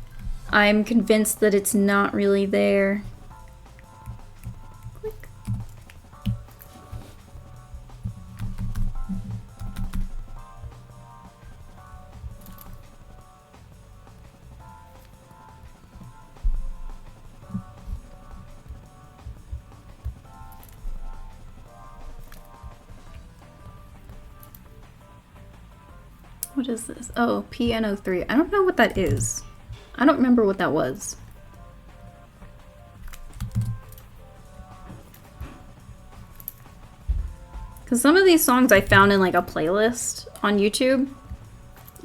I'm convinced that it's not really there. Click. What is this? Oh, piano 3. I don't know what that is. I don't remember what that was. Because some of these songs I found in like a playlist on YouTube,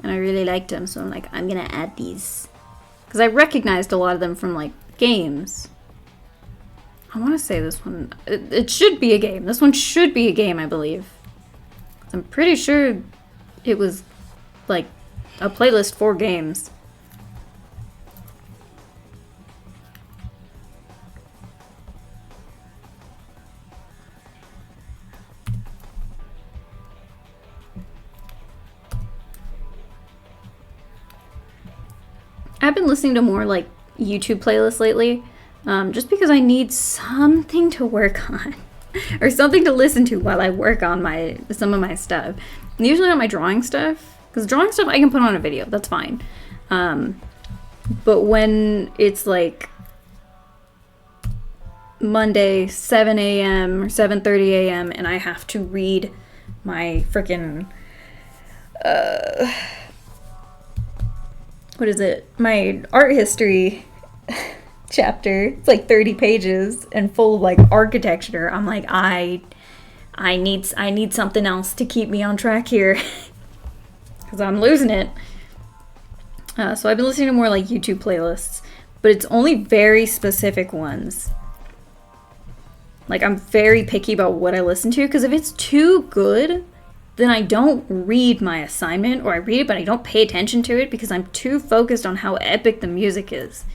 and I really liked them, so I'm like, I'm gonna add these. Because I recognized a lot of them from like games. I want to say this one, it should be a game. This one should be a game, I believe. I'm pretty sure it was like a playlist for games. I've been listening to more like YouTube playlists lately, just because I need something to work on or something to listen to while I work on some of my stuff. Usually on my drawing stuff, because drawing stuff I can put on a video, that's fine. But when it's like Monday 7 a.m. or 7:30 a.m. and I have to read my freaking what is it? My art history chapter. It's like 30 pages and full of like architecture. I'm like, I need something else to keep me on track here because I'm losing it. So I've been listening to more like YouTube playlists, but it's only very specific ones. Like, I'm very picky about what I listen to, because if it's too good, then I don't read my assignment, or I read it but I don't pay attention to it because I'm too focused on how epic the music is.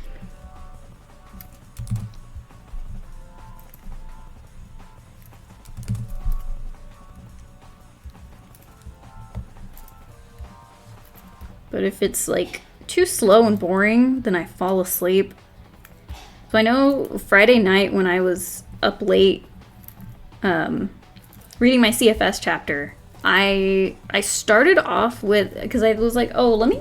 But if it's like too slow and boring, then I fall asleep. So I know Friday night when I was up late reading my CFS chapter, I started off with, because I was like, oh, let me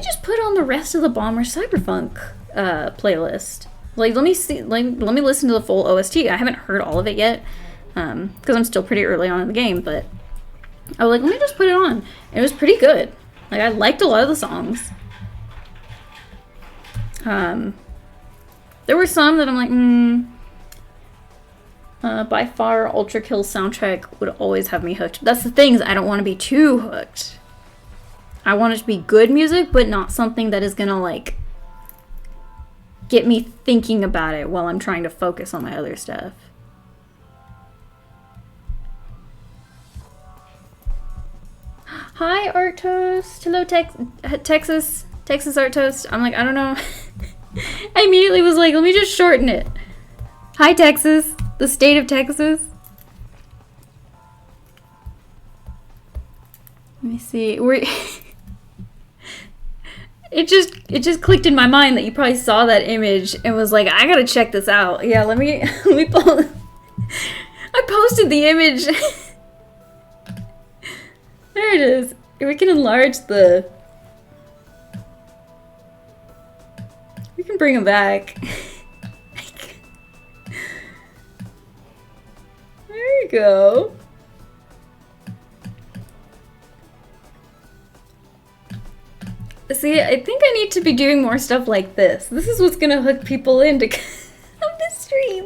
just put on the rest of the Bomber Cyberpunk playlist. Like, let me listen to the full OST. I haven't heard all of it yet, because I'm still pretty early on in the game, but I was like, let me just put it on. And it was pretty good. Like, I liked a lot of the songs. There were some that I'm like, by far, Ultra Kill soundtrack would always have me hooked. That's the thing, is I don't want to be too hooked. I want it to be good music, but not something that is gonna, like, get me thinking about it while I'm trying to focus on my other stuff. Hi, Art Toast. Hello, Texas Art Toast. I'm like, I don't know. I immediately was like, let me just shorten it. Hi, Texas. The state of Texas. Let me see. It just clicked in my mind that you probably saw that image and was like, I gotta check this out. Yeah, let me pull. I posted the image. There it is. We can enlarge the... We can bring him back. There you go. See, I think I need to be doing more stuff like this. This is what's gonna hook people into the stream.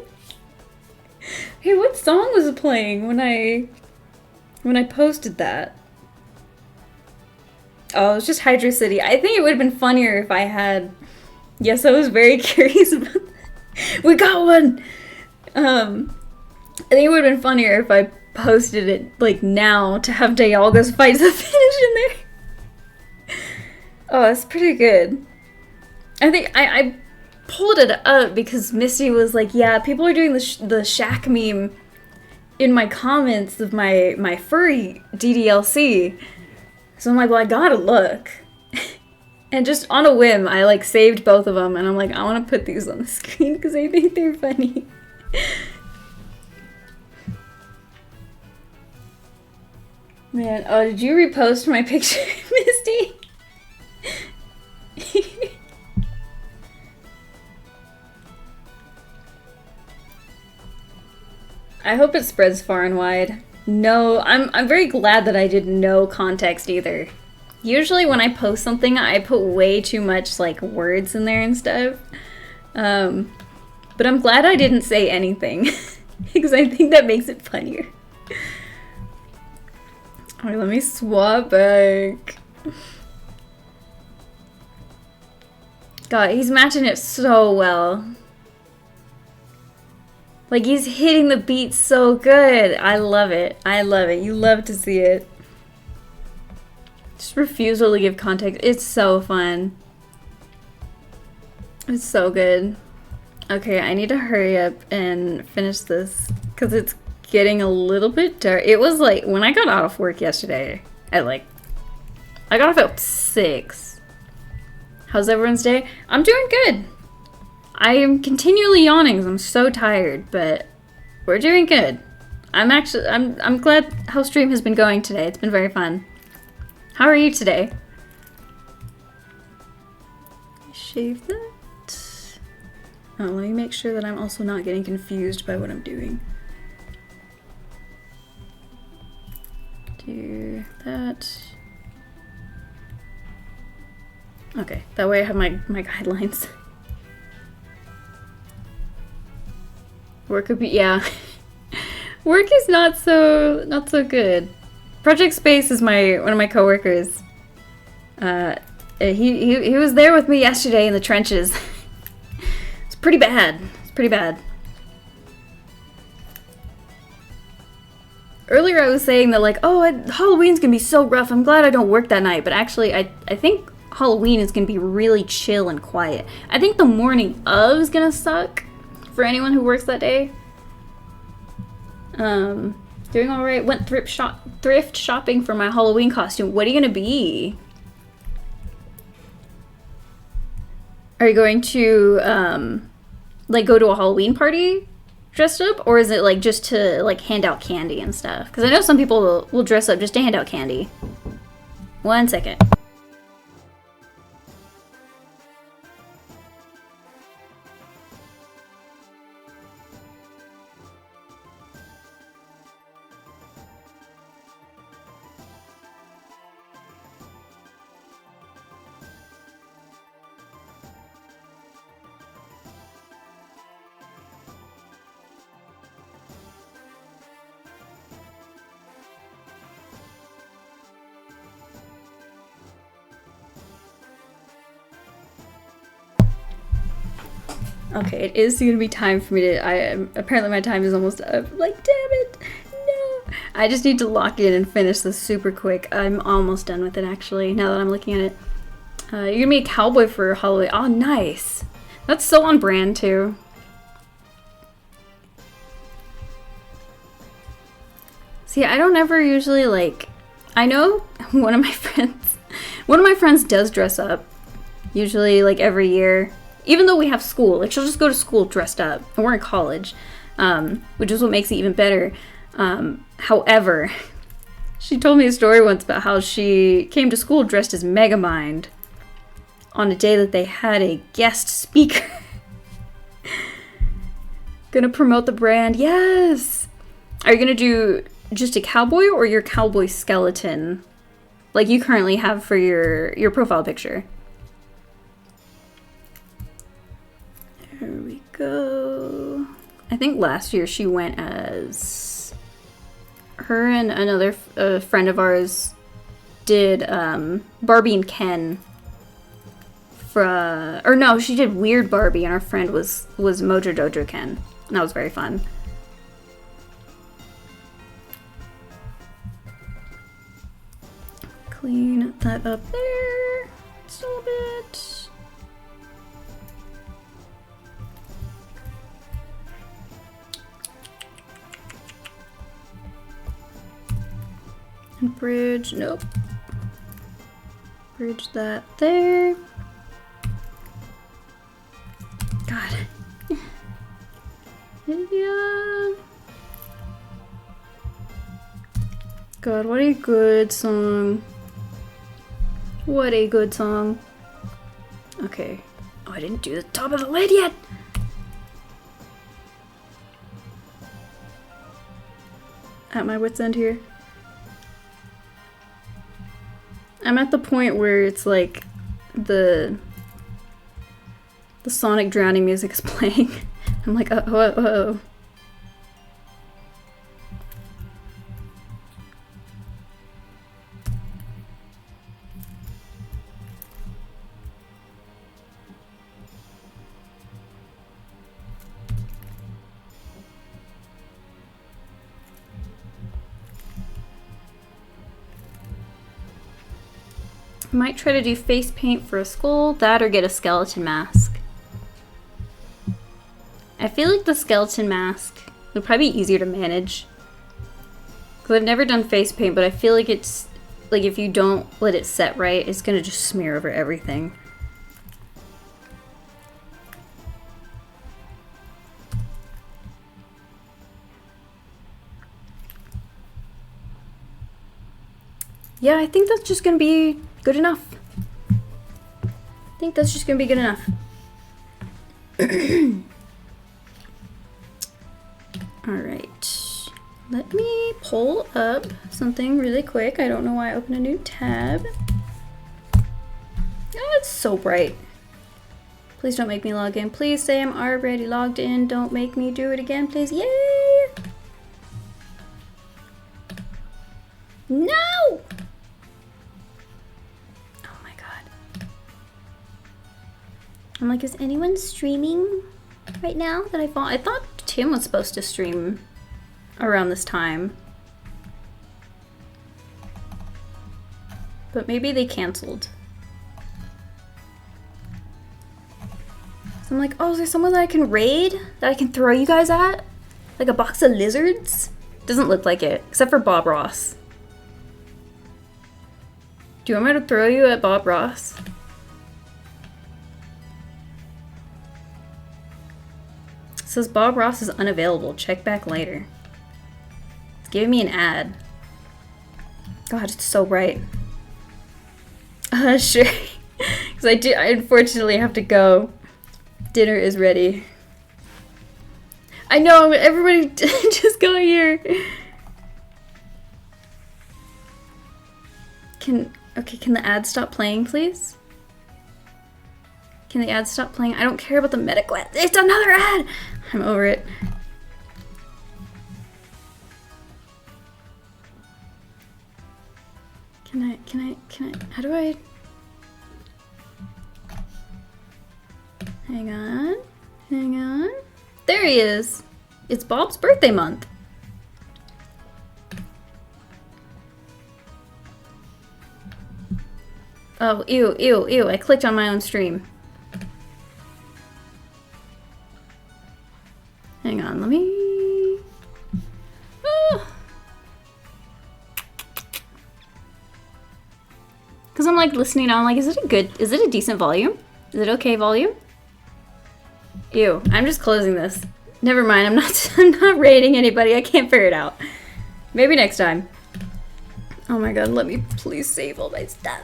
Hey, what song was playing when I posted that? Oh, it was just Hydro City. I think it would have been funnier if I had... Yes, I was very curious about that. We got one! I think it would have been funnier if I posted it, like, now to have Dialga's fight to finish in there. Oh, that's pretty good. I think I pulled it up because Misty was like, yeah, people are doing the Shaq meme in my comments of my furry DDLC. So I'm like, well, I gotta look. And just on a whim, I like saved both of them, and I'm like, I want to put these on the screen because I think they're funny. Man, oh, did you repost my picture, Misty? I hope it spreads far and wide. No, I'm very glad that I did no context either. Usually when I post something, I put way too much like words in there and stuff. But I'm glad I didn't say anything because I think that makes it funnier. Alright, let me swap back. God, he's matching it so well. Like, he's hitting the beat so good. I love it. I love it. You love to see it. Just refusal to give context. It's so fun. It's so good. Okay, I need to hurry up and finish this because it's getting a little bit dark. It was like, when I got off work yesterday at like, I got off at 6. How's everyone's day? I'm doing good. I am continually yawning because I'm so tired, but we're doing good. I'm glad how stream has been going today. It's been very fun. How are you today? Shave that. Oh, let me make sure that I'm also not getting confused by what I'm doing. Do that. Okay, that way I have my guidelines. Work would be, yeah. Work is not so good. Project Space is one of my coworkers. He was there with me yesterday in the trenches. It's pretty bad. It's pretty bad. Earlier I was saying that like, oh, Halloween's gonna be so rough. I'm glad I don't work that night. But actually, I think Halloween is gonna be really chill and quiet. I think the morning of is gonna suck for anyone who works that day. Doing all right. Went thrift shopping for my Halloween costume. What are you gonna be? Are you going to like go to a Halloween party dressed up, or is it like just to like hand out candy and stuff? Because I know some people will dress up just to hand out candy. 1 second. Okay, it is gonna be time for me to. Apparently my time is almost up. Like, damn it, no! I just need to lock in and finish this super quick. I'm almost done with it actually. Now that I'm looking at it, you're gonna be a cowboy for Halloween. Oh, nice! That's so on brand too. See, I don't ever usually like. I know one of my friends does dress up. Usually, like every year. Even though we have school, like she'll just go to school dressed up, and we're in college, which is what makes it even better. However, she told me a story once about how she came to school dressed as Megamind on a day that they had a guest speaker. Gonna promote the brand, yes! Are you gonna do just a cowboy or your cowboy skeleton, like you currently have for your profile picture? There we go. I think last year she went as her and another friend of ours did Barbie and Ken. Or no, she did Weird Barbie, and our friend was Mojo Dojo Ken. And that was very fun. Clean that up there just a little bit. And bridge, nope. Bridge that there. God. Yeah. God, what a good song. What a good song. Okay. Oh, I didn't do the top of the lid yet. At my wit's end here. I'm at the point where it's like the Sonic drowning music is playing. I'm like, oh. Might try to do face paint for a skull, that or get a skeleton mask. I feel like the skeleton mask would probably be easier to manage. Because I've never done face paint, but I feel like it's, like if you don't let it set right, it's gonna just smear over everything. yeah, I think that's just gonna be good enough. I think that's just gonna be good enough. Alright. Let me pull up something really quick. I don't know why I opened a new tab. Oh, it's so bright. Please don't make me log in. Please say I'm already logged in. Don't make me do it again, please. Yay! No! Oh my god. I'm like, is anyone streaming right now that I thought? I thought Tim was supposed to stream around this time. But maybe they canceled. So I'm like, oh, is there someone that I can raid? That I can throw you guys at? Like a box of lizards? Doesn't look like it, except for Bob Ross. Do you want me to throw you at Bob Ross? It says Bob Ross is unavailable. Check back later. It's giving me an ad. God, it's so bright. Sure. Because I unfortunately have to go. Dinner is ready. I know, everybody just go here. Can the ad stop playing, please? Can the ad stop playing? I don't care about the medical ad. It's another ad! I'm over it. Can I, how do I? Hang on. There he is. It's Bob's birthday month. Oh, ew. I clicked on my own stream. Hang on, let me... Because I'm like listening now, I'm like, is it a decent volume? Is it okay volume? Ew, I'm just closing this. Never mind, I'm not rating anybody. I can't figure it out. Maybe next time. Oh my god, let me please save all my stuff.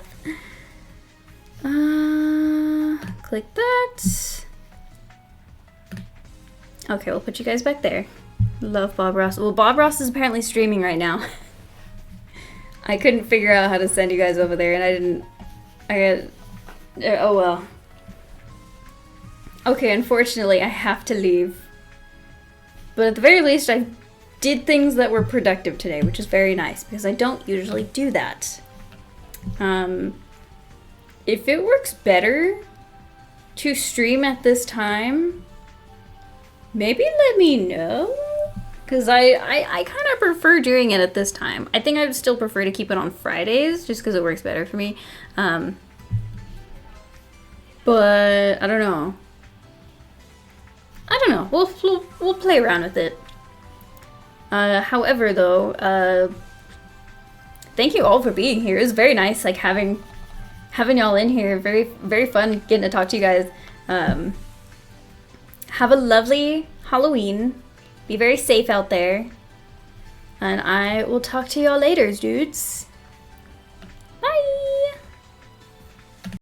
Click that. Okay, we'll put you guys back there. Love Bob Ross. Well, Bob Ross is apparently streaming right now. I couldn't figure out how to send you guys over there, and oh well. Okay, unfortunately, I have to leave. But at the very least, I did things that were productive today, which is very nice, because I don't usually do that. If it works better to stream at this time, maybe let me know. Because I kind of prefer doing it at this time. I think I would still prefer to keep it on Fridays, just because it works better for me. But I don't know. We'll play around with it. However, though, thank you all for being here. It's very nice, like having y'all in here. Very, very fun getting to talk to you guys. Have a lovely Halloween. Be very safe out there. And I will talk to y'all later, dudes.